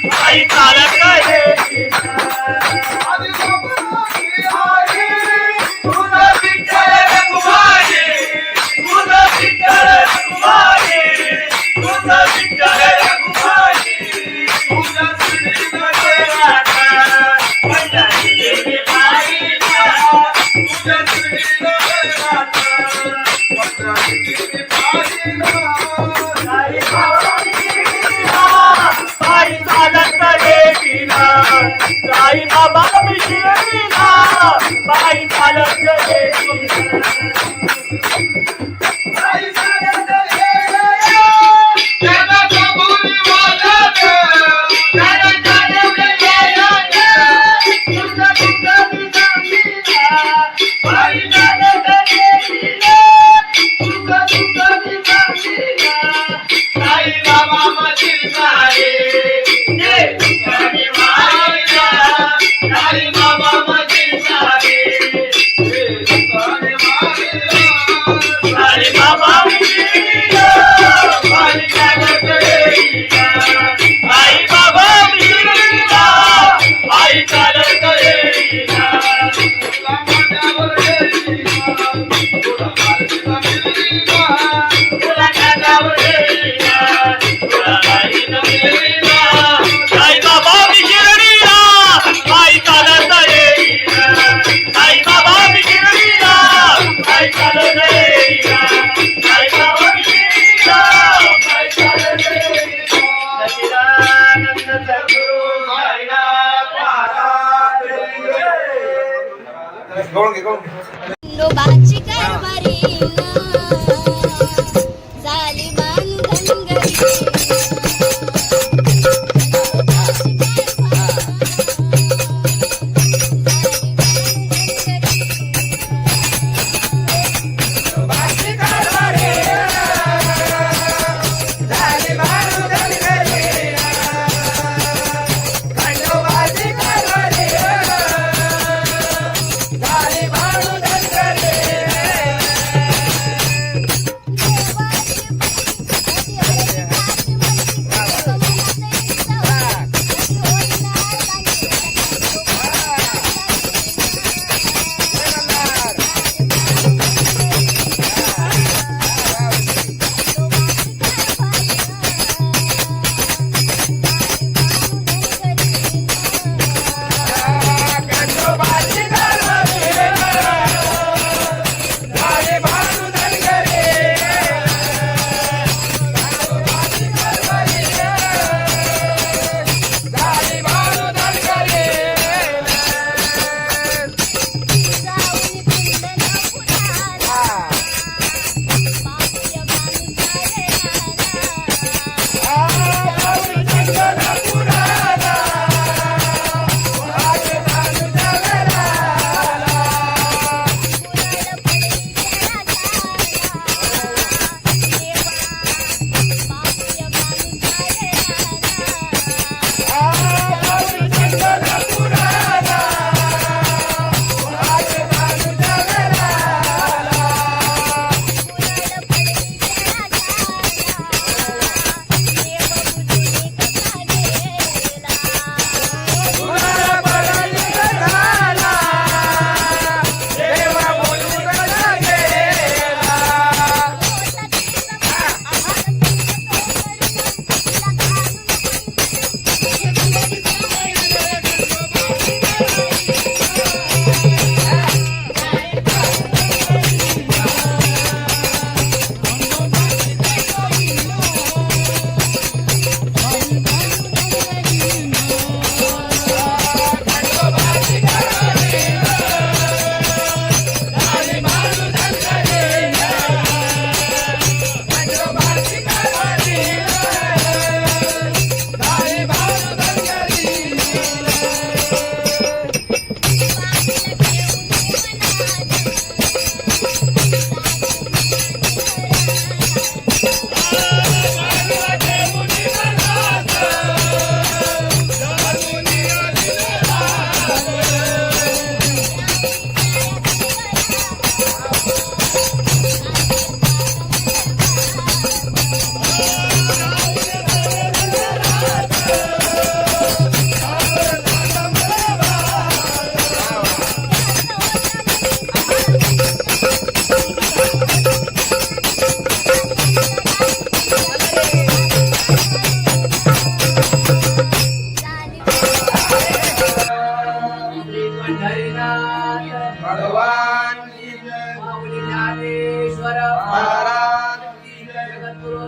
पायी चालत येईना तुझं विठ्ठल रघुमाई तुझं विठ्ठल रघुमाई तुझं विठ्ठल रघुमाई तुझ्या श्रीनगर राधा पंढरी देवी पायीला तुझ्या श्रीनगर राधा पंढरी देवी पायीला साई बाबा मी शिर्डीला पायी चालत येईना साई बाबा मी शिर्डीला पायी चालत येईना पायी चालत येईना त्याला कबुली वाला त्याला चालवलं येईना तुझं तुझं मी सांगीना पायी चालत येईना तुझं तुझं मी सांगीना साई बाबा माझी साई जे तुझ्याने वाईला साई बाबा माझी साई साई बाबा मी शिर्डीला पायी चालत येईना साई बाबा मी शिर्डीला पायी चालत येईना तुला खांद्यावर घेईना तुला पालखीनं फिरवीना साई बाबा मी शिर्डीला पायी चालत येईना साई बाबा मी शिर्डीला पायी चालत येईना साई बाबा मी शिर्डीला पायी चालत येईना सच्चिदानंद सद्गुरु साई गवळून घे खंडोबाची कारभारी झाली बांधन घरी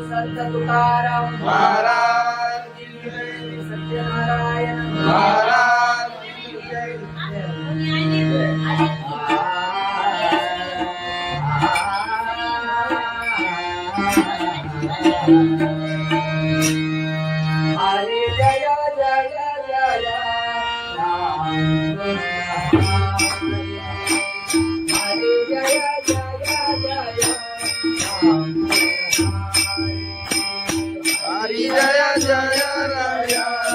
संत तुकाराम महाराज सत्यनारायण महाराज हरे जय जय जय राम हरे जय जय जय राम हरि जय जय राम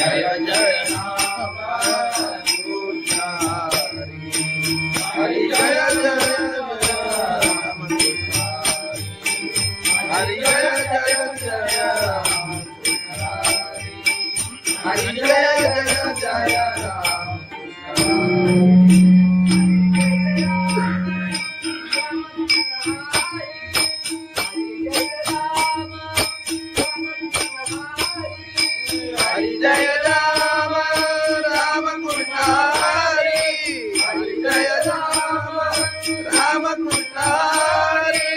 जय जय राम कृष्ण हरि जय जय राम कृष्ण हरि जय जय जय राम हरि जय जय जय राम हरि जय राम राम कृष्ण हरि हरि जय राम राम कृष्ण हरि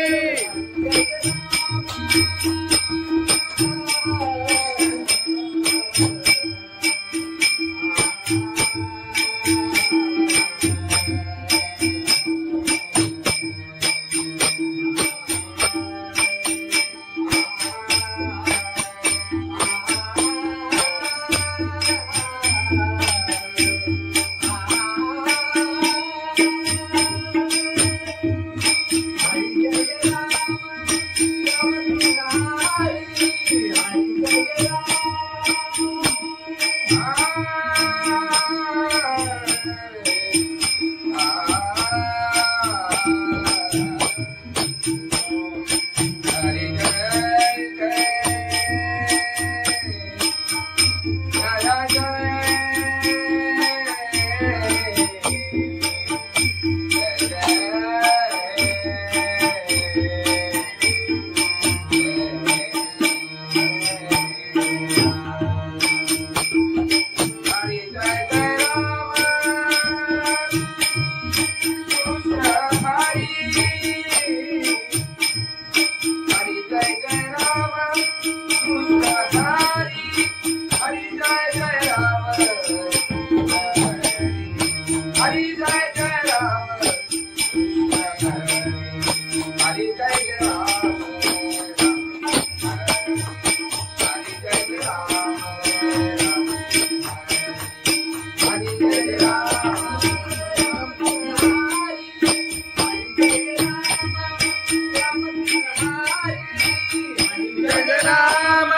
राम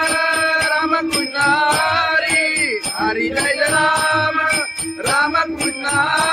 राम कृष्ण हरि हरि जय राम राम कृष्ण हरि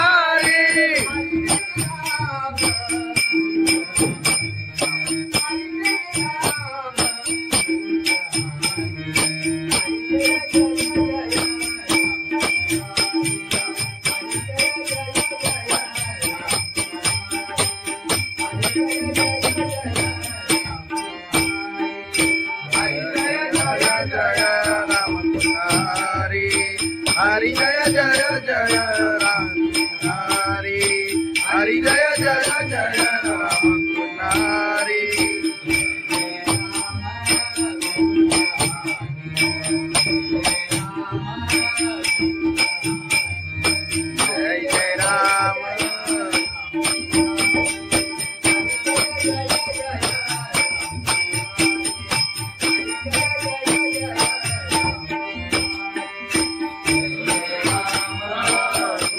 हरि जय जय जय राम हरि हरि जय जय जय राम हरि जय जय राम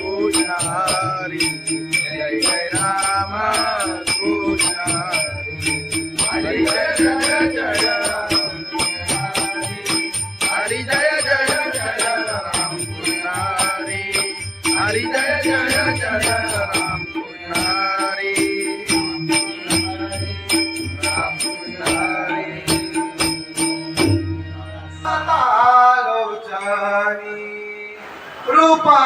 हरि जय जय राम कृष्ण हरि जय जय जय हरि जय जय जय राम कृष्ण हरि जय जय जय राम कृष्ण राम कृष्ण हरि रूपा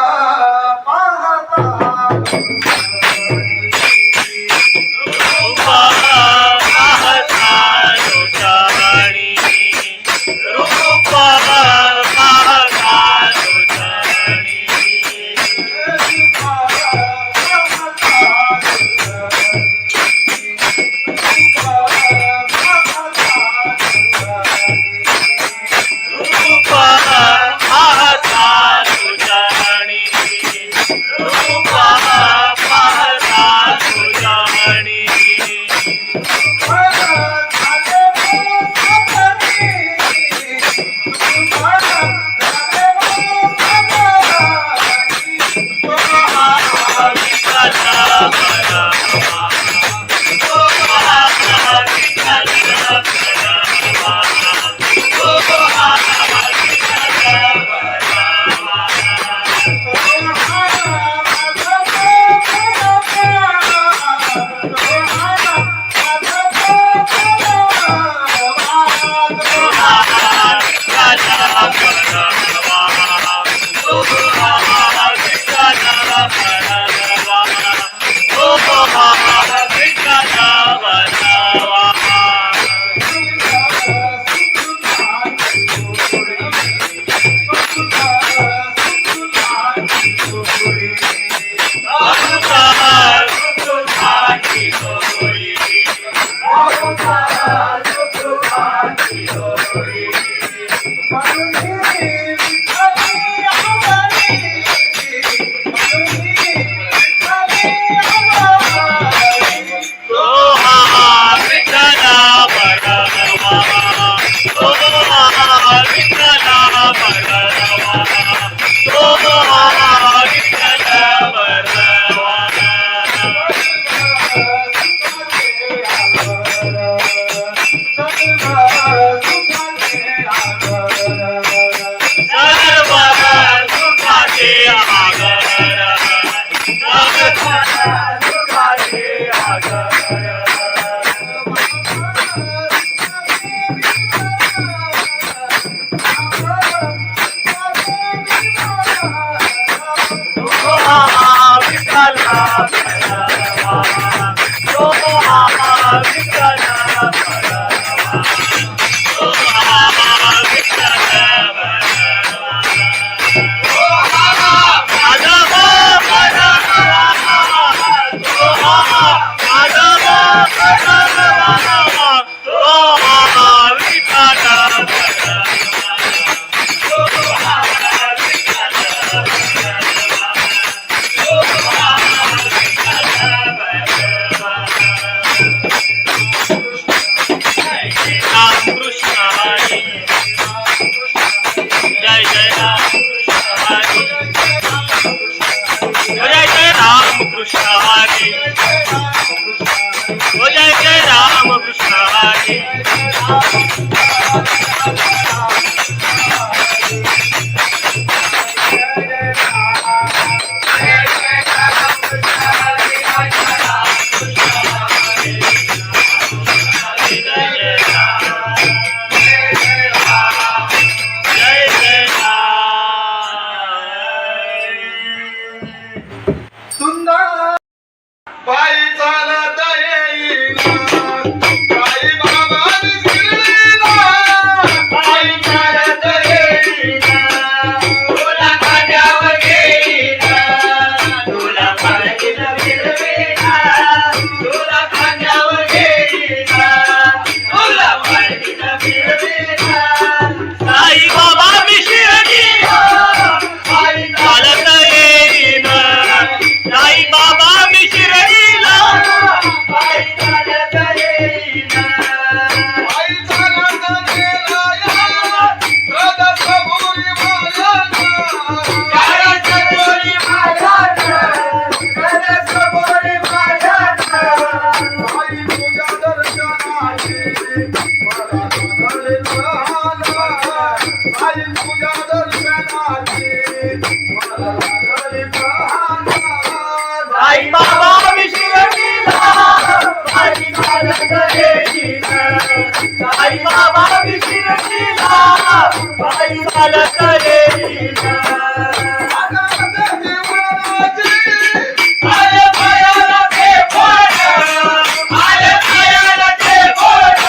रूपा ओ जय जय राम कृष्ण हरी सुंदर पायी चालत येईना साई बाबांनी शिर्डीला पायी चालत येईना तुला खांद्यावर घेईना तुला पालखीत फिरवीना तुला खांद्यावर घेईना तुला पालखीत फिरवीना साई बाबा मी शिर्डीला पायी चालत येईना साई बाबा मी शिर्डीला पायी चालत येईना पायी चालत गेला या रथसमोरी माझ्याना बोली माझ्या रथसमोरी माझ्याना साई तुझ्या दर्शनाची मला लागले प्रहारा साई तुझ्या दर्शनाची मला लागले प्रहारा साई बाबा मी शिर्डीला पायी चालत येईना साई बाबा मी शिर्डीला पायी चालत येईना आले पायाला ते बोट आले पायाला ते बोट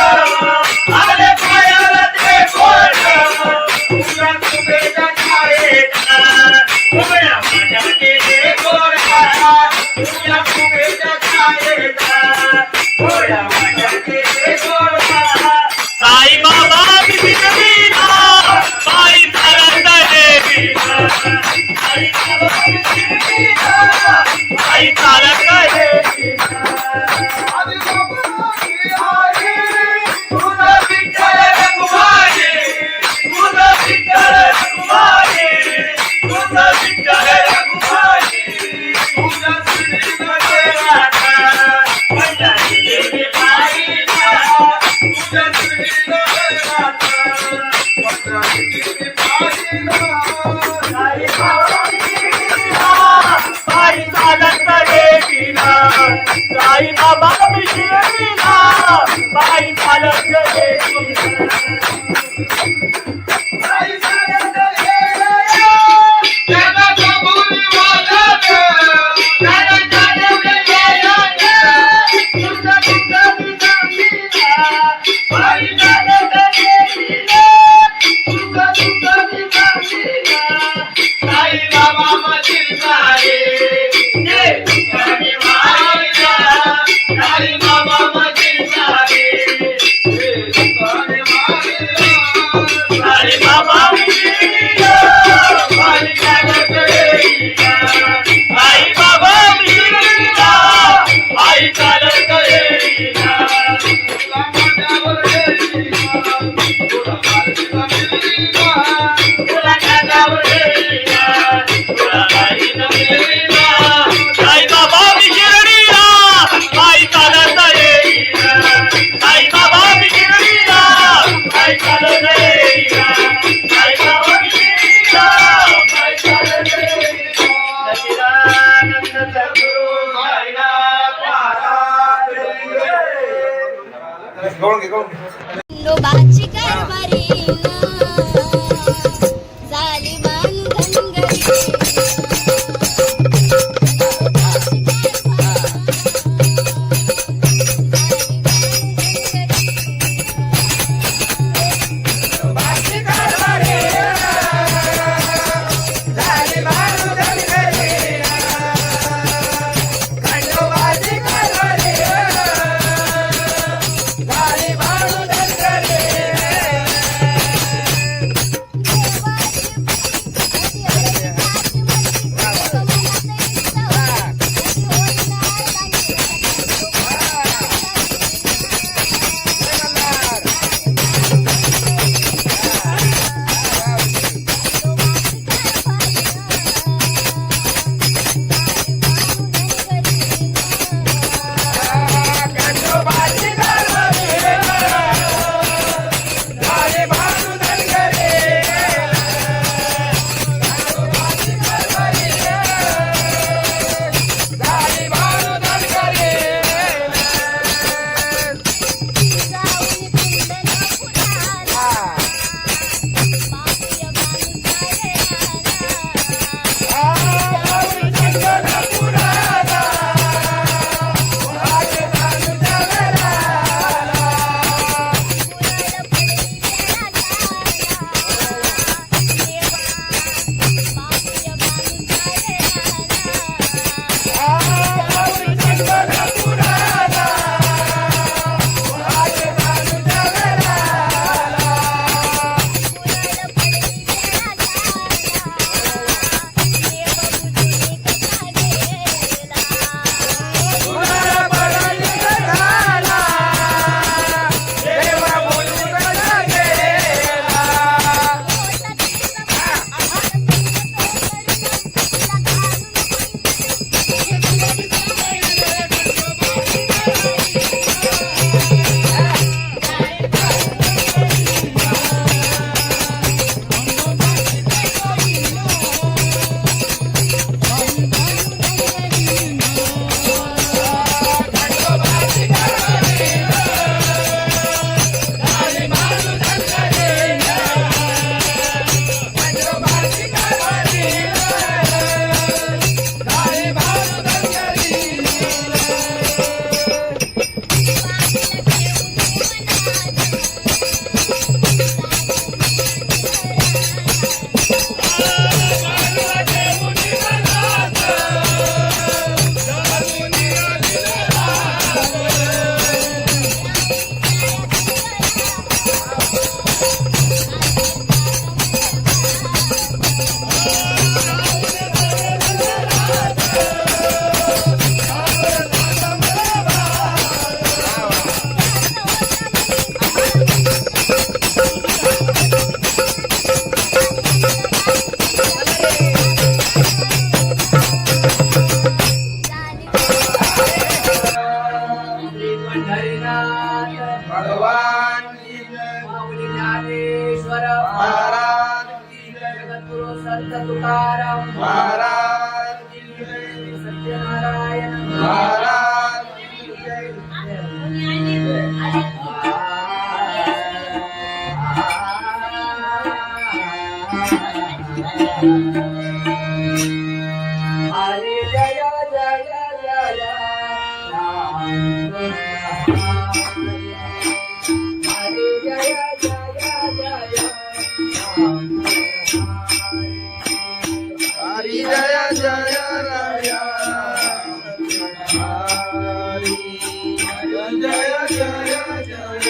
आले पायाला ते बोट तुझ्या कुबेच्या छायेत उभ्या माझ्या केले गोरा तुझ्या कुबेच्या छायेत उभ्या माझ्या केले गोरा साई बाबा मी शिर्डीला पायी चालत येईना साई बाबा मी शिर्डीला पायी चालत येईना तुझं विठ्ठल रघुमाई तुझं विठ्ठल रघुमाई तुझं विठ्ठल रघुमाई तुझ्या श्रीमध्ये राधा पंढरी देवी पाहिला तुझ्या श्रीमध्ये राधा पंढरी देवी पाहिला साई बाबा मी शिर्डीला पायी चालत येईना साई बाबा मी शिर्डीला पायी चालत येईना साई चालत गेला त्याला कबुली वाजत त्याला चालवलं गेलं तुझं दुःख मी सांगितलं पायी चालत येईना तुझं दुःख मी सांगितलं साई बाबा मधील सारे जे दुःख मी वाहिलं साई बाबा मधील सारे साई बाबा मी शिर्डीला पायी चालत येईना साई बाबा मी शिर्डीला पायी चालत येईना तुला खांद्यावर घेईना तुला पालखीत फिरवीना साई बाबा मी शिर्डीला पायी चालत येईना साई बाबा मी शिर्डीला पायी चालत येईना साई बाबा मी शिर्डीला पायी चालत येईना सच्चिदानंद सद्गुरु साईनाथ महाराज खंडोबाची कारभारी झाली धनगरी सद्गुरु संत तुकाराम महाराज की जय, सत्यनारायण महाराज की जय. हरे जय जय जय राम हरे जय जय जय राम हरी जय जय राया हरी जय जय जय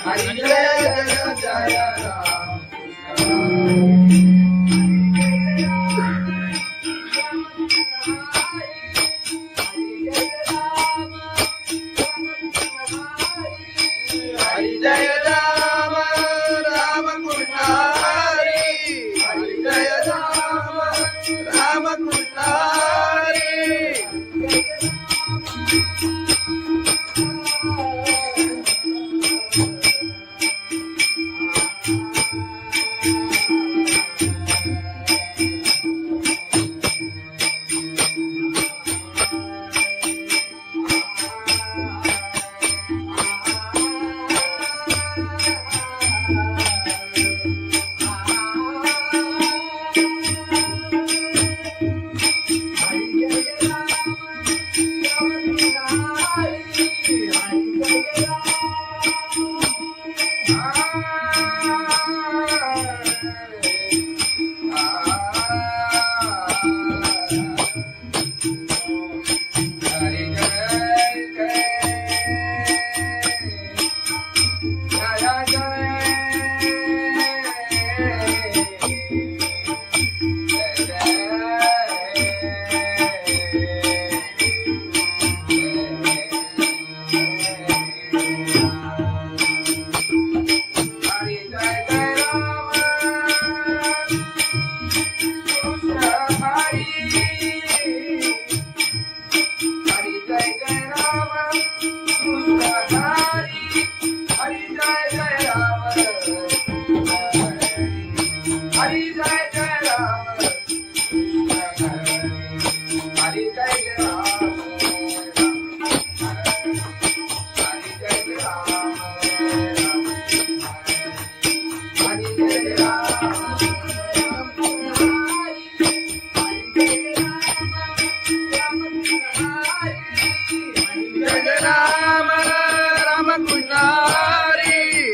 हरी जय जय जय राम हरी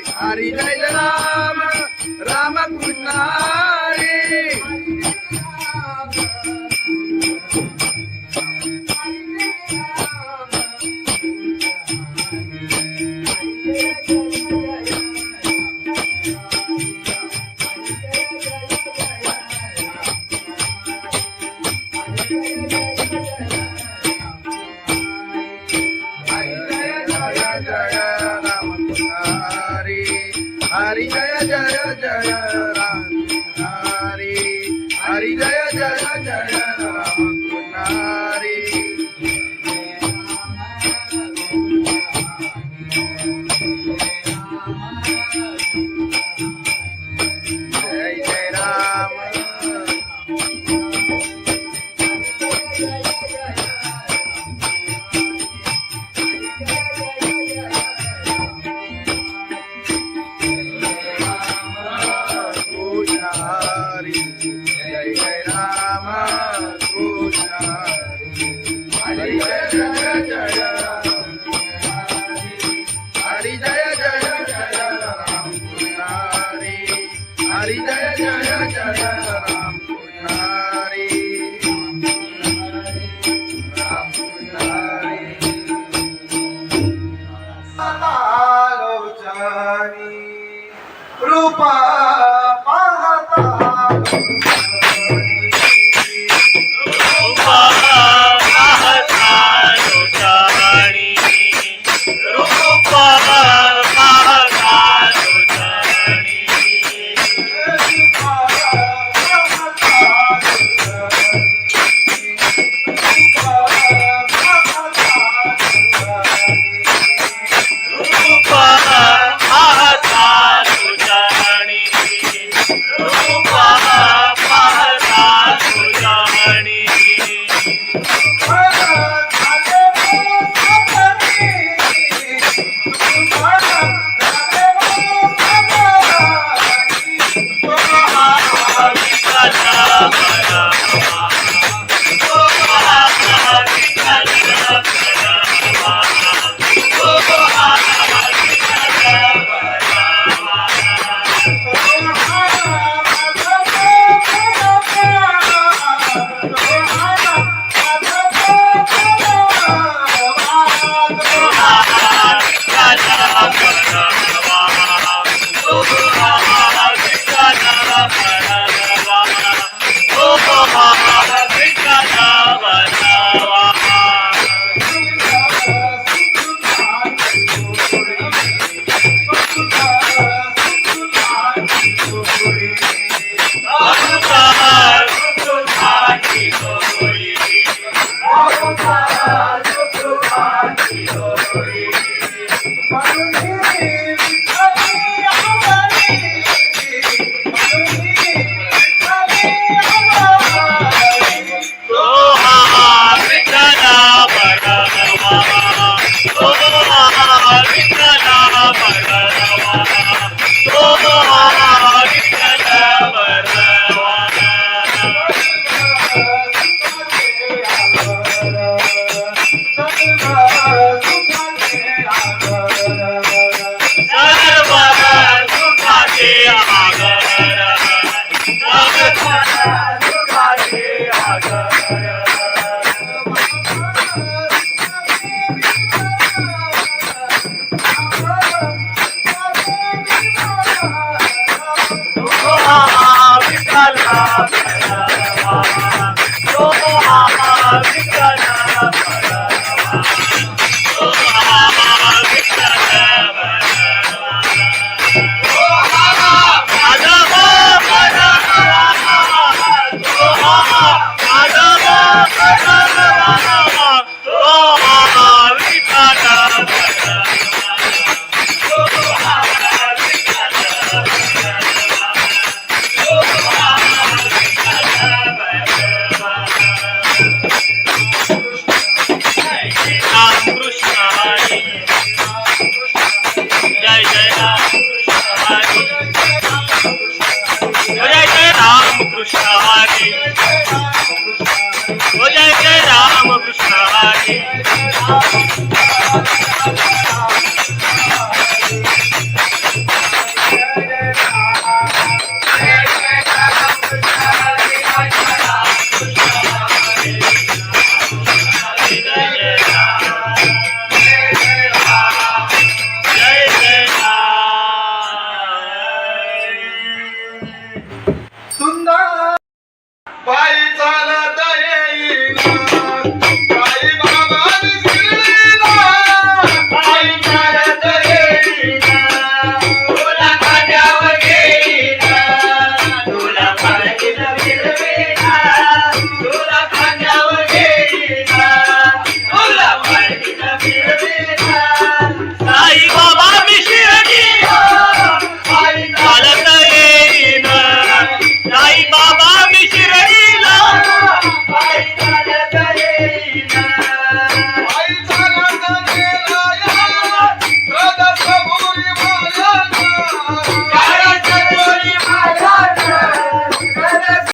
हरी जय जय जय राम हरी हरि जय जय जय राम हरि हरि जय जय जय राम हरि जय जय राम हरी जय जय जय राम हरी जय जय जय राम पुजारी हरी जय जय जय राम पुजारी राम पुजारी लोचनी रूपा पाहता रूपा पाहता लोचनी रूपा पाहता लोचनी रूपा पाहता लोचनी रूपा पाहता लोचनी Hare